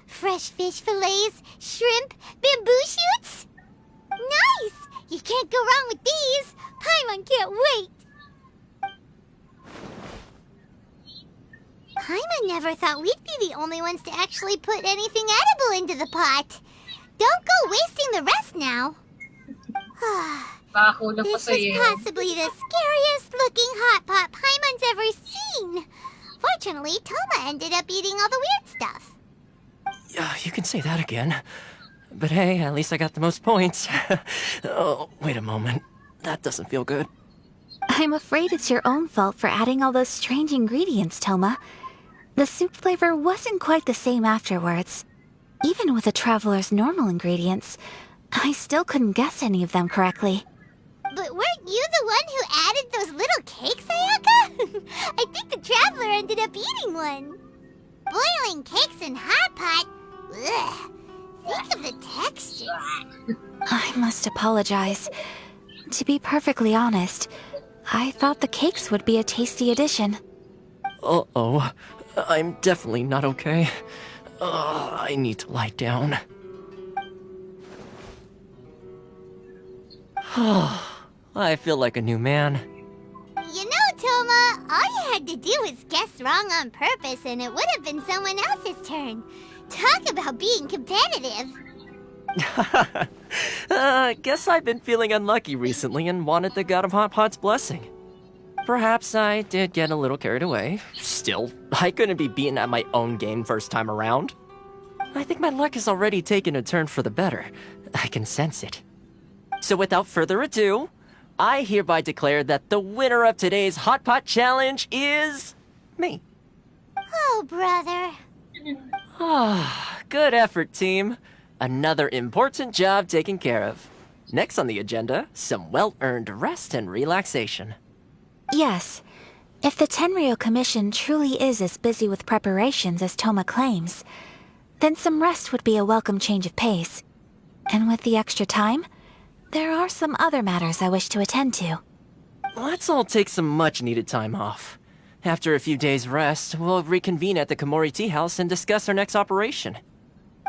Fresh fish fillets, shrimp, bamboo shoots. Nice! You can't go wrong with these. Paimon can't wait. Paimon never thought we'd be the only ones to actually put anything edible into the pot. Don't go wasting the rest now. This is possibly the scariest looking hot pot Paimon's ever seen. Fortunately, Toma ended up eating all the weird stuff. You can say that again. But hey, at least I got the most points. Oh, wait a moment. That doesn't feel good. I'm afraid it's your own fault for adding all those strange ingredients, Toma. The soup flavor wasn't quite the same afterwards. Even with the Traveler's normal ingredients, I still couldn't guess any of them correctly. But weren't you the one who added those little cakes, Ayaka? I think the Traveler ended up eating one. Boiling cakes in hot pot? Ugh. Think of the texture. I must apologize. To be perfectly honest, I thought the cakes would be a tasty addition. Uh-oh. I'm definitely not okay. I need to lie down. I feel like a new man. You know, Toma, all you had to do was guess wrong on purpose and it would have been someone else's turn. Talk about being competitive. Guess I've been feeling unlucky recently and wanted the God of Hot Pot's blessing. Perhaps I did get a little carried away. Still, I couldn't be beaten at my own game first time around. I think my luck has already taken a turn for the better. I can sense it. So without further ado, I hereby declare that the winner of today's Hot Pot Challenge is... me. Oh, brother. Ah, good effort, team. Another important job taken care of. Next on the agenda, some well-earned rest and relaxation. Yes. If the Tenryo Commission truly is as busy with preparations as Toma claims, then some rest would be a welcome change of pace. And with the extra time, there are some other matters I wish to attend to. Let's all take some much-needed time off. After a few days' rest, we'll reconvene at the Komori Tea House and discuss our next operation.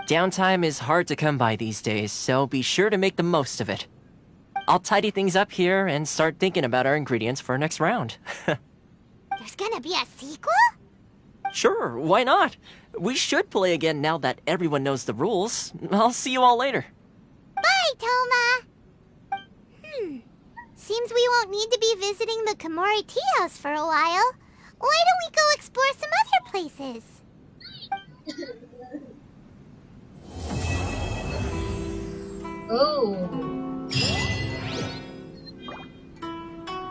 Downtime is hard to come by these days, so be sure to make the most of it. I'll tidy things up here and start thinking about our ingredients for our next round. There's gonna be a sequel? Sure, why not? We should play again now that everyone knows the rules. I'll see you all later. Bye, Toma! Seems we won't need to be visiting the Komori Tea House for a while. Why don't we go explore some other places? Oh.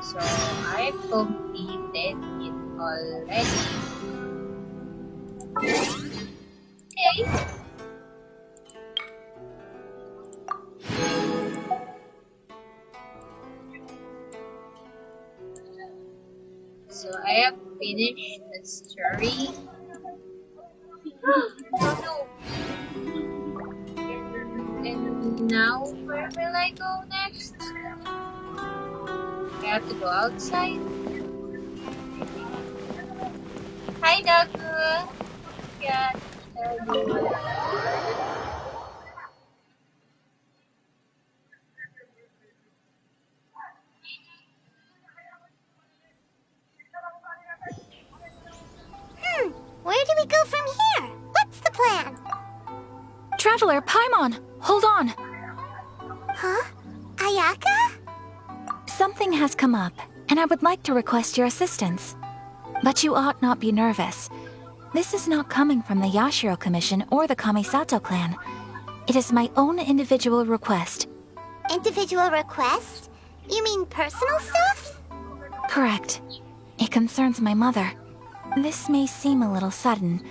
So, I completed it already. Okay. So I have finished the story. Oh no! And now where will I go next? I have to go outside. Hi, Dogu. Yeah. Where do we go from here? What's the plan? Traveler, Paimon, hold on. Huh? Ayaka? Something has come up, and I would like to request your assistance. But you ought not be nervous. This is not coming from the Yashiro Commission or the Kamisato clan. It is my own individual request. Individual request? You mean personal stuff? Correct. It concerns my mother. This may seem a little sudden,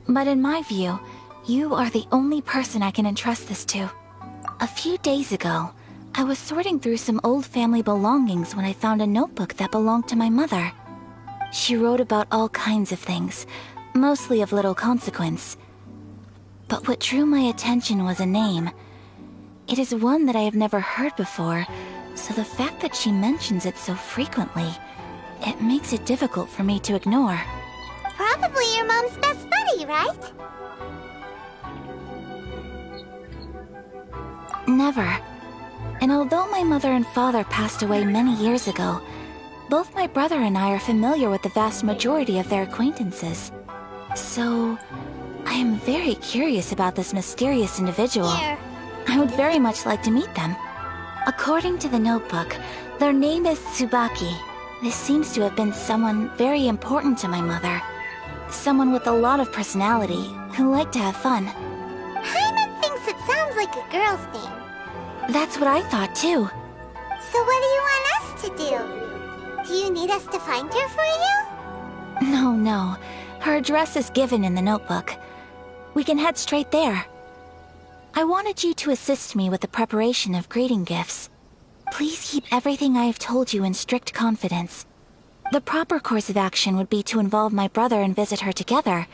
but in my view, you are the only person I can entrust this to. A few days ago, I was sorting through some old family belongings when I found a notebook that belonged to my mother. She wrote about all kinds of things, mostly of little consequence. But what drew my attention was a name. It is one that I have never heard before, so the fact that she mentions it so frequently, it makes it difficult for me to ignore. Probably your mom's best buddy, right? Never. And although my mother and father passed away many years ago, both my brother and I are familiar with the vast majority of their acquaintances. So, I am very curious about this mysterious individual. Here. I would very much like to meet them. According to the notebook, their name is Tsubaki. This seems to have been someone very important to my mother. Someone with a lot of personality, who liked to have fun. Paimon thinks it sounds like a girl's name. That's what I thought too. So what do you want us to do? Do you need us to find her for you? No. Her address is given in the notebook. We can head straight there. I wanted you to assist me with the preparation of greeting gifts. Please keep everything I have told you in strict confidence. The proper course of action would be to involve my brother and visit her together,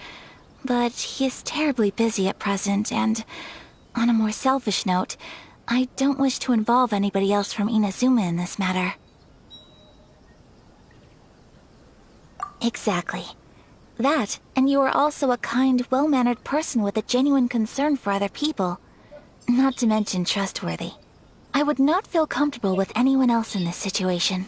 but he is terribly busy at present, and on a more selfish note, I don't wish to involve anybody else from Inazuma in this matter. Exactly. That, and you are also a kind, well-mannered person with a genuine concern for other people. Not to mention trustworthy. I would not feel comfortable with anyone else in this situation.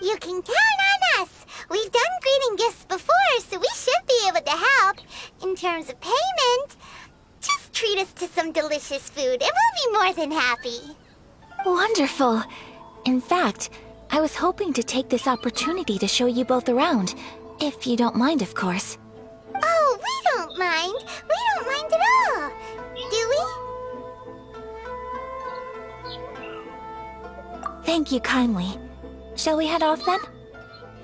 You can count on us! We've done greeting gifts before, so we should be able to help. In terms of payment, just treat us to some delicious food and we'll be more than happy. Wonderful! In fact, I was hoping to take this opportunity to show you both around, if you don't mind, of course. Oh, we don't mind. We don't mind at all. Do we? Thank you kindly. Shall we head off then?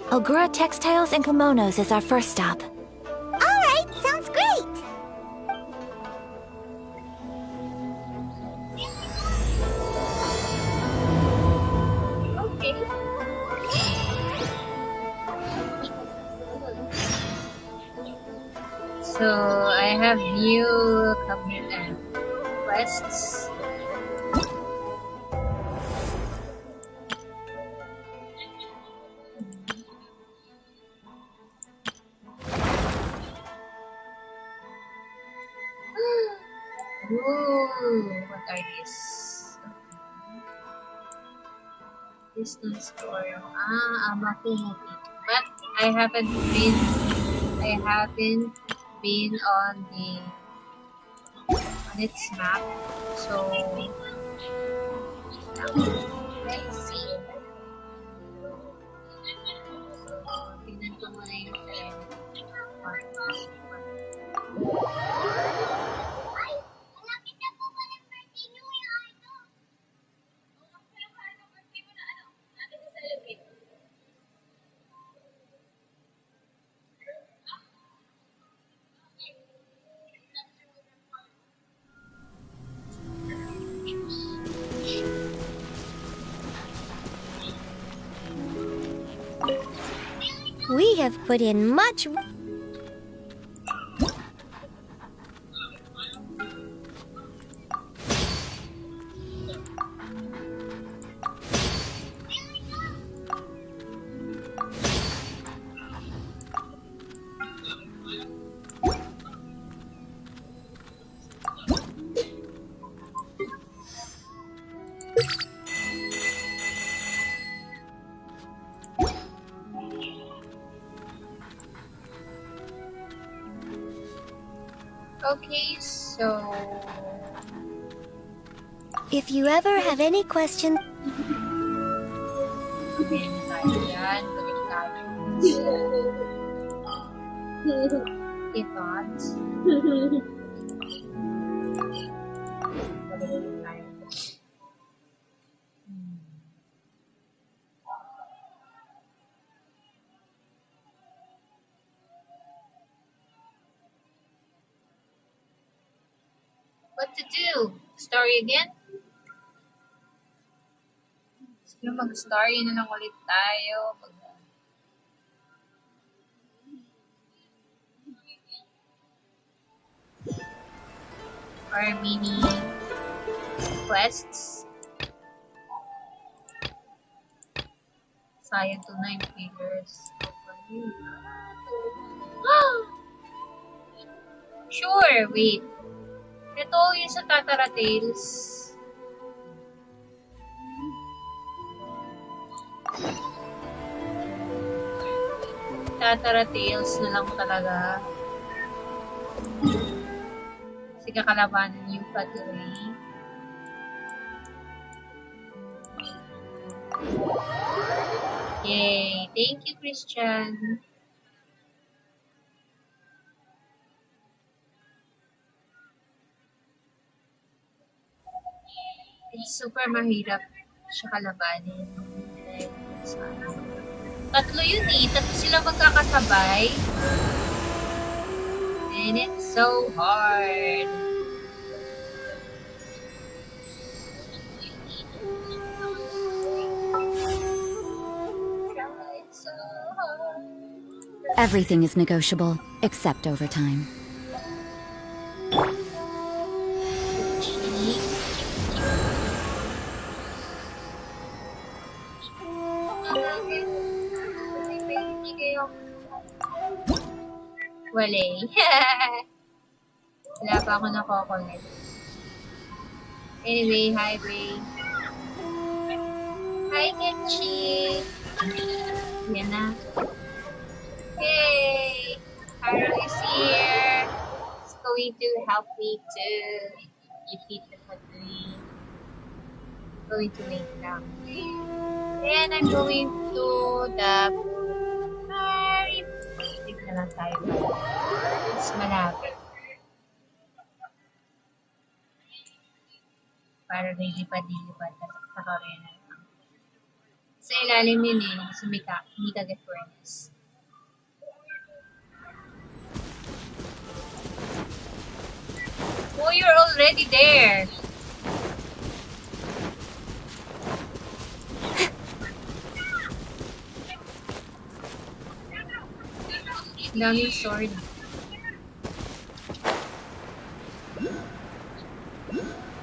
Ogura Textiles and Kimonos is our first stop. Alright, sounds great! Okay. So, I have new quests. Ooh, what are these? Distance store. Amakumoki. But I haven't been on its map. So let's see. Tingnan ko muna yung We have put in much... Okay, so If you ever have any questions... yan, balik tayo. Ithoughts. Balik tayo. What to do? Story again? Siguro mag-story na lang ulit tayo. Or mini quests. Sayang to 9 figures. Sure, wait. Ito yung sa Tatara Tales. Tatara Tales na lang talaga. Kasi kakalabanan yung Padre. Yay! Thank you, Christian. It's super mahirap siya kalabanin. Tatlo yun eh. Tatlo sila magkakasabay. And it's so hard. It's so hard. Everything is negotiable, except overtime. Wala eh. Wala pa ako nakokollect. Anyway, hi Ray. Hi Kenchi. Yan na. Yay! Haru is here. He's going to help me to defeat the Padre. Going to wait lang. Then I'm going to the na lang tayo. Mas malapit. Para lilipad-lilipad sa karena. Sa ilalim yun eh, sa Mikage Furnace. Oh, you're already there. Daming sword.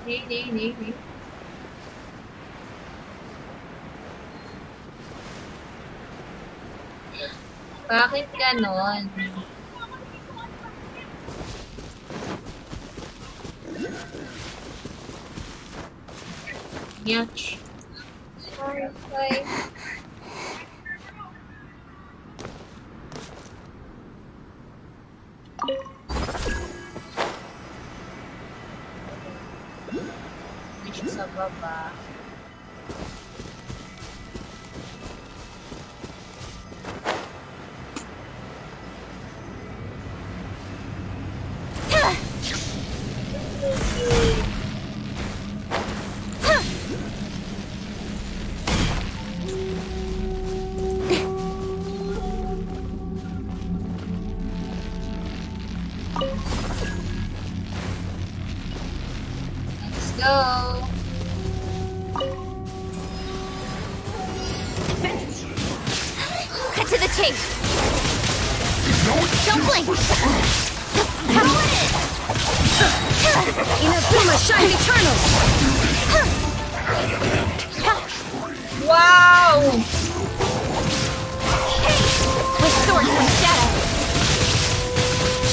Nee. Bakit ganon? Yach. Okay. Dito sa baba. Let's go. Cut to the chase. Don't blink. How it is. Inazuma shines eternal. Wow! With sword and shadow.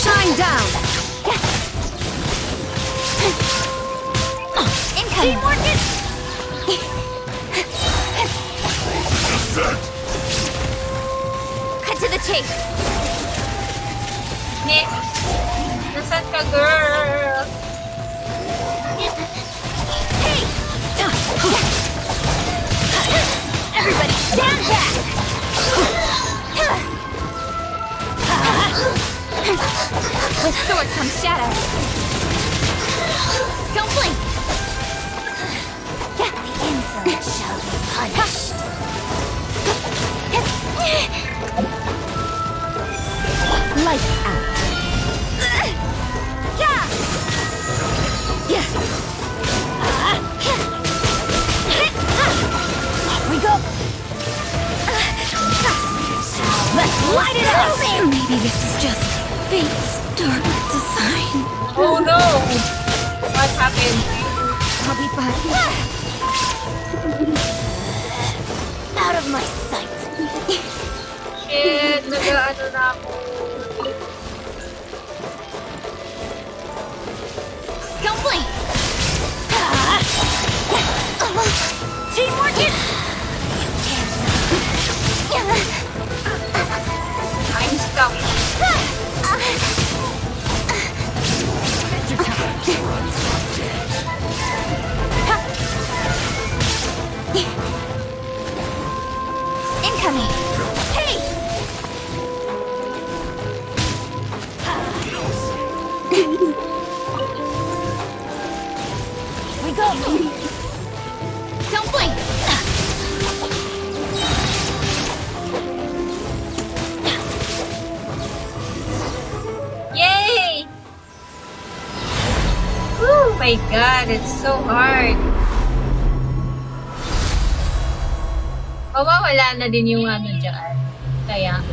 Shine down. Incoming. Mortis. Cut to the chase. Ne. Nasaan ka, girl? Hey! Everybody stand back! With sword comes shadow. Don't blink! The insolent shall be punished. Lights out. Yeah! Off we go! Let's light it up! Maybe this is just fate's dark design. Oh no! What happened? I'll be back. Out of my sight. Shit, nag-ano na ako. Don't blink! Team Mortis! I'm stuck. Incoming! Hey! We go! Don't blink! Yay! Oh my god, it's so hard. Mawawala na din yung ano dyan. Kaya,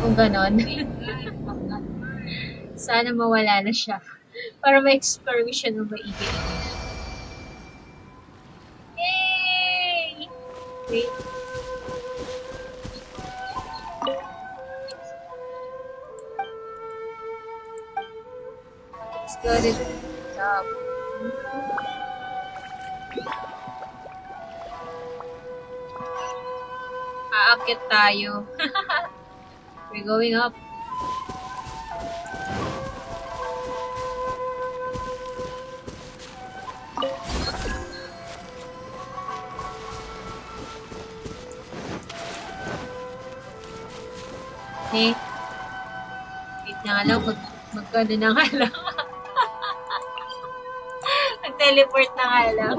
kung ganon. Sana mawala na siya. Para ma-explore ko siya ng maigi. Yay! Wait. Let's go to the top. Aakit tayo. We're going up. Eh. Wait na nga lang. Magkano na nga lang. Mag-teleport na nga lang.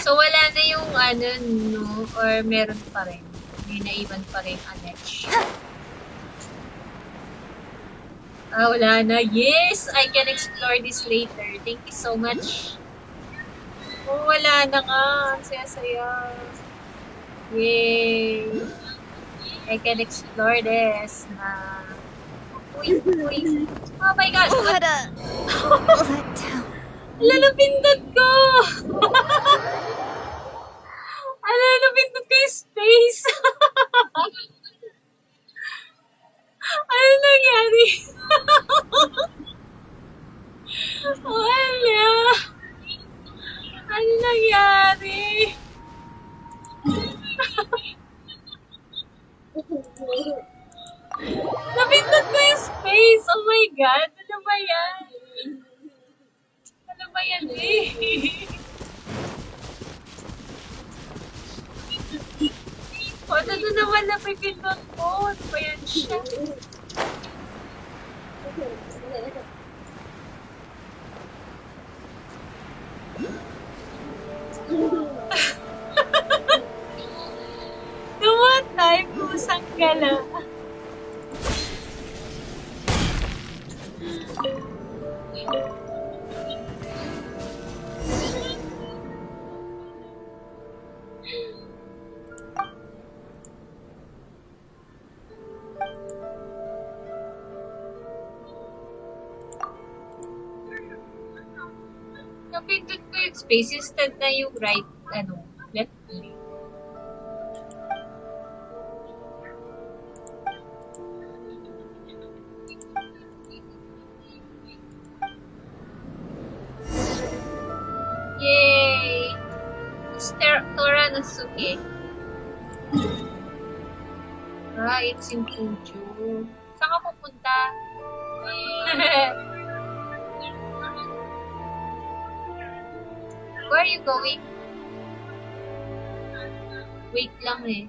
So, wala na yung ano, no? Or meron pa rin? May naiwan pa rin annex. Ah, wala na. Yes! I can explore this later. Thank you so much. Oh, wala na nga. Ang saya-saya. Yay! I can explore this na. Uy, uy. Oh my God! What a letdown. Lalapindot ko! Lalapindot ko yung space! Ano nangyari? Wala! Ano nangyari? Napindot ko yung space! Oh my God! Ano ba yan? Ano ba yan eh? O, ano naman napipindot ko? Ano ba yan siya? Tumatay, pusang gala. Napindot ko yung space instead na yung right, left click. Yay! Tora Nasuke. Ah, it's in Fuju. Saan ka pupunta? Where are you going? Wait lang eh.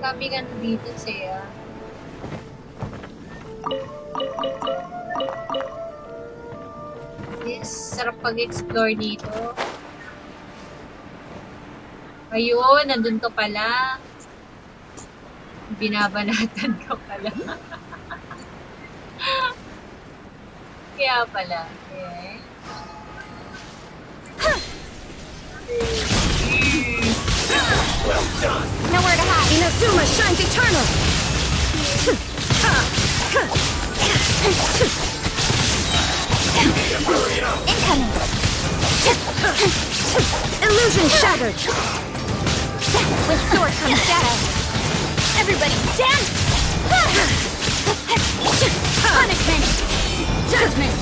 Kami ka na dito siya. Yes, sarap pag-explore dito. Ayun, nandun ka pala. Binabanatan ka pala. Kaya pala. Okay. Well done. Nowhere to hide. Inazuma shines eternal. Incoming. Illusion shattered. With sword comes shadow. Everybody stand. Punishment. Judgment.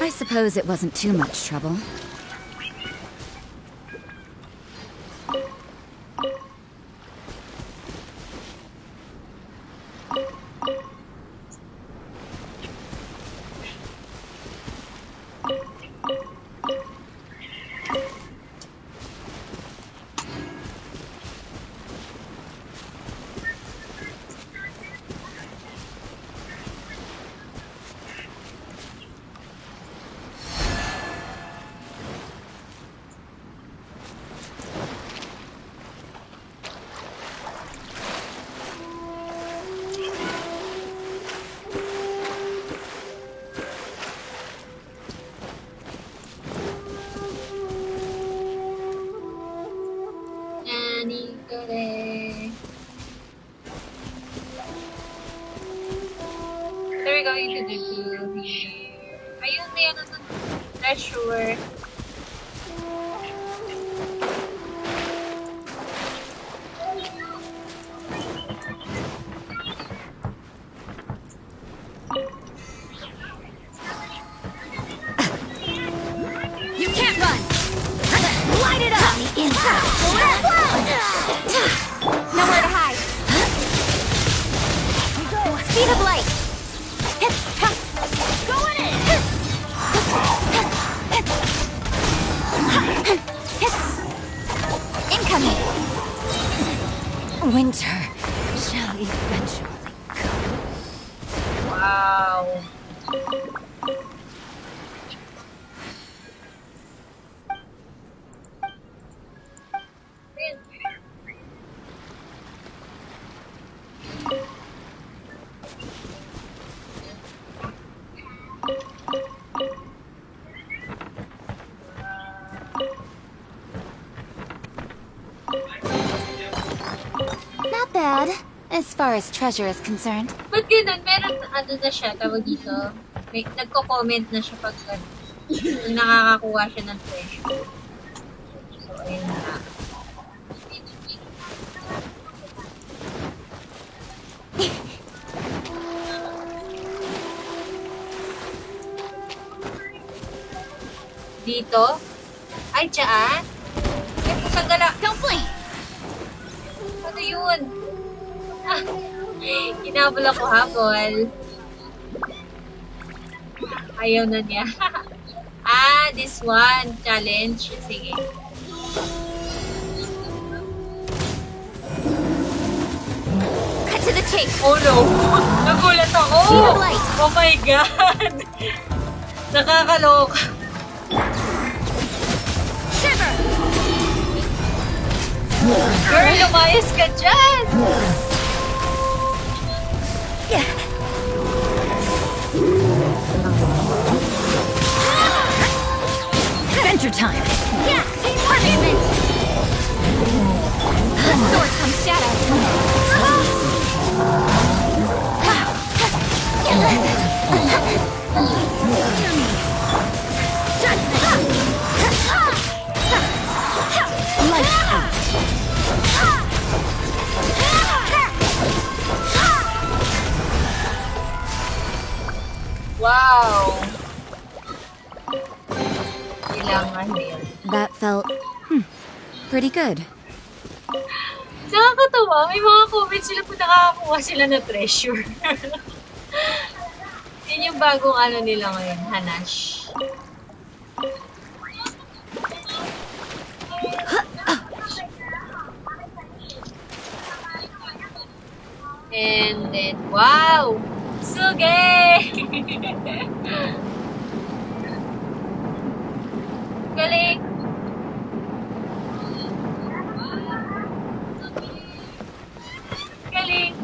I suppose it wasn't too much trouble. What are we going to do here? Ayun, may ano dun. Treasure. You can't run. Light it up. The inside. Speed of light! Going in! Incoming! Winter shall eventually come. Wow. Not bad, as far as treasure is concerned. Ba't ganun? Meron, ano na siya, tawag dito. May, nagko-comment na siya pag nakakakuha siya ng treasure. So, ayun na. Dito? Ay, dyan? Ay, pusang gala. Don't blink! Ano yun? Ah, hinabol ako habol. Ayaw na niya. Ah, this one. Challenge. Sige. Cut to the chase! Oh no! Nagulat ako! Speed of light! Oh my god! Nakakaloka. Shiver! Girl, lumayas ka dyan! Adventure time! Yeah! Punishment! Sword comes shadow! Lights out! Wow! Kailangan din. That felt, pretty good. Nakakatawa. May mga comments sila kung nakakakuha sila na treasure. Yun yung bagong ano nila ngayon, Hanash. And then, wow! Suge! Galing! Galing!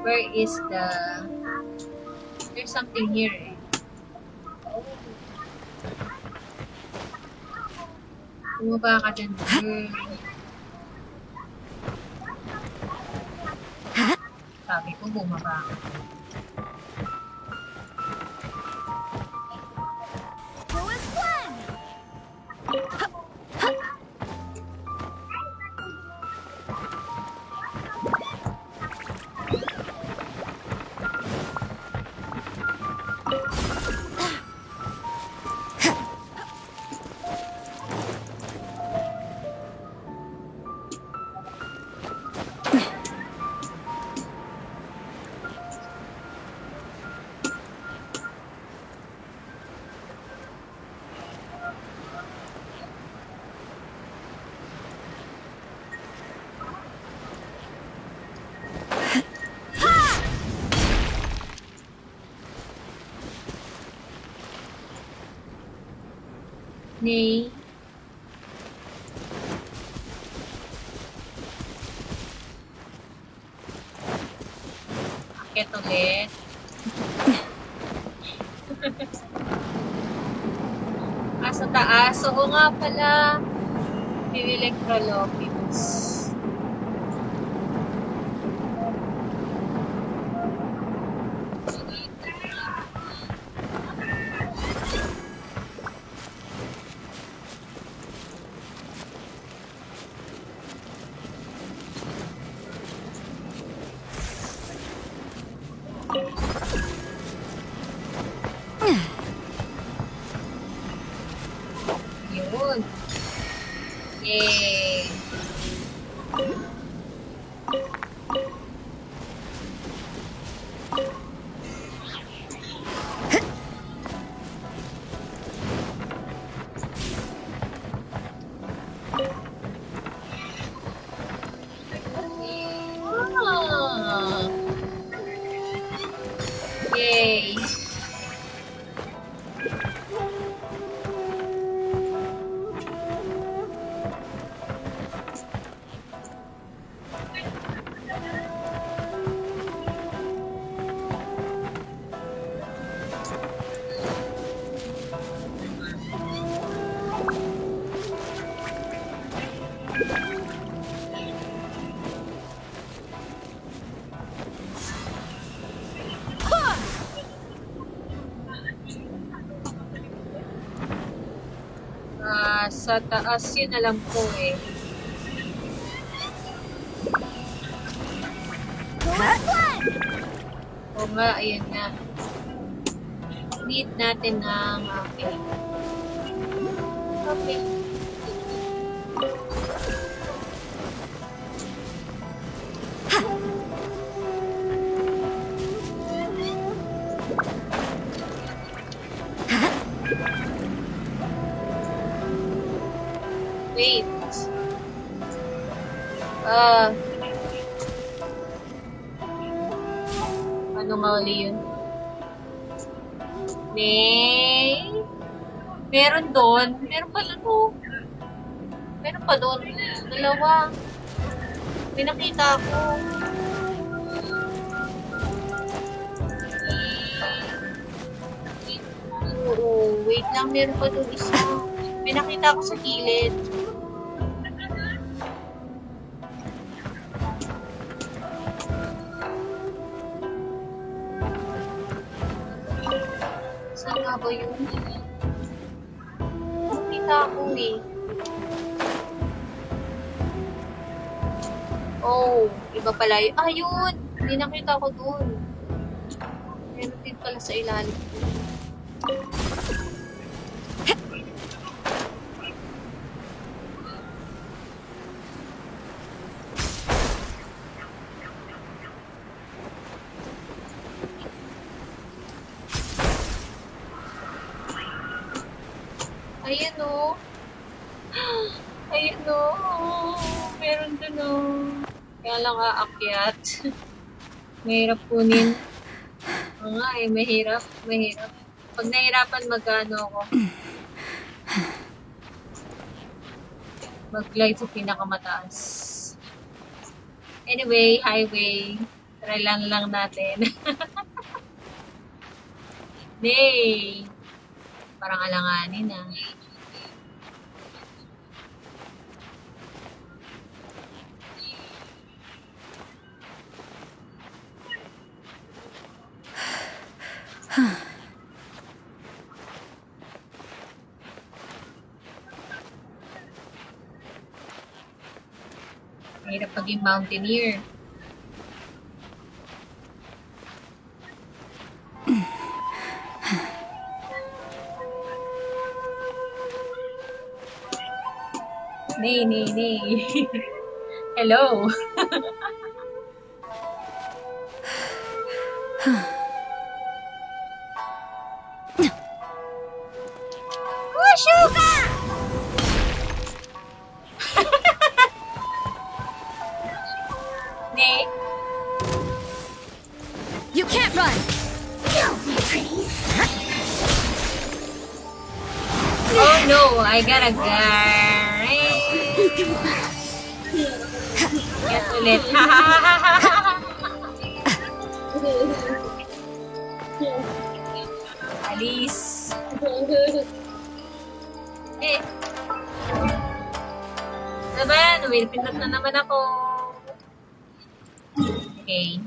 Where is the... There's something here eh. Bumaba ka dyan, girl. Sabi ko, bumaba ka. Nay. Akit ulit. Sa taas. Oo nga pala. Yung electrologins. Yun. Yay. Ah. Yay. Sa taas yun alam ko eh. Oo nga, ayan nga. Need natin ng okay. Okay. Wait. Ano nga ulit yun? Meron doon. Meron pala to. Meron pa doon. Dalawa. May nakita ako. Oo, wait lang. Meron pa doon isa. May nakita ako sa gilid. Saan nga ba yun? Nakita ako eh. Oh, iba pala yun. Ah, yun! Hindi nakita ko dun. Meron din pala sa ilalim ko. Ayan o. Ayan o. Meron dun o. Kaya lang aakyat. Mahirap kunin. Oo nga eh, mahirap. Mahirap. Pag nahirapan, mag-ano ako. Mag-glide sa pinakamataas. Anyway, highway. Try lang natin. Nay! Parang alanganin ah. Mahirap maging mountaineer. Nay. Hello. Sugar! Nay. You can't run! Oh no, I gotta go. Get ulit. Alis. Eh. Ano ba yan? Pindot na naman ako. Okay.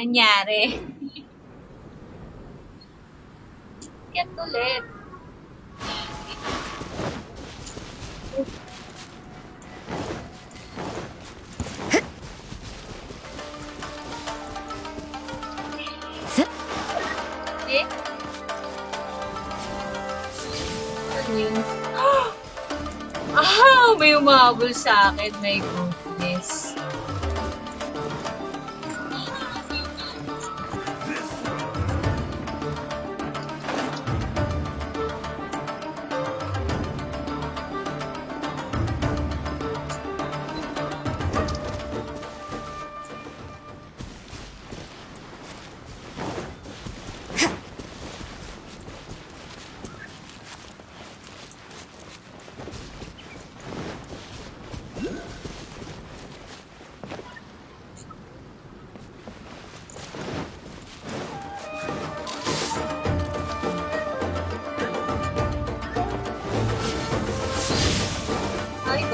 Anyari. Get ulit. Eh? May umahabol sa akin. My goodness.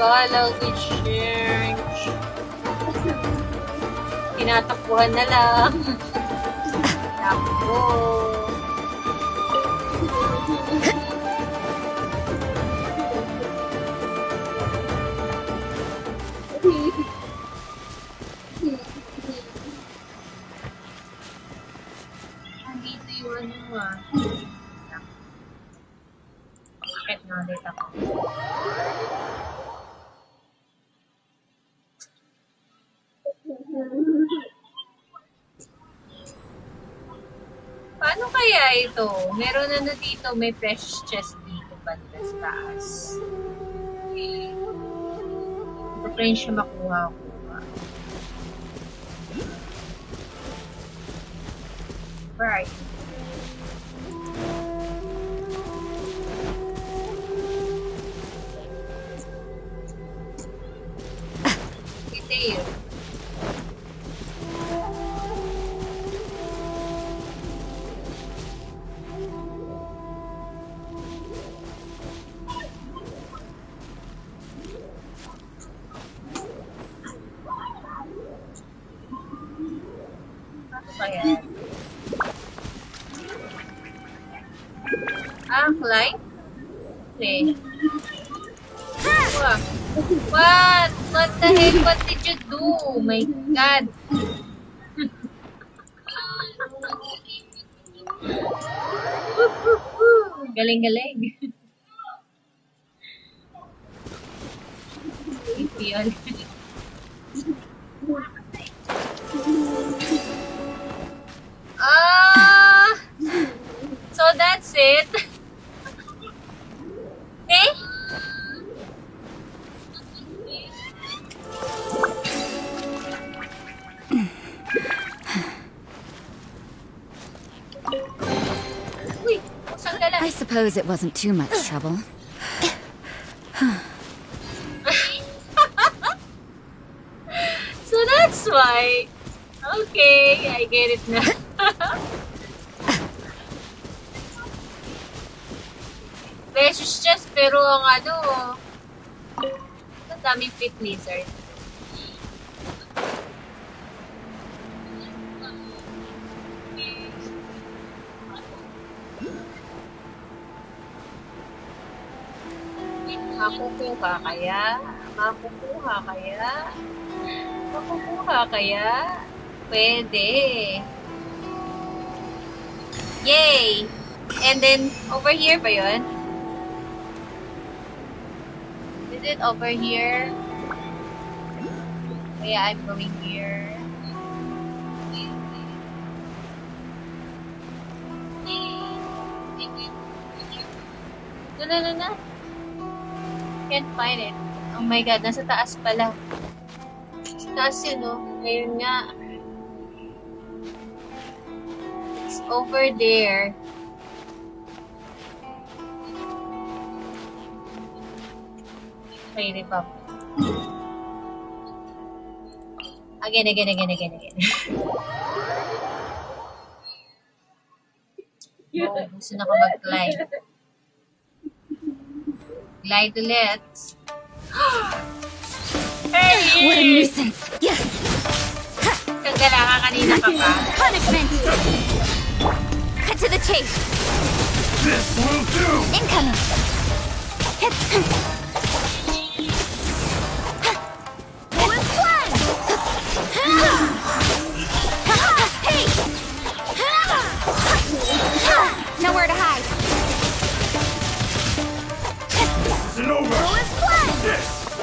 Language change. Tinatakbuhan na lang. Takbo. Dito yung ano ah. Bakit na ulit ako? Paano kaya ito? Meron ano dito, may precious chest dito banda sa taas. Ito pa rin siya makuha ko. Where are you? Ito yun. Ayan. Climb? Okay. What? What the heck? What did you do? Oh my God. Galing-galing. Ipiol. So that's it. Eh? I suppose it wasn't too much trouble. So that's why. Okay, I get it now. Precious chest, pero ang ano, ang daming pit lizard. Makukuha kaya? Makukuha kaya? Makukuha kaya? Pwede. Yay! And then, over here ba yun? Is it over here? Yeah, I'm going here. No. Can't find it. Oh my God, nasa taas pala. Sa taas yun, oh. Ayun nga. It's over there. Wait up. Again. Oh, gusto na ko mag-glide. Glide ulit. Hey! What a nuisance! Yeah. Kagala ka kanina ka pa. Punishment! Cut to the chase! This will do! Incoming! Who is flying? Hey! Nowhere to hide! This isn't over! Who is flying? This!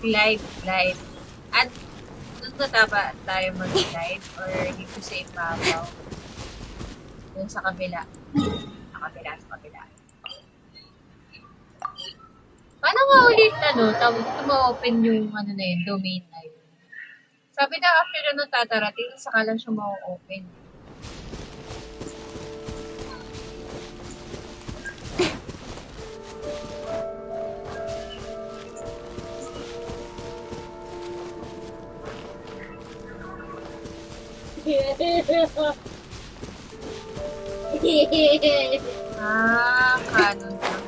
Glide. At doon ba tayo mag-glide? Or dito sa ibabaw? Doon sa kabila. Sa kabila. Paano nga ulit, dito ma-open yung, domain na yun. Sabi na after na tatarating, saka lang siya ma-open. Kanon lang.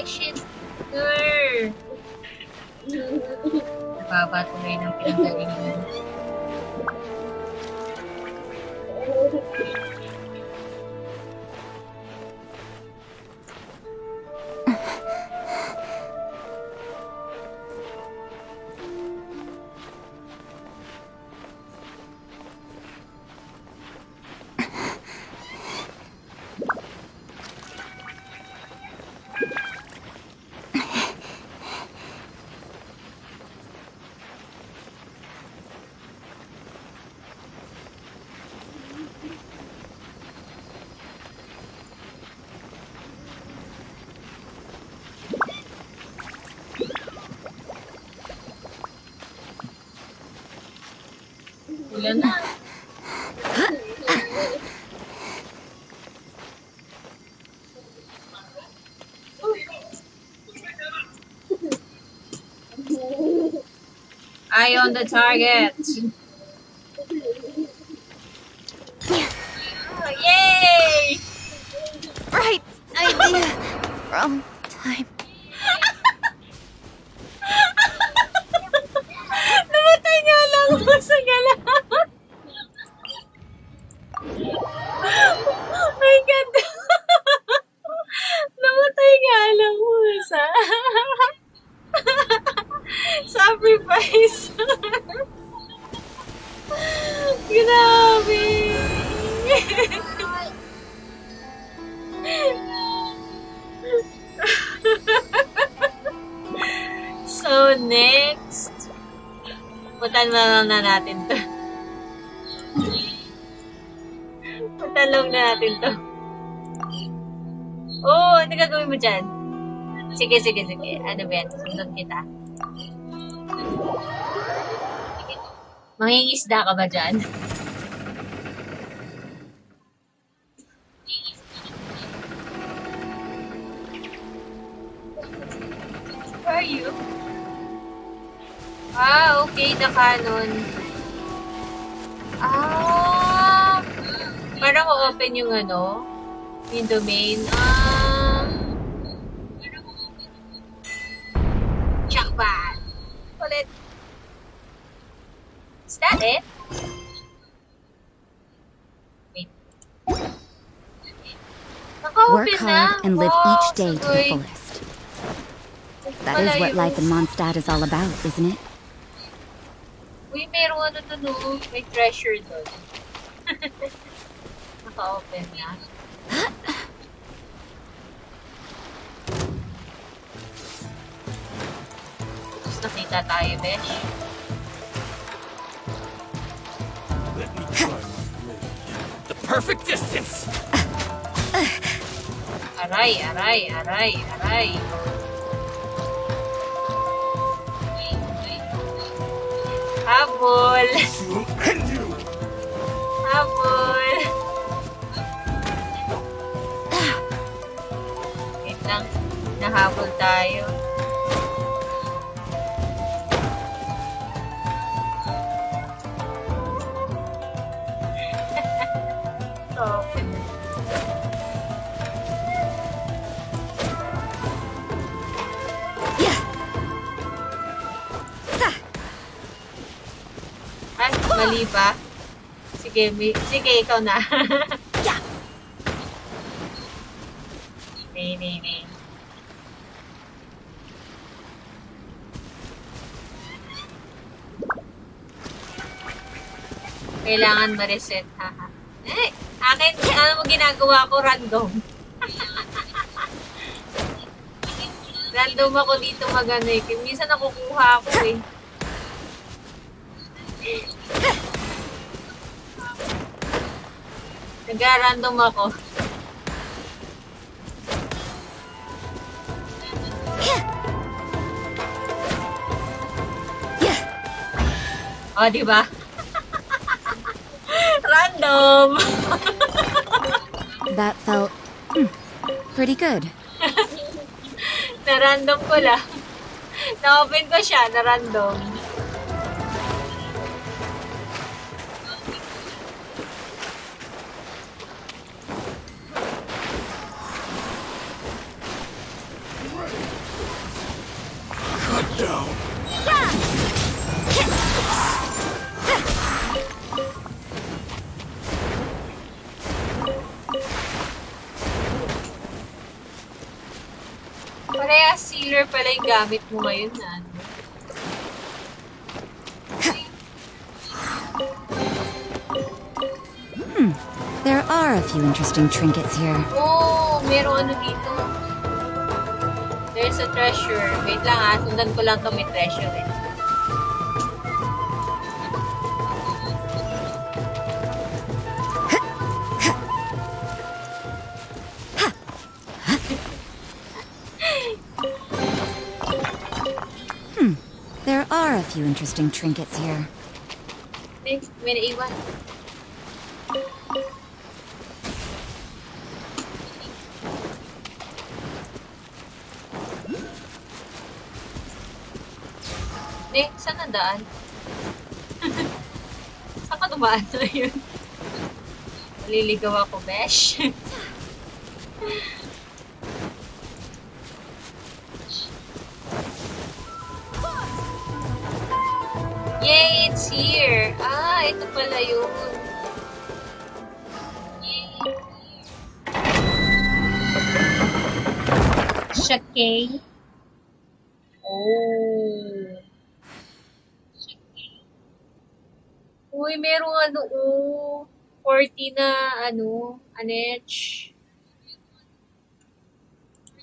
Shit. Baba tuloy ng pinanggalingan. Ulan na. Eye on the target. Oh, yay! Right idea. Wrong time. Namatay nga lang ako sa galang. Oh my God. Namatay nga lang ako sa sacrifice. Grabe. So, next. Puntan na natin to. Puntalong na natin to. Oh, ano gagawin mo dyan? Sige. Ano ba yan? Sunod kita. Mangingisda ka ba dyan? Where are you? Ah, okay, na canon. Ah, para ma-open yung yung domain. Jackpot! Ulit. Is that it? Wait. Work hard and live each day to the fullest. That is what life in Mondstadt is all about, isn't it? Uy, meron may treasure doon. Naka-open niya. Tapos nakita tayo, besh. The perfect distance! Aray. Habol! Wait lang. Nahabol tayo. So, ay, mali ba? Sige, sige, ikaw na. Nee. Kailangan ma-reset, haha. Eh, akin, ano mo ginagawa ko? Random. Random ako dito magano eh. Minsan nakukuha ako eh. Nag-random ako. Oh, di ba? Random. That felt pretty good. Na-random ko lang. Na-open ko siya, na-random. Cut down. Parehas sealer pala yung gamit mo ngayon na ano. There are a few interesting trinkets here. Oh, meron ano dito. There's a treasure. Wait lang ha, sundan ko lang to, may treasure eh. There are a few interesting trinkets here. May naiwan. Saan na daan? Saan ka dumaan na yun? Maliligaw ako, besh. Yay, it's here! Ah, ito pala yun. Keqing. Oh. Uy, merong ano, 40 na, anech.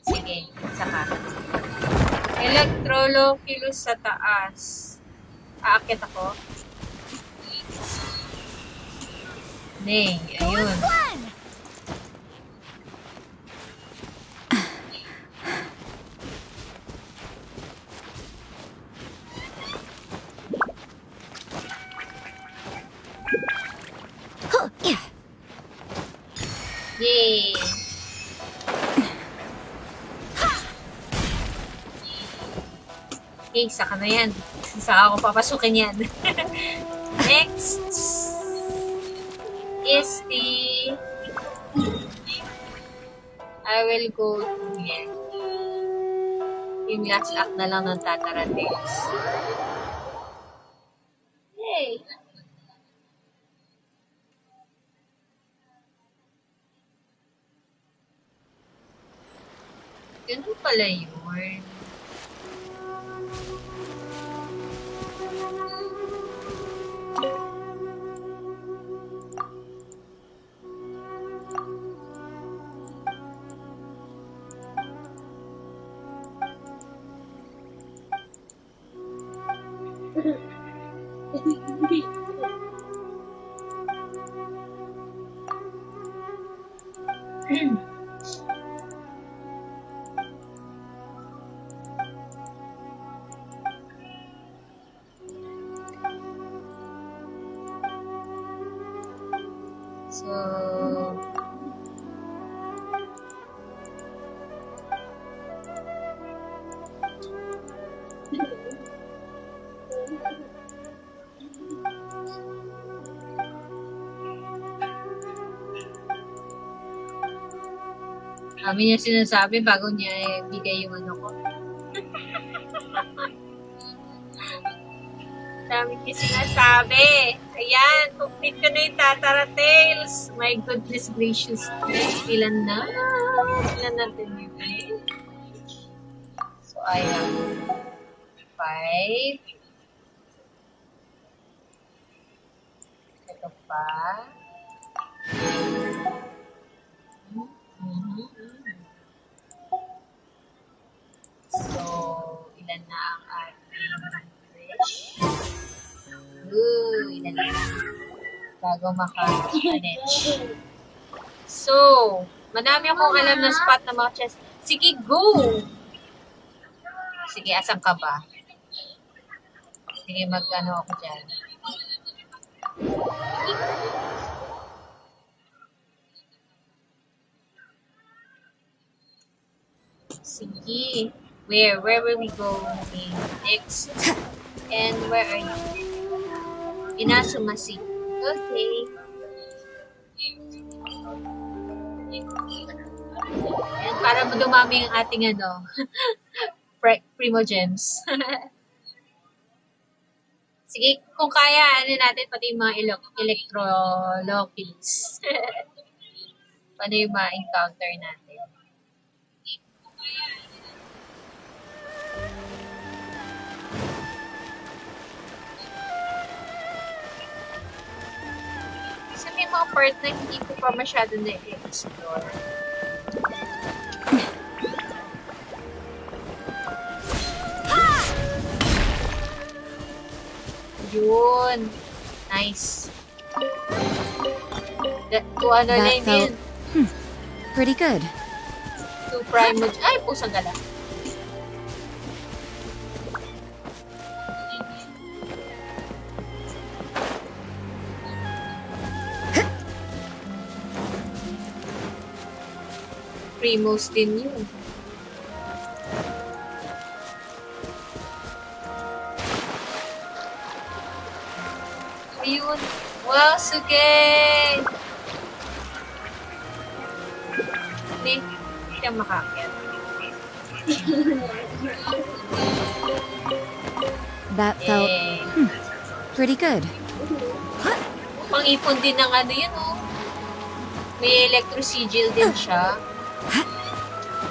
Sige, saka. Electroloculus sa taas. Aakit ako. Nay, ayun. Yay! Okay, saka na yan. Saka ako papasukin yan. Next is the I will go to here. Yung last act na lang ng Tatara Tales. Hey! Ganun pala yun. So, Kami niya sinasabi bago niya bigay yung ano ko. Dami niya sinasabi. Ayan, complete ko na yung Tatara Tales. My goodness gracious. Ilan na? Ilan natin yun? So, I have 5. Ito pa. So, ilan na ang ating fish? Ilan na bago maka-manage. So, madami akong alam na spot na mga chest. Sige, go! Sige, asan ka ba? Sige, mag-ano ako dyan. Sige. Where will we go next? And where are you? Inasumasi. Okay. And para dumami ang ating ano, Primo Gems. Sige, kung kaya, ano natin pati yung mga electrologies. Paano yung ma-encounter natin? Kasi may mga part na hindi ko pa masyado na-explore. Yun. Nice. To ano na yun? Pretty good. To Primo... Ay, pusang gala. Primos din yun. Ayun. Wow, sige! Hindi siya makakit. That felt pretty good. Pang-ipon din ng ano yun, oh. May electro-sigil din siya.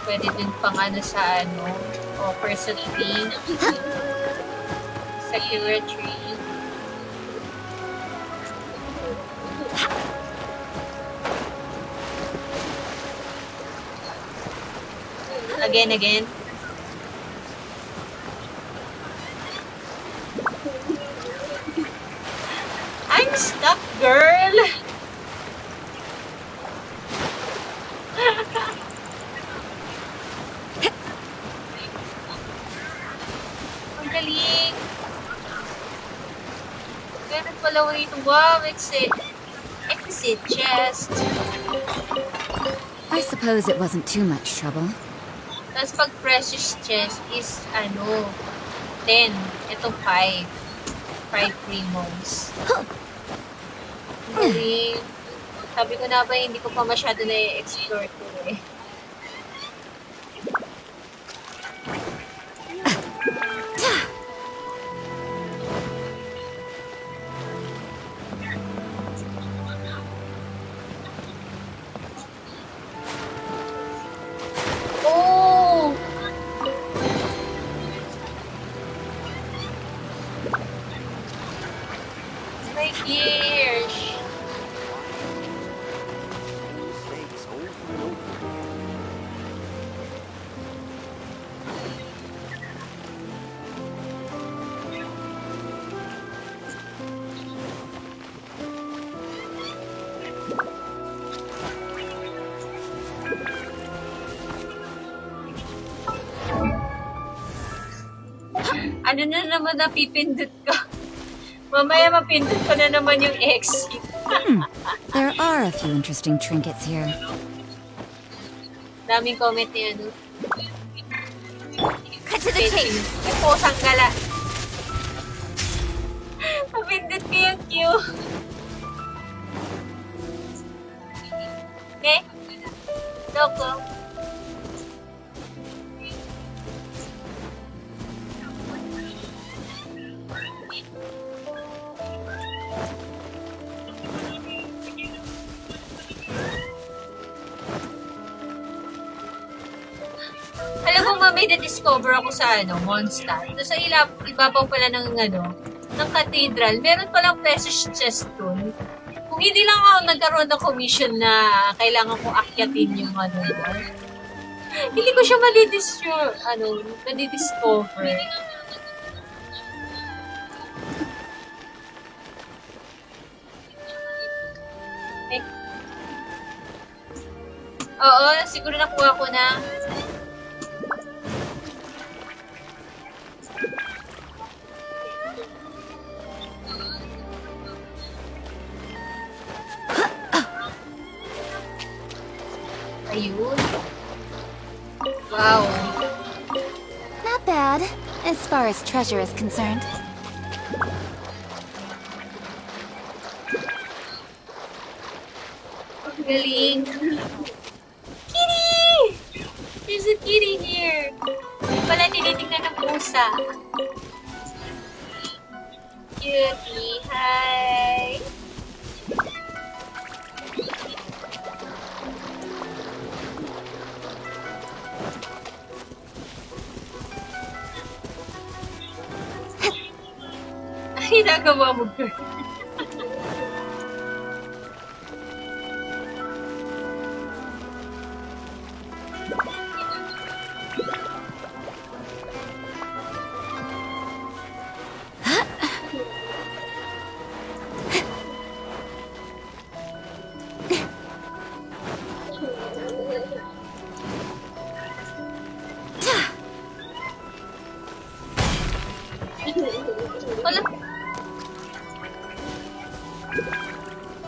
Pwede din pang ano sa ano, o personally. Security. Again. I'm stuck, girl! Ang galing! Ganun pala wait. Wow, exit chest. I suppose it wasn't too much trouble. Tapos pag precious chest is, 10. Ito 5. 5 primos. Galing. Sabi ko na ba, hindi ko pa masyado na-explore ko eh. Ano na naman napipindot ko? Mamaya mapindot ko na naman yung exit. There are a few interesting trinkets here. Daming comment ni ano. Cut to the chase! Ay, posang gala. Napindot ko yung Q. Okay? Loko. may na-discover ako sa Mondstadt. Doon sa ibabaw pala ng ng cathedral, meron palang precious chest doon. Kung hindi lang ako nagkaroon ng commission na kailangan ko akyatin yung hindi ko siya madi-discover. Oo, siguro nakuha ko na. Ayun. Wow. Not bad, as far as treasure is concerned. Galing. Kitty! There's a kitty here. Yung pala tinitingnan ng pusa. Cutie, hi! Ay, nagawa mo, girl.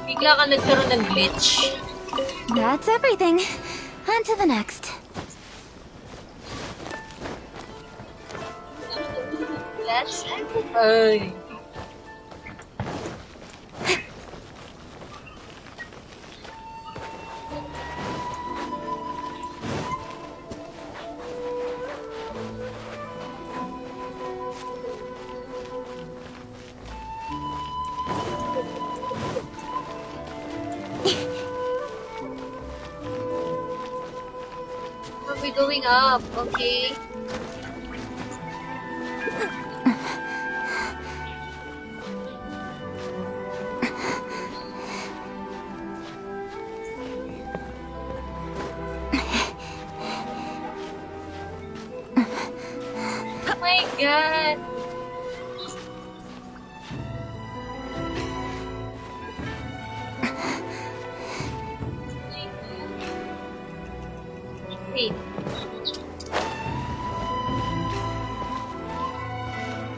Bigla ka nagkaroon ng glitch. That's everything. On to the next. That's everything. We're going up, okay? Oh my god! Wait.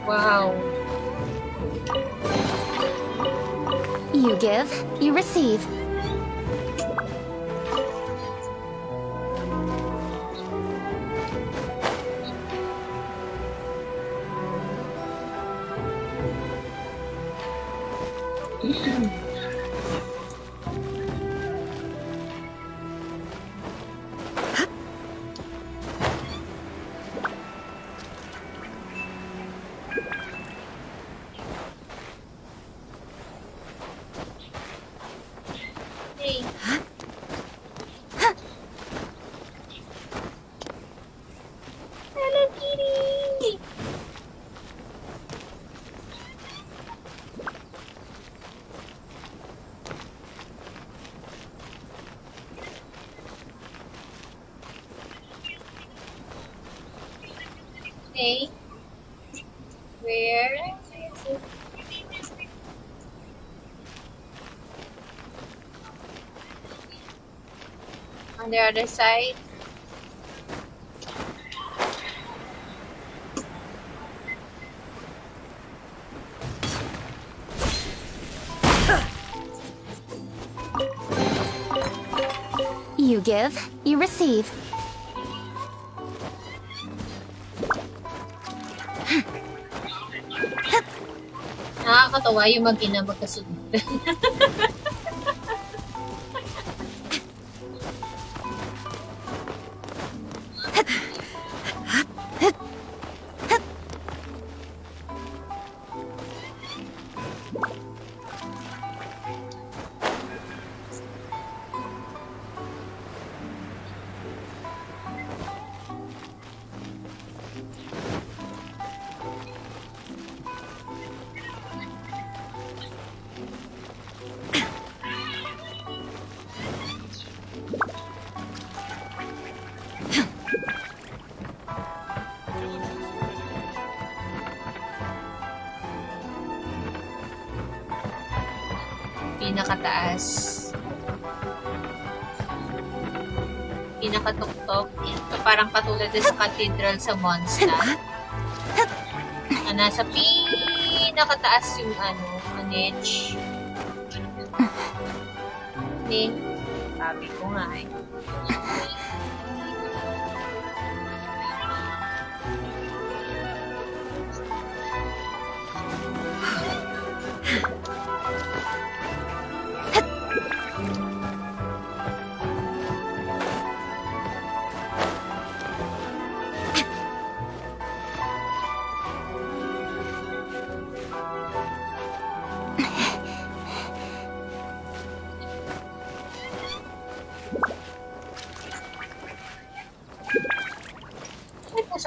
Wow. You give, you receive. Hey. Hello, kitty! Okay. Where is it? On the other side. You give, you receive. Nakakatawa yung mag-ina magkasunod. Pinakataas. Pinakatuktok. So, parang katulad din sa cathedral sa Mondstadt. Na nasa pinakataas yung niche. Sabi ko nga eh.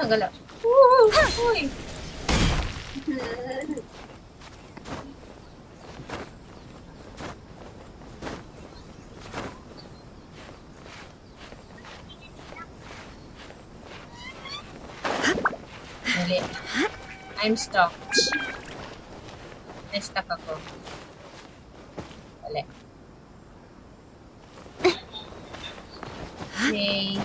Ang gala. Uy! Mali. I'm stuck. Na-stuck ako. Mali. Okay.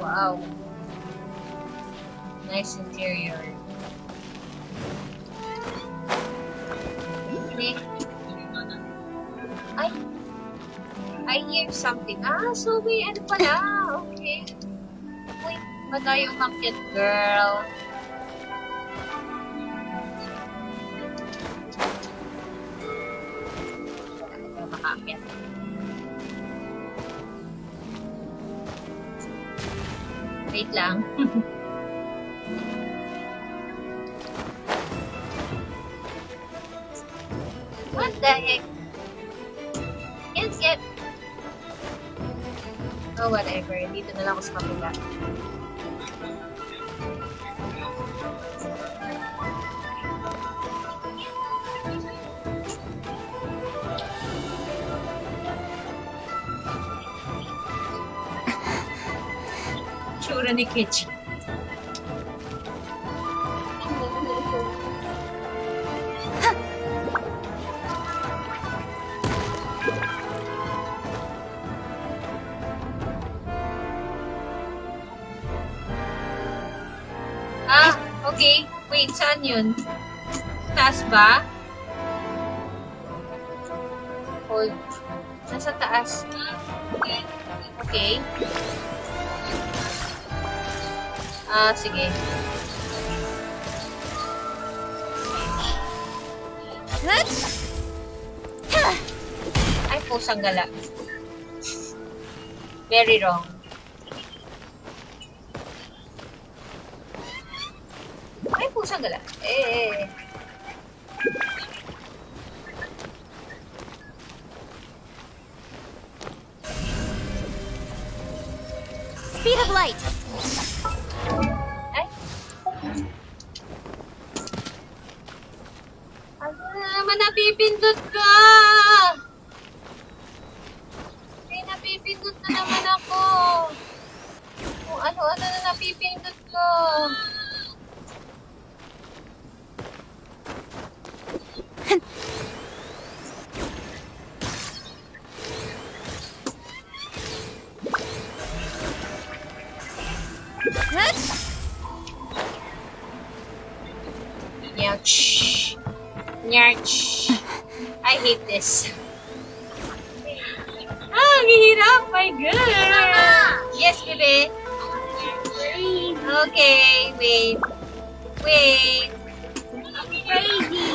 Wow. Nice interior. I hear something. So may ano pala. Okay. Uy, ba tayo umakyat, girl? Makakyat. Wait lang. What the heck? Can't get... Oh, whatever. Dito na lang ako sa kapila. Tsura ni Keqing. Okay. Wait, saan yun? Taas ba? Hold. Nasa taas. Okay. Sige. Ay, pusang gala. Very wrong. Ay, pusang gala. Speed of light. Ay. Ano na naman napipindot ka? Ay, napipindot na naman ako. Kung ano-ano na napipindot ko. Ouch. Nyarch. I hate this. Ang hirap, my God. Yes, bebe. Okay, wait. Wait. I'm ready.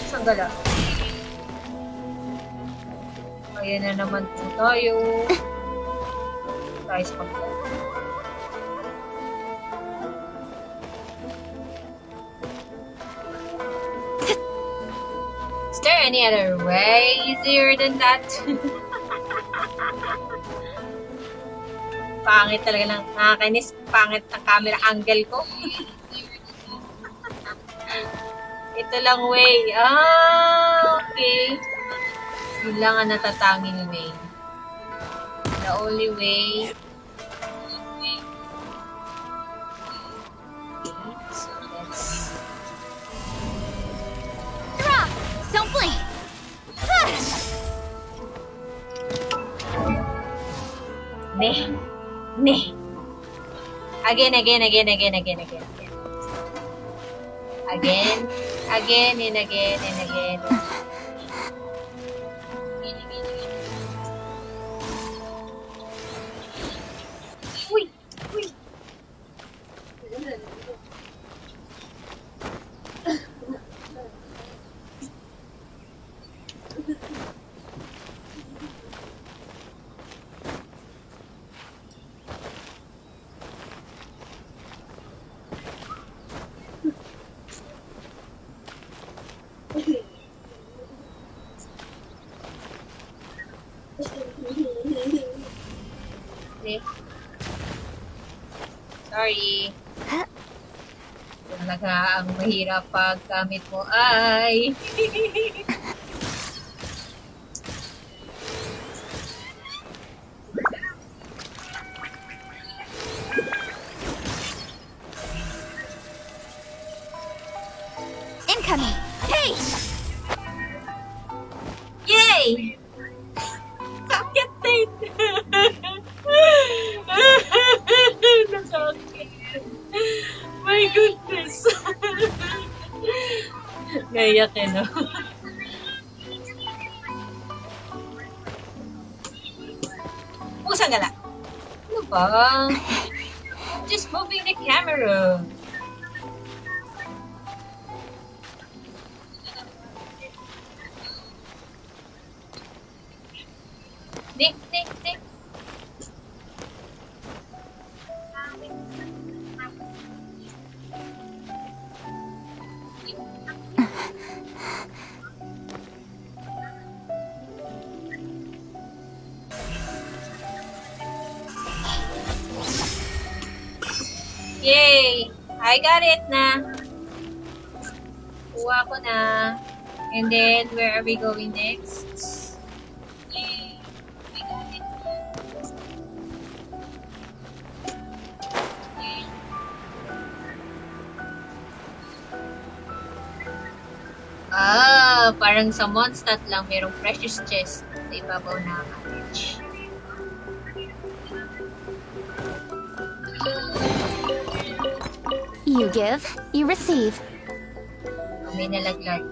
Sandala. Ayan na naman po tayo. Guys, is there any other way easier than that? Pangit talaga lang. Nakakainis. Pangit ang camera angle ko. Ito lang way. Okay. Yun lang ang natatanging way. The only way. Drop! Don't blink! Ne. Again. Again and again and again. Uy. Sorry. Talaga ang mahirap pag gamit mo ay Incoming! Hey! Yay! Sakit din! Nasakit. My goodness! Naiyak eh, no? Pusang gala. Ano ba? Just moving the camera. Nick. Yay! I got it na. Kuha ko na. And then, where are we going next? Parang sa Mondstadt lang merong precious chest sa ibabaw na cottage. You give, you receive. May nalaglag.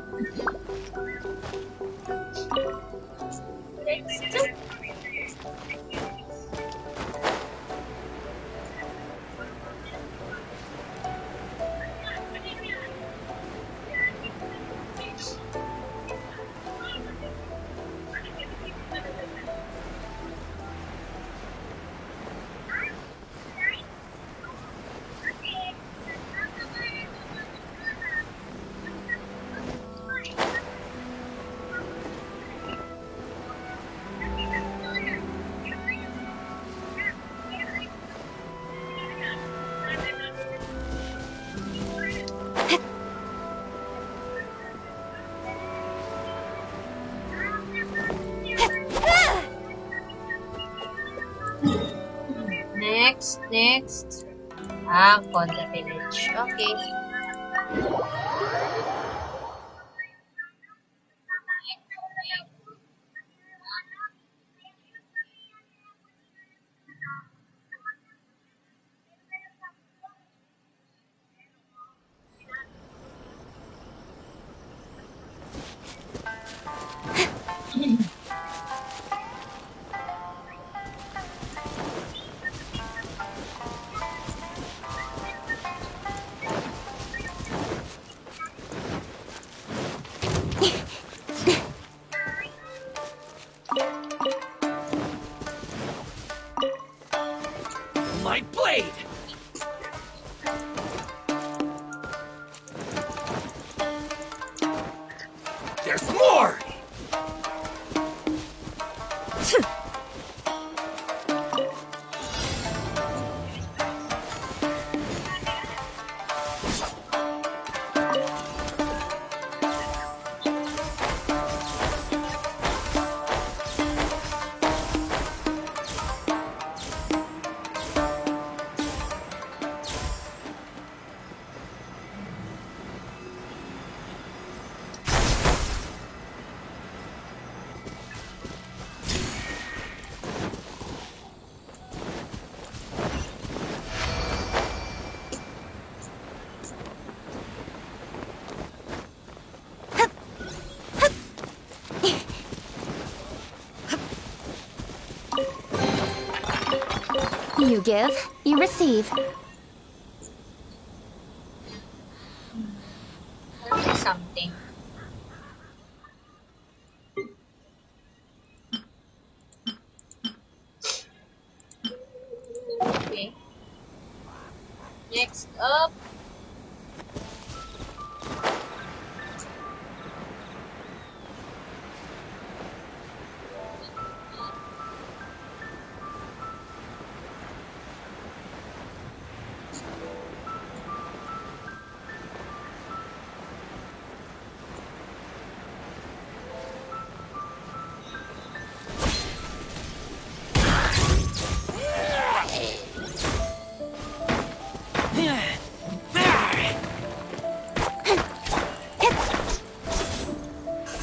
Next. Conda Village. Okay. my blade! There's more! You give, you receive. Something. Okay. Next up.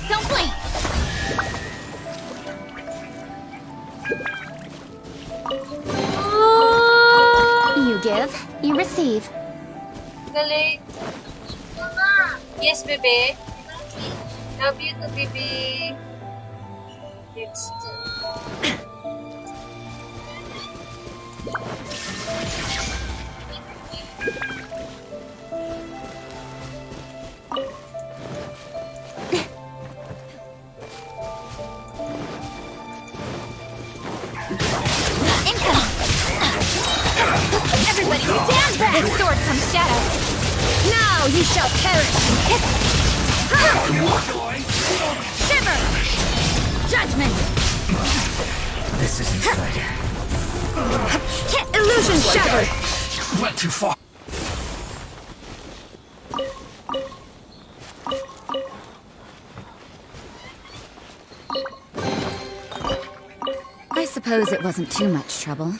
Don't blink! You give, you receive. Galing. Yes, bebe. Love you too, bebe. Next. Everybody stand back! With sword comes shadow. Now you shall perish. Shiver! Judgment! This isn't good. Illusion shattered! Went too far. I suppose it wasn't too much trouble.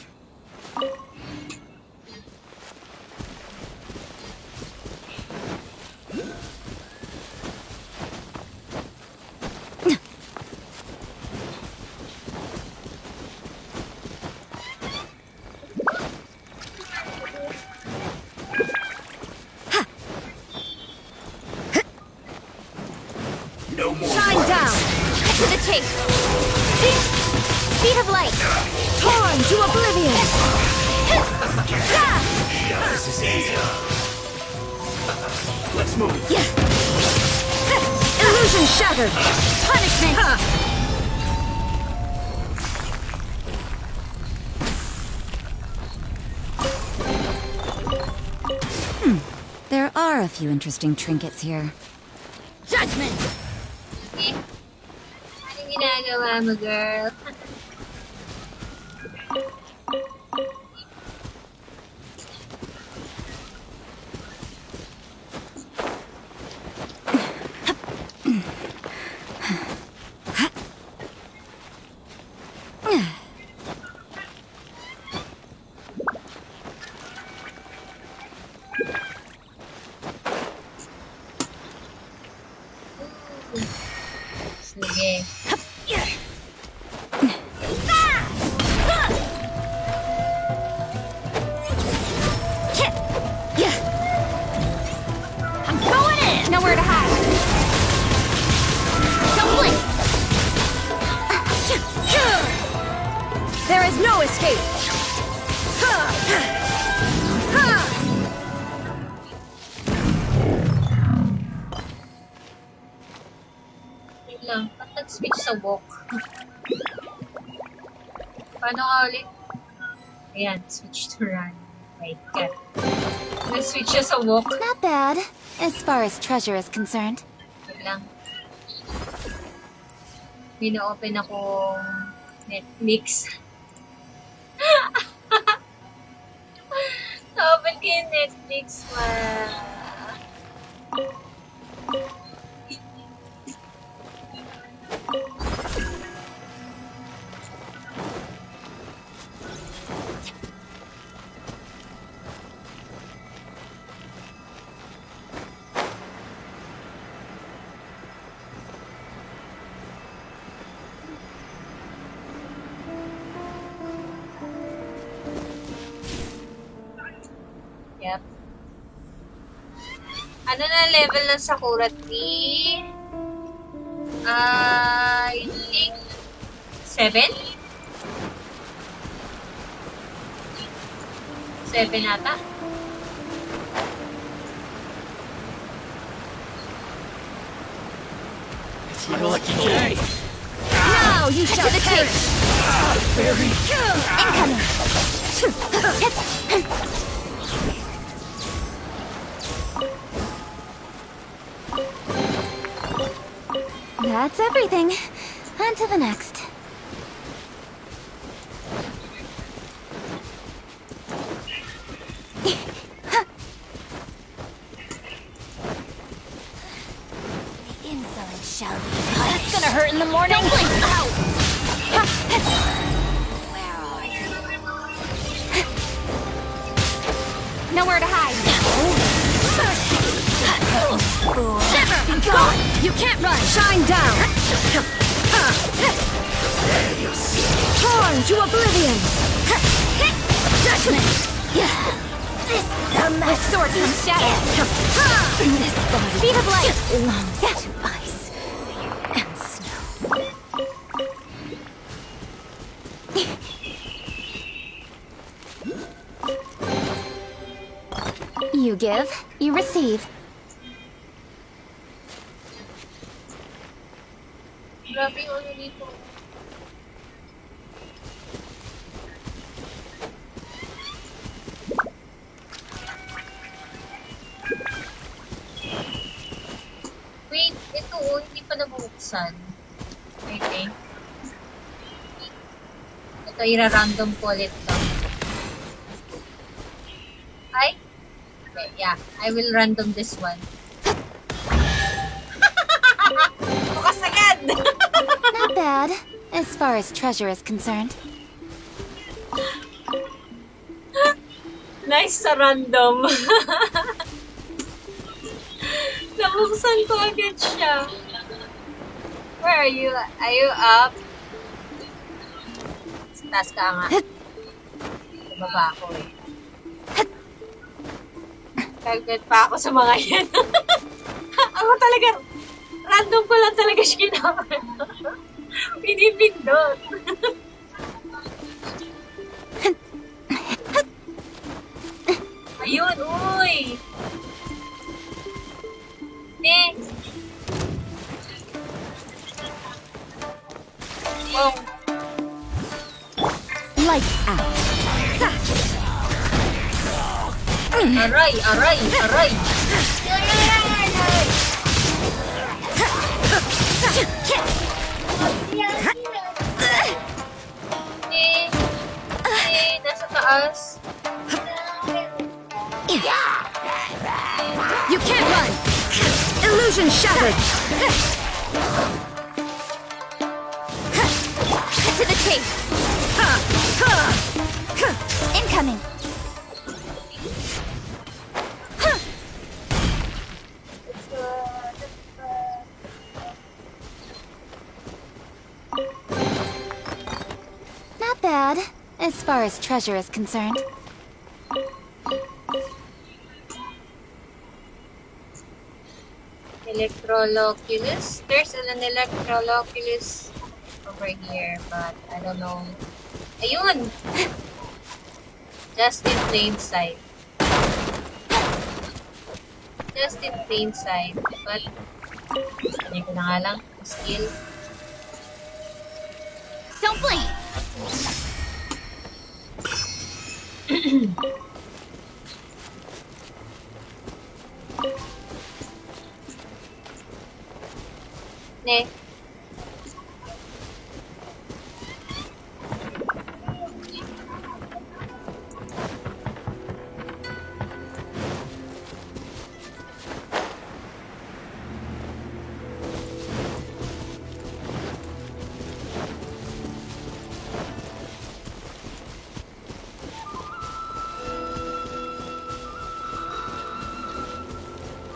Shine down! To the chase! Speed of light! Torn to oblivion! This is easy. Let's move. Illusion shattered! Punishment! There are a few interesting trinkets here. Judgment! Eh. Anong ginagawa mo, girl? Sige. I'm going in! Nowhere to hide! Don't blink! There is no escape! Wait lang. Ba't nag-switch sa walk? Paano ka ulit? Ayan, switch to run. Wait, get. Nag-switch siya sa walk. Not bad, as far as treasure is concerned. Wait lang. Bina-open akong Netflix. Na-open ko yung Netflix, Yep. Ano na level ng Sakura tree? I think 7? 7 ata. It's my lucky day. Now you shall perish! Very. Incoming! That's everything. On to the next. The inside shall be punished. That's gonna hurt in the morning! Ow! Where are you? Nowhere to hide. Shiver! Gone! You can't run! Shine down! Torn to oblivion! Judgment! My sword comes shattered. This body, speed of light, belongs to ice and snow. You give, you receive. Grabe yung ano dito. Wait, ito hindi pa nabubuksan. I think. Ito, ira-random ko ulit to. Ay? Okay, yeah. I will random this one. Bukas agad! Not bad, as far as treasure is concerned. Nice sa random. Nabuksan ko agad siya. Where are you? Are you up? Taas ka nga. Baba ako eh. Kagad pa ako sa mga yan. Ako talaga, random ko lang talaga siya ginawa. Pinipindot. Ayun, uy! Next! Oh. Lights out. Aray, aray, aray! Nasa taas. You can't run! Illusion shattered! To the chase! Incoming! Not bad, as far as treasure is concerned. Electroloculus. There's an electroloculus over here, but I don't know. Ayun! Just in plain sight. Just in plain sight. But, hindi ko na nga lang. Skill. Don't blink! Ne.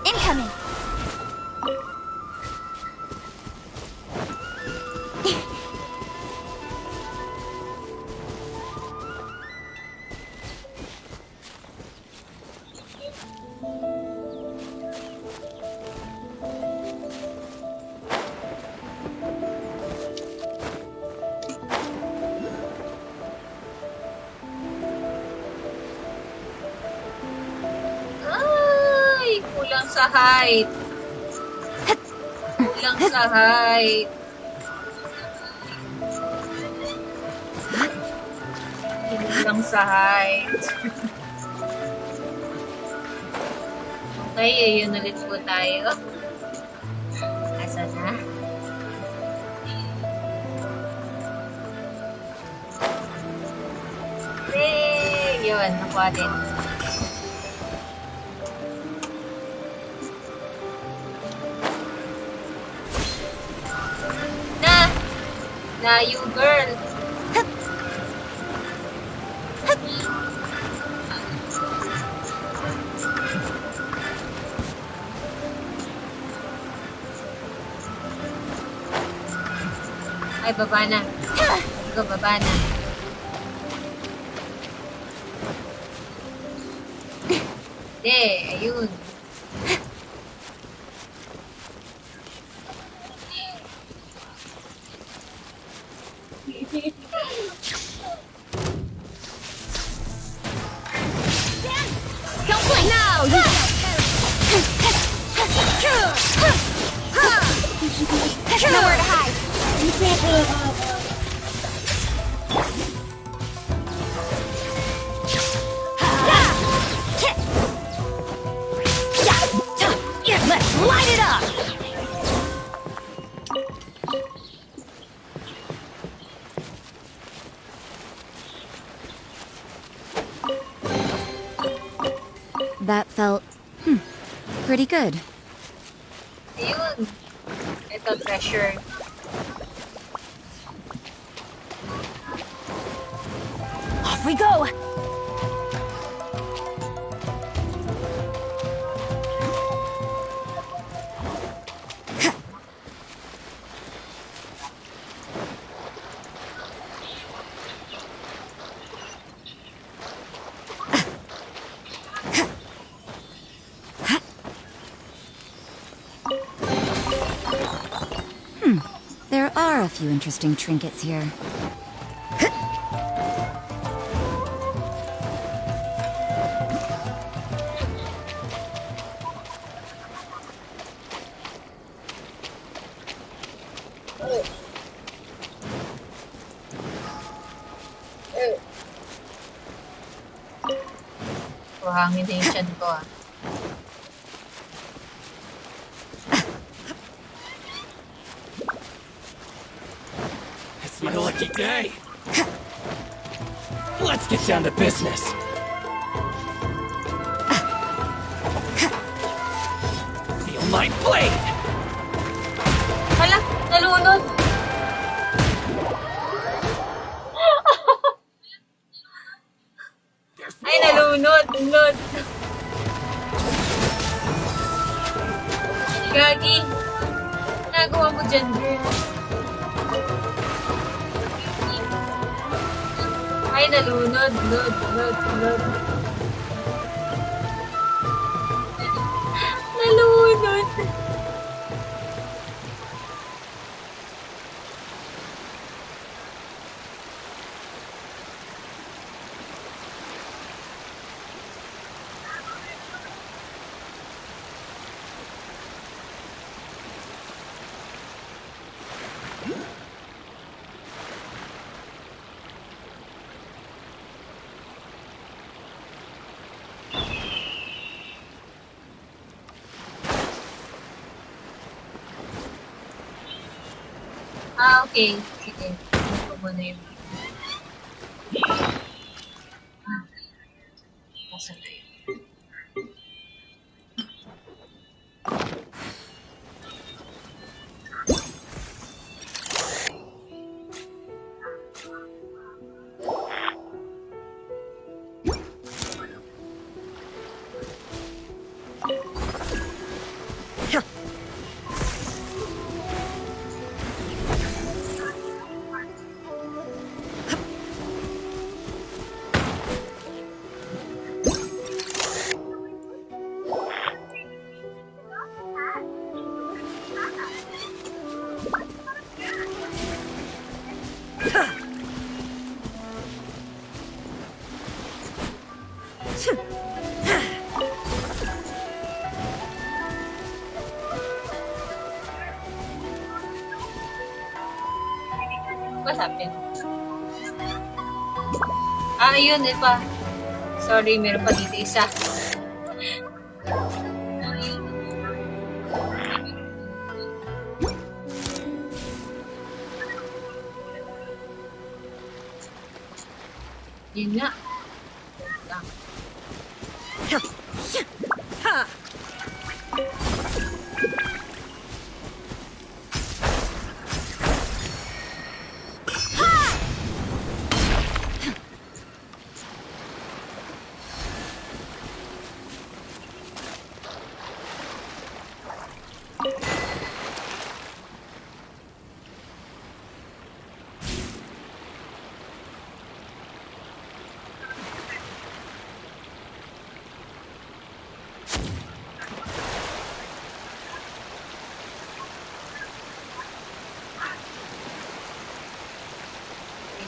Incoming! Ay, kulang sa height. Kulang sa height. Kulang sa height. Okay, ayun ulit po tayo. Asa na? Yay! Yun, nakuha din. Na you girl. Ay, baba na. Go, baba na. Ayun. Don't blink! Now you nowhere to hide. You can't really hide. Let's light it up! That felt, pretty good. Ayun. Ito, treasure. Off we go! There are a few interesting trinkets here. Kuhangin na yung chan ko ah. It's my lucky day. Let's get down to business. Feel my blade. Hala, nalunod. Ay, nalunod. Nalunod. Gagi. Nagawa mo dyan, girl. Ay, nalunod. Nalunod. Okay. Sige. Ito ko muna yung... Nasa na yun? What happened? Ah, ayun, pa. Sorry, meron pa dito isa. Yun nga.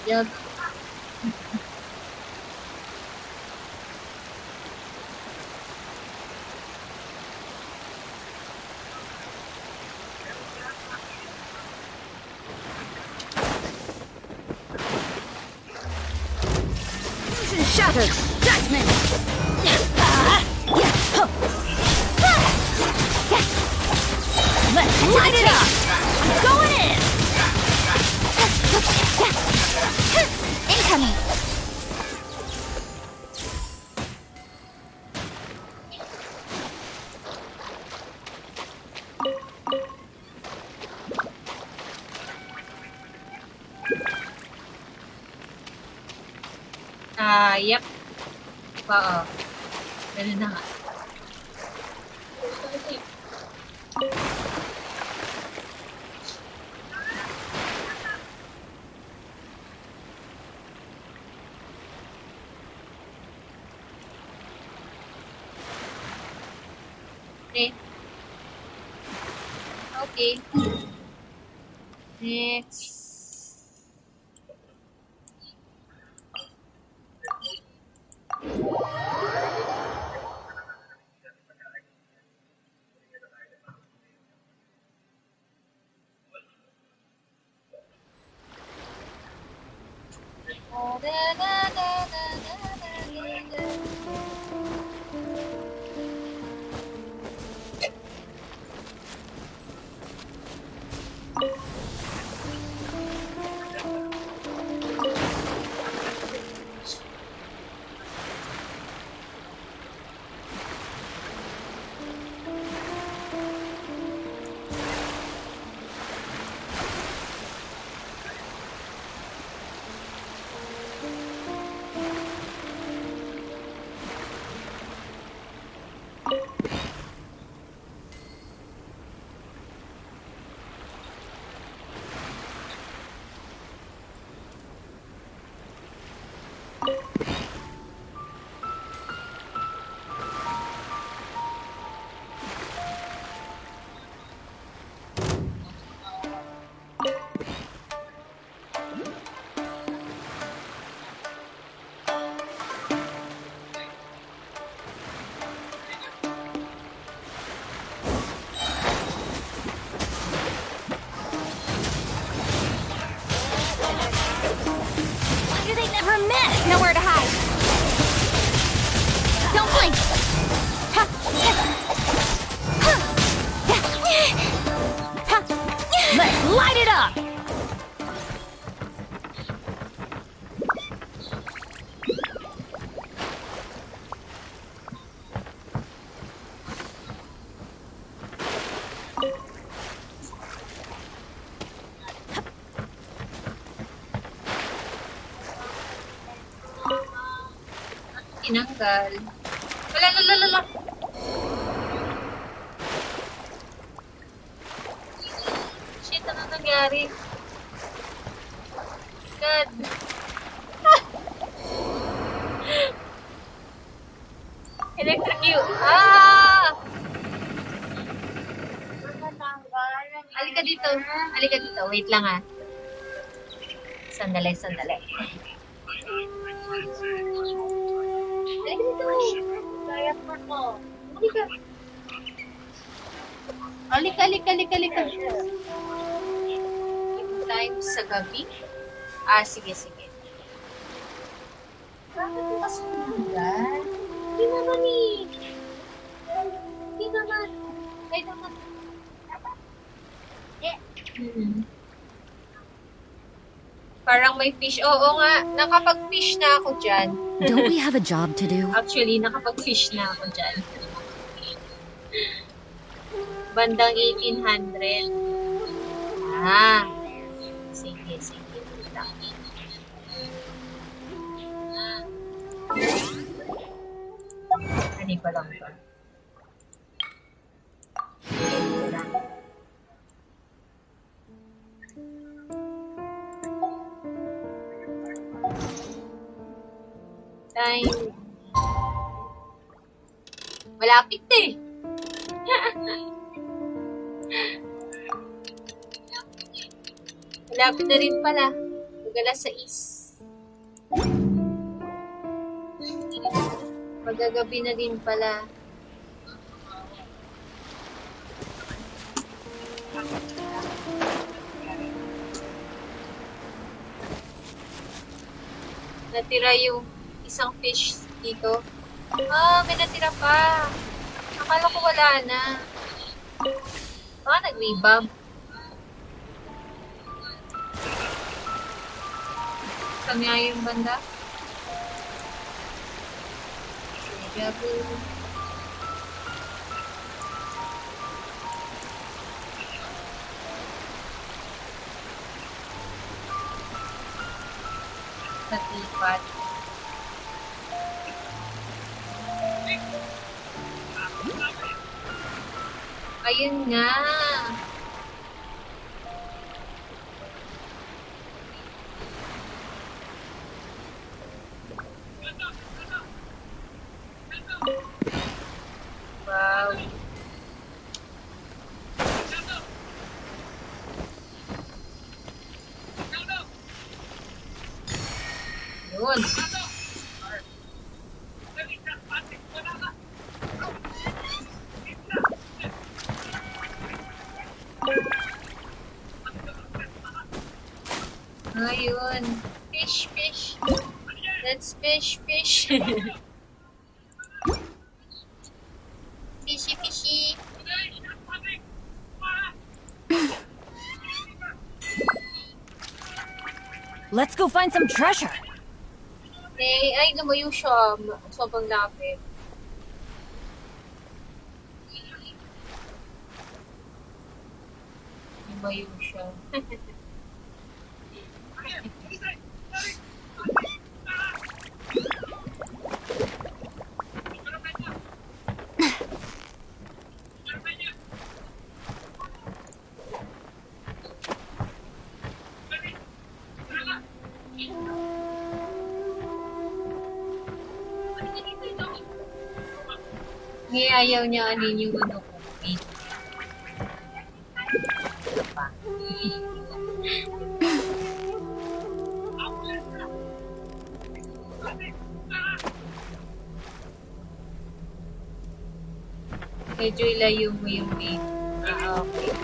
Yep. Shattered! Judgment! Let's light it up! I'm going in! Incoming! Yep. Oo. Ganun na nga. Okay. Okay. Next. Tinanggal. Wala, lala. Shit, ano nangyari? God. Electrocute. Halika dito. Halika dito. Wait lang ah. Sandali. Halika dito. Halika. Time sa gabi? Sige. Bakit mo kasi nanggal? Hindi naman eh. Hindi naman. Parang may fish. Oo nga, nakapag-fish na ako dyan. Don't we have a job to do? Actually, nakapag-fish na ako dyan. Bandang 1800. Sige. Ano pa lang ito? Time. Malapit eh. Malapit na rin pala. Mag-alas 6. Magagabi na din pala. Natira yung isang fish dito. May natira pa. Akala ko wala na. Nag-rebound. Saan nga yung banda? Gabi. Natipat. Ayun nga. Wow. Yun. Ayun. Fish. Let's fish. Fishy. Let's go find some treasure. Ay, lumayo siya. Sobrang lapit. Lumayo siya. Ayaw niya anin yung ano ko. Medyo ilayo mo yung main. Okay.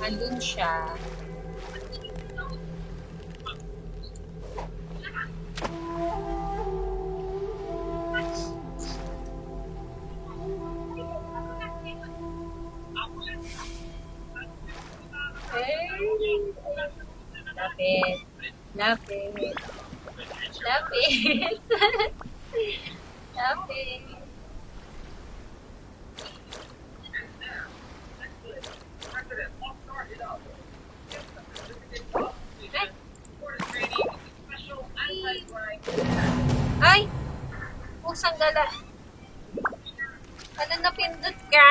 Andun siya. Lapit. Ay! Pusang gala. Ano napindot ka?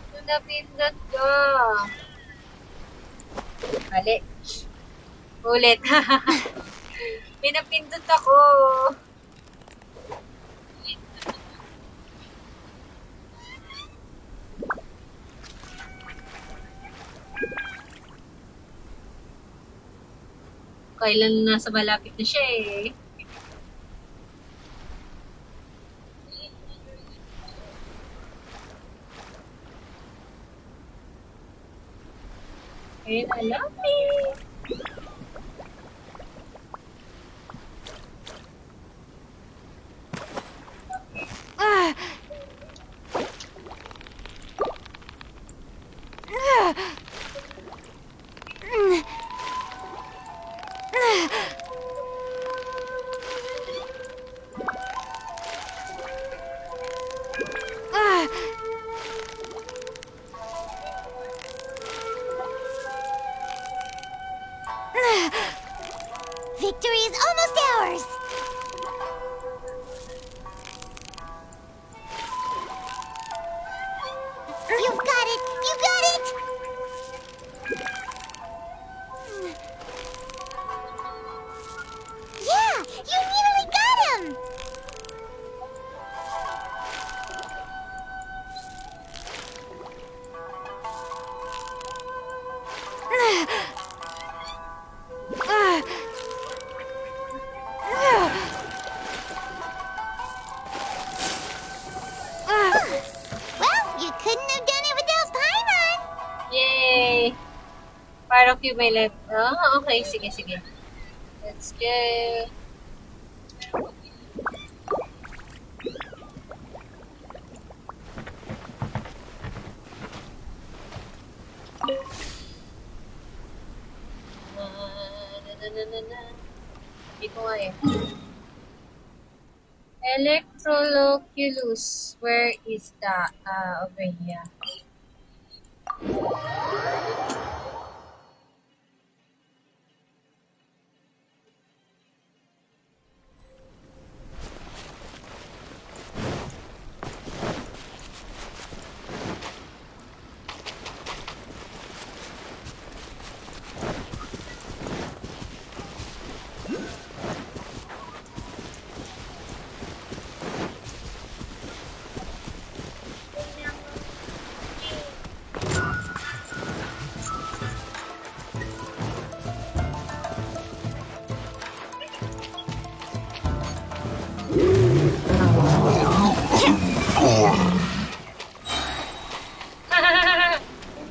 Ano napindot ko? Mali. Ulit. Pinapindot ako. Kailan nasa malapit na siya eh. Ayun, malapit. Victory is almost ours! You've got it! You got it! Yeah! You nearly got him! Well, you couldn't have done it without Paimon! Yay! Part of you may left. Oh, okay. Sige, sige. Let's go. Hindi ko nga eh. Electroloculus. Where is that? Over here.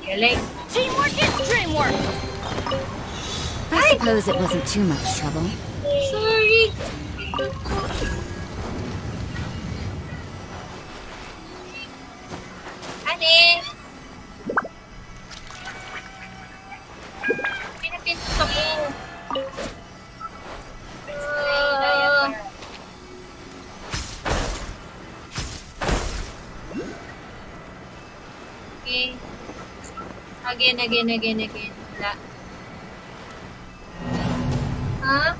Galing. Teamwork is dreamwork! I suppose it wasn't too much trouble. Sorry. Ane. Pinapinto ako. Okay. Again. Wala. Ha?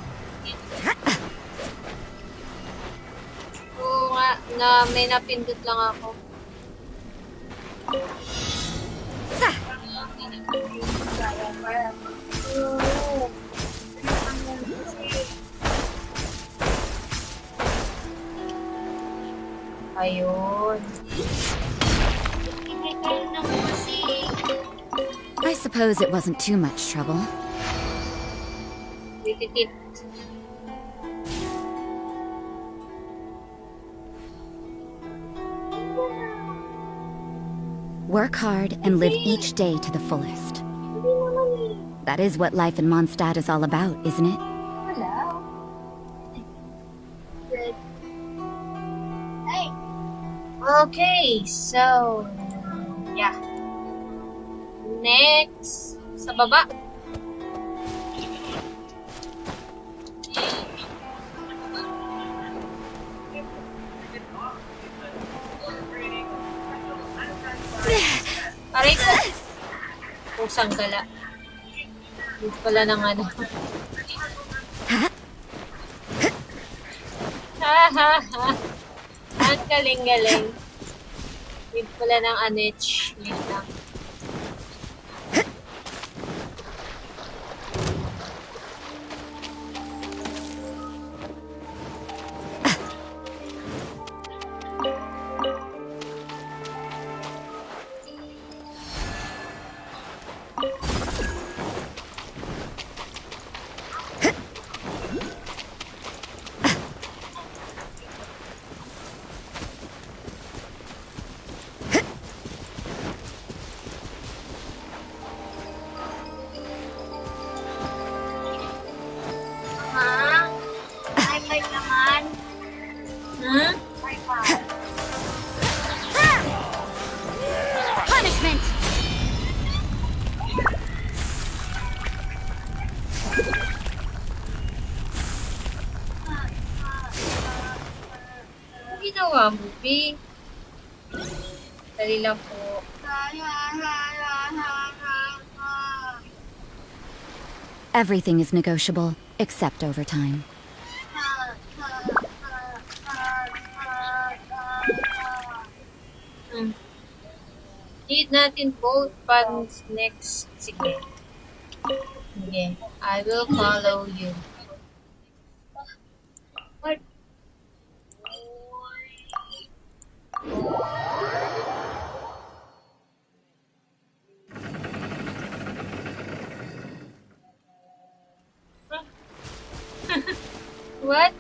Oo nga, may napindot lang ako. Ayun. I suppose it wasn't too much trouble. Titit. Work hard and live each day to the fullest. That is what life in Mondstadt is all about, isn't it? Okay, so yeah. Next, sa baba. Aray ko. Pusang gala. Dito pala ng ano. Ang galing-galing. Need pala ng anich. Wait lang. Punishment! Ang ginawa mo, B? Dali lang po. Everything is negotiable, except overtime. Need natin both funds next. Sige. Sige. I will follow you. What? What?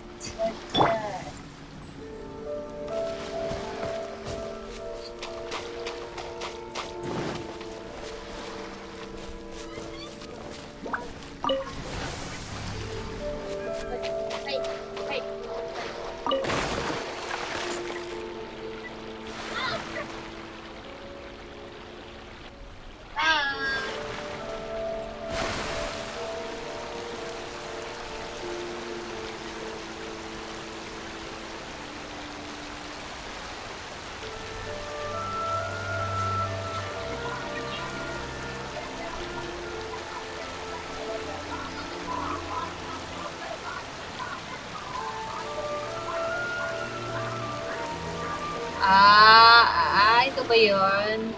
Ito ba yun?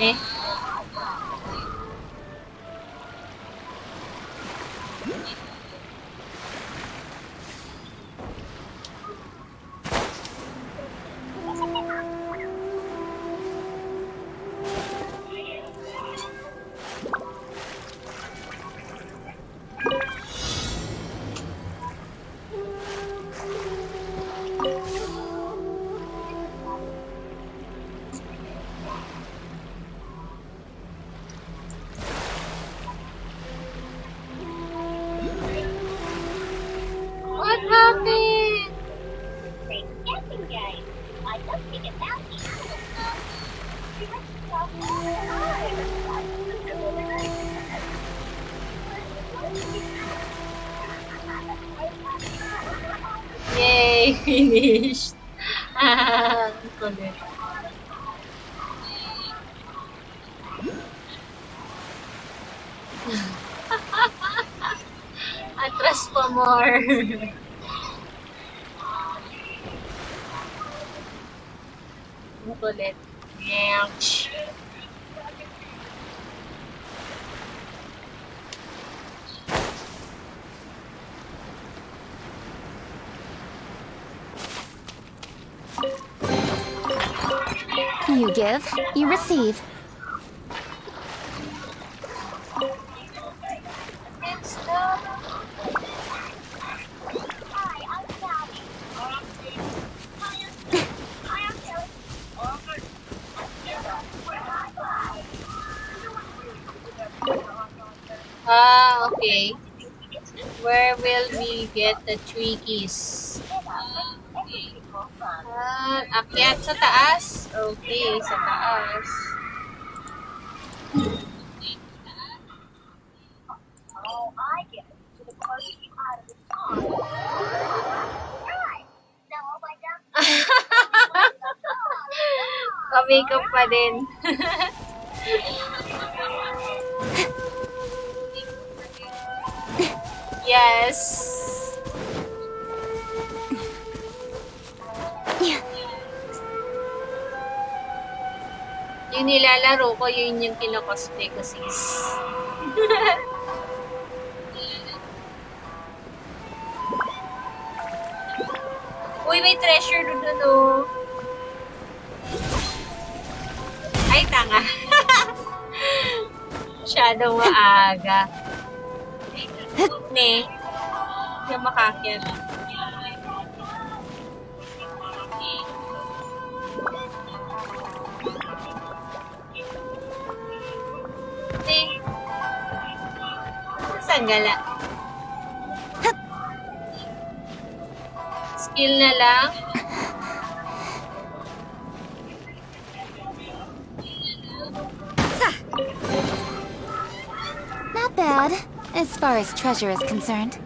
Eh? What happened? Guessing game. I don't think it's out Yay! Finished! Kulit. Atras pa more. Ang kulit. Ouch. You give, you receive. Okay. Where will we get the 3 keys? Akyat sa taas? Okay, sa taas. Pa-makeup pa din. Yes. Yung nilalaro ko, yun yung kino-cosplay ko, sis. Uy, may treasure doon, oh. Ay, tanga. Masyadong maaga. Ne. Yung makakyat. Ne. Saan gala? Skill na lang. Not bad, as far as treasure is concerned.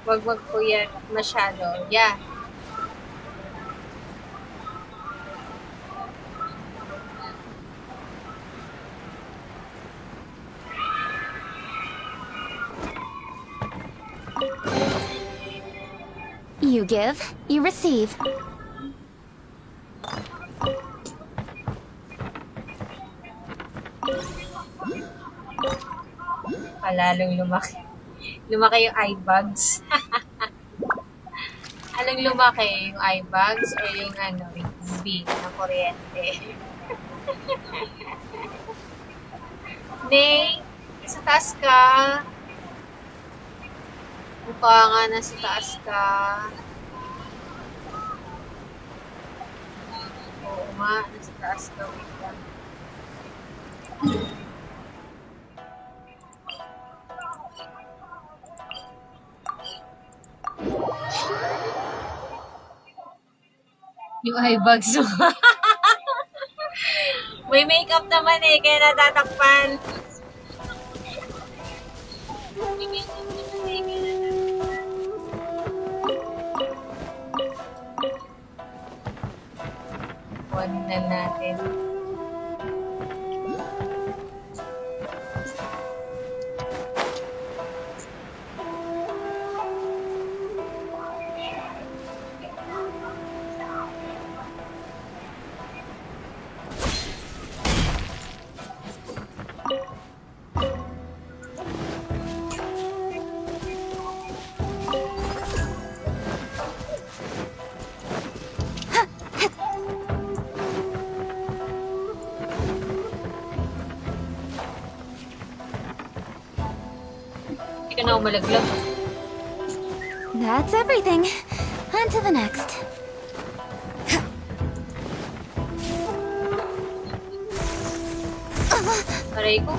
Wag magpuyat masyado. Yeah. You give, you receive. Lalong lumaki. Lumaki yung eye bags. Anong lumaki? Yung eye bags o yung ano, yung tubig na kuryente? Nay, sa taas ka. Mukha nga na sa taas ka. Oo nga, nasa taas ka. Wait lang. Yung eye bags mo. May makeup naman eh, kaya natatakpan. Kunin na natin. Hindi ka na umalaglag. That's everything. On to the next. Aray ko.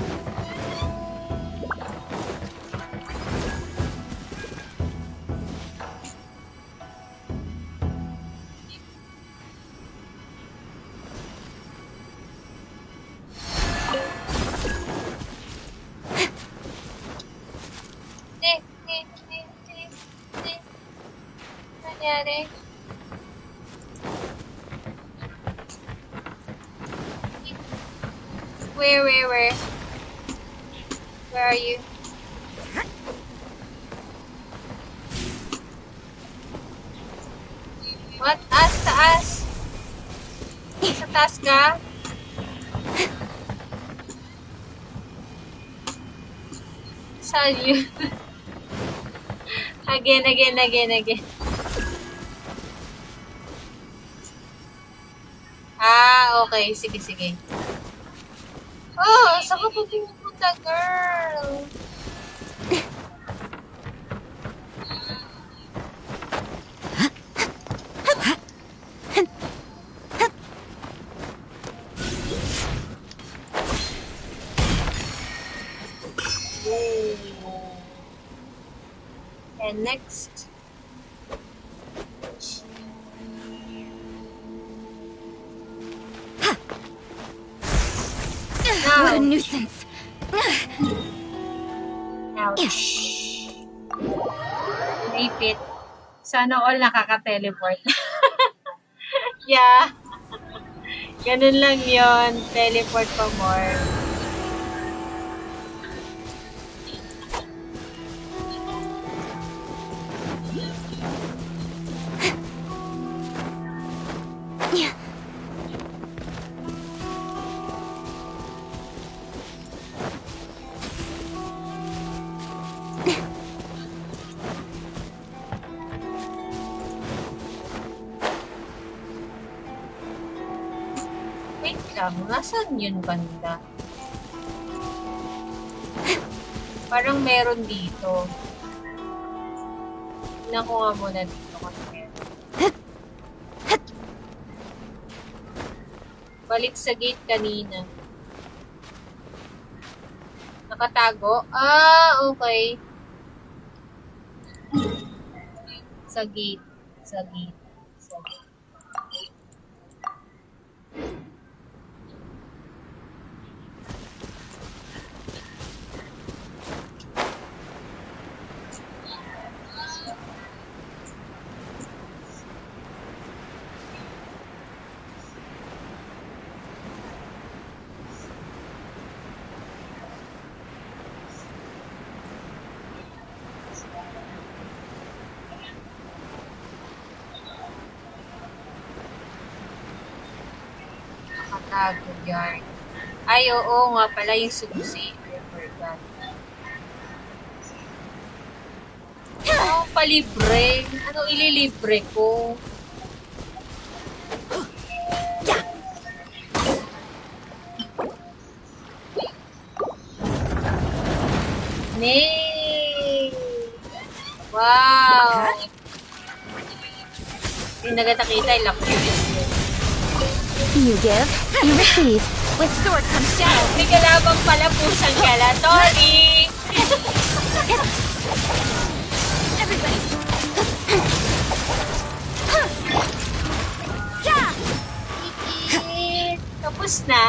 Nangyari? Where? Where are you? What? Taas? Sa taas ka? Saan yun? Again. Okay. Sige. Oh, saan ka pupunta, girl? And next. What a nuisance. Ouch. Naipit. Sana all nakaka-teleport. Yeah. Ganun lang yon. Teleport pa more. Wait lang, nasaan yun banda? Parang meron dito. Tignan ko nga muna dito kasi. Balik sa gate kanina. Nakatago? Ah, okay. Sa gate. Sa gate. Sa gate. Nakatago yan. Ay, oo nga pala yung susi. I forgot. Oh, palibre. Ano ililibre ko? Nee! Wow! Hindi nagatakita, ilang curious yun. You give, you receive. With sword comes shadow. May kalabang pala pusang kala, Tori! Everybody. Tapos na.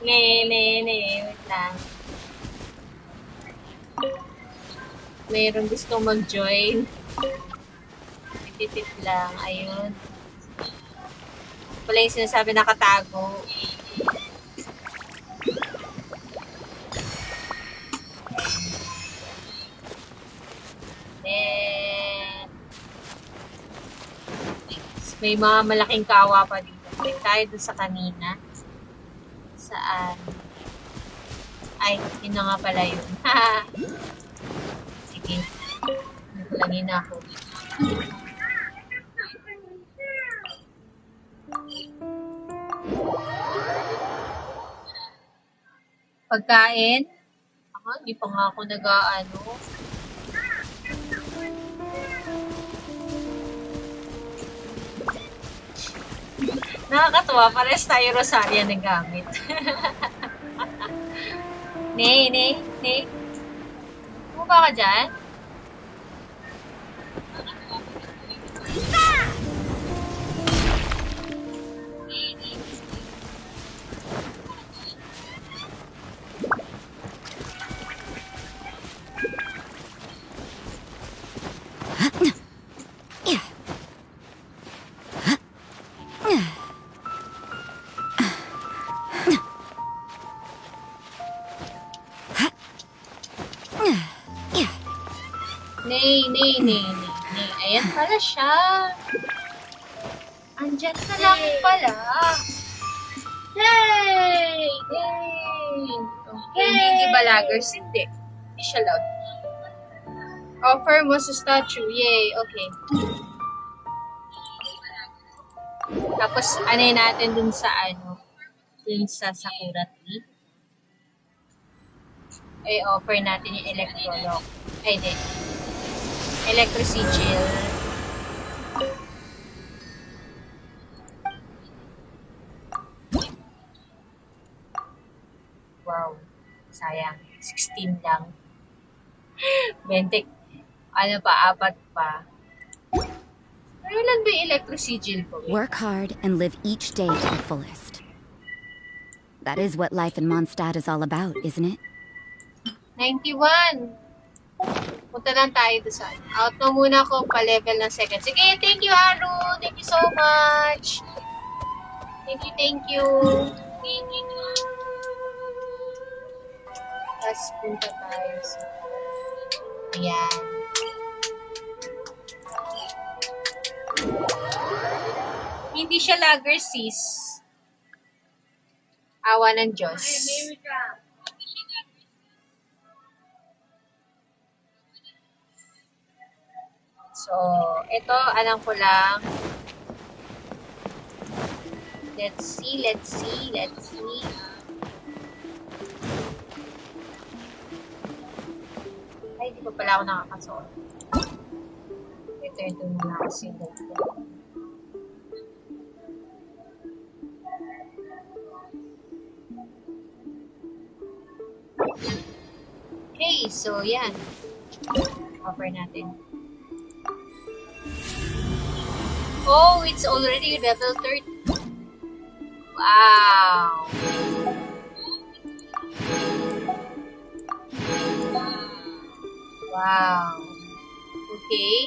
Wait lang. Mayroong gusto mag-join. Titip lang, ayun. Wala yung sinasabi nakatago. Then, may mga malaking kawa pa dito. Balik tayo dun sa kanina. Saan? Ay, yun na nga pala yun. Sige. Nagulangin na ako. Pagkain? Ako, hindi pa nga ako nag-ano. Nakakatuwa, pares tayo rosarya na gamit. Ne. Bumaba ka dyan? Nay. Ayan pala siya. Andyan ka lang pala. Yay! Okay, hindi ba laggers? Hindi siya loud. Offer mo sa statue. Yay, okay. Tapos, natin dun sa dun sa Sakura tree. Ay, offer natin yung electrolog. Ay, hindi. Electrosigil. Wow. Sayang. 16 lang. 20. Ano pa? 4 pa. Ilan ba yung electrosigil ko? Work hard and live each day to the fullest. That is what life in Mondstadt is all about, isn't it? 91. Punta lang tayo doon sa out na muna ako pa-level ng second. Sige, thank you, Haru. Thank you so much. Thank you. Tapos punta tayo sa ayan. hindi siya lager, sis. Awa ng Diyos. So, ito, alam ko lang. Let's see. Ay, di pa pala ako nakakasuot. Ito muna ako single ko. Okay, so yan. Offer natin. Oh, it's already level 30. Wow. Wow. Okay.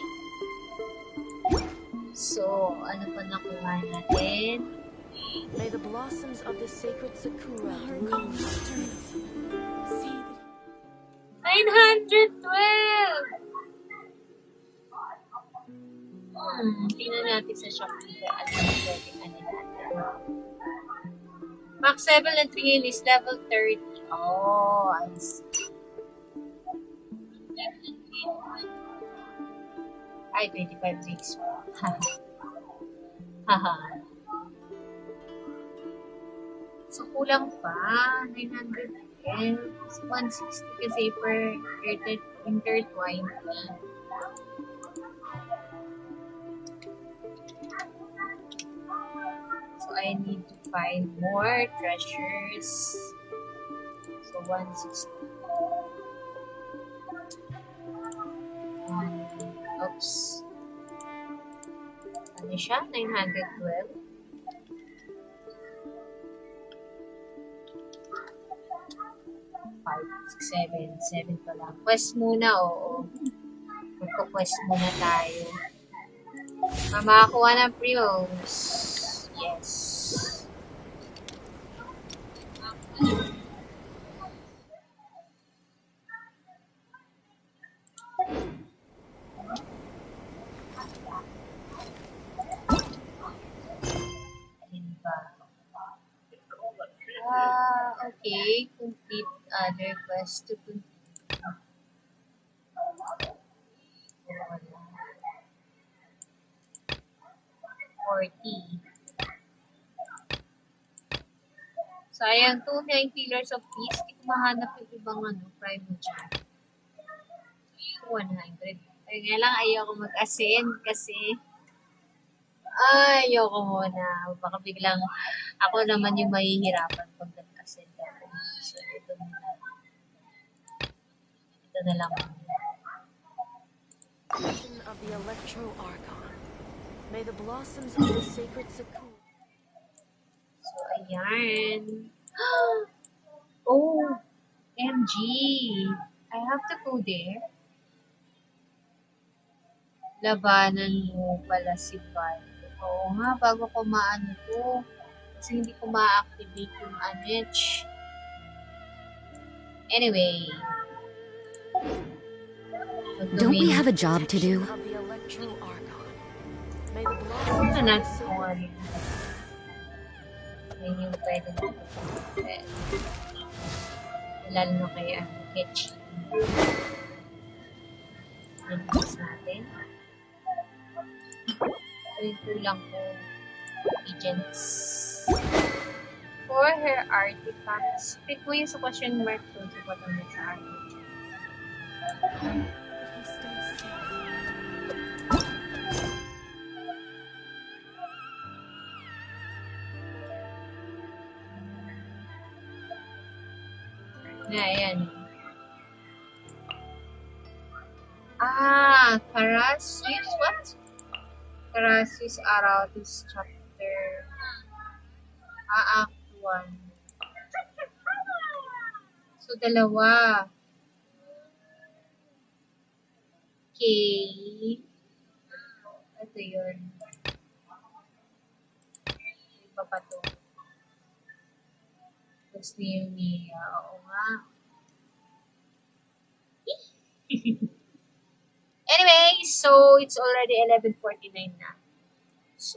So, ano pa nakuha natin? May the blossoms of the sacred sakura bloom. 912! Tingnan natin sa Shopee at pwedeng ano natin. Max level ng Trian is level 30. Oh, I see. Ay, 25 days pa. Haha. So, kulang pa. 910. 160 kasi per intertwined. So, I need to find more treasures. So, 160. Oops. Ano siya? 912? 7 pa lang. Quest muna, oo. Magko-quest muna tayo. Makakuha ng primos. Yes. Okay. Complete other quest to complete. 40. Sayang, 29 Pillars of Peace. Hindi ko mahanap yung ibang prime dyan. 100. Kaya lang ayoko mag-ascend kasi ayoko muna. Baka biglang ako naman yung mahihirapan pag nag-ascend ako. So, ito na lang. Of the Electro Archon. May the blossoms of the sacred sakura. So, ayan. Oh, MG. I have to go there. Labanan mo pala si Val. Oo nga, bago ko maano to. Kasi hindi ko ma-activate yung Anich. Anyway. Don't we have a job to do? Ano natin kung ano. Yan yung pwede natin. Lalo na kaya Keqing. Nandis natin. Ito lang po agents. For her artifacts, pick mo yung sa question mark doon sa bottom na sa artifact. Ayan. Carasius, what? Carasius Arautis chapter. Act 1. So, dalawa. Okay. Ito yun. Iba pa to. Gusto yun niya. Oo nga. Anyway, so it's already 11:49 na.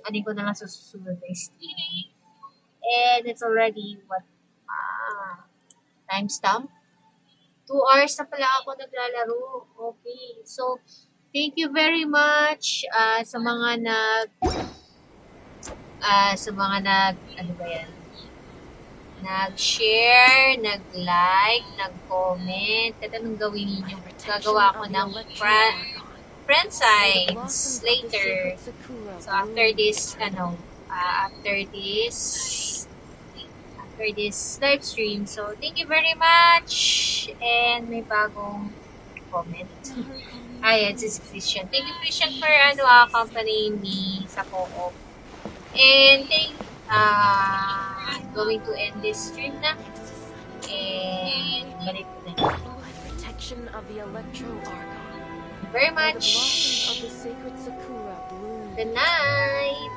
Anin ko na lang sa susunod na stream. And it's already, what, timestamp? 2 hours na pala ako naglalaro. Okay. So, thank you very much sa mga ano ba yan? Nag-share, nag-like, nag-comment. At anong gawin ninyo? Gagawa ko ng friend signs later. So, after this live stream. So, thank you very much. And may bagong comment. Ayan, si Christian. Thank you, Christian, for accompanying me sa co-op. And I'm going to end this stream na. And balik ko na. Protection of the Electro Archon. Very much. The blossoms of the sacred Sakura bloom. Good night.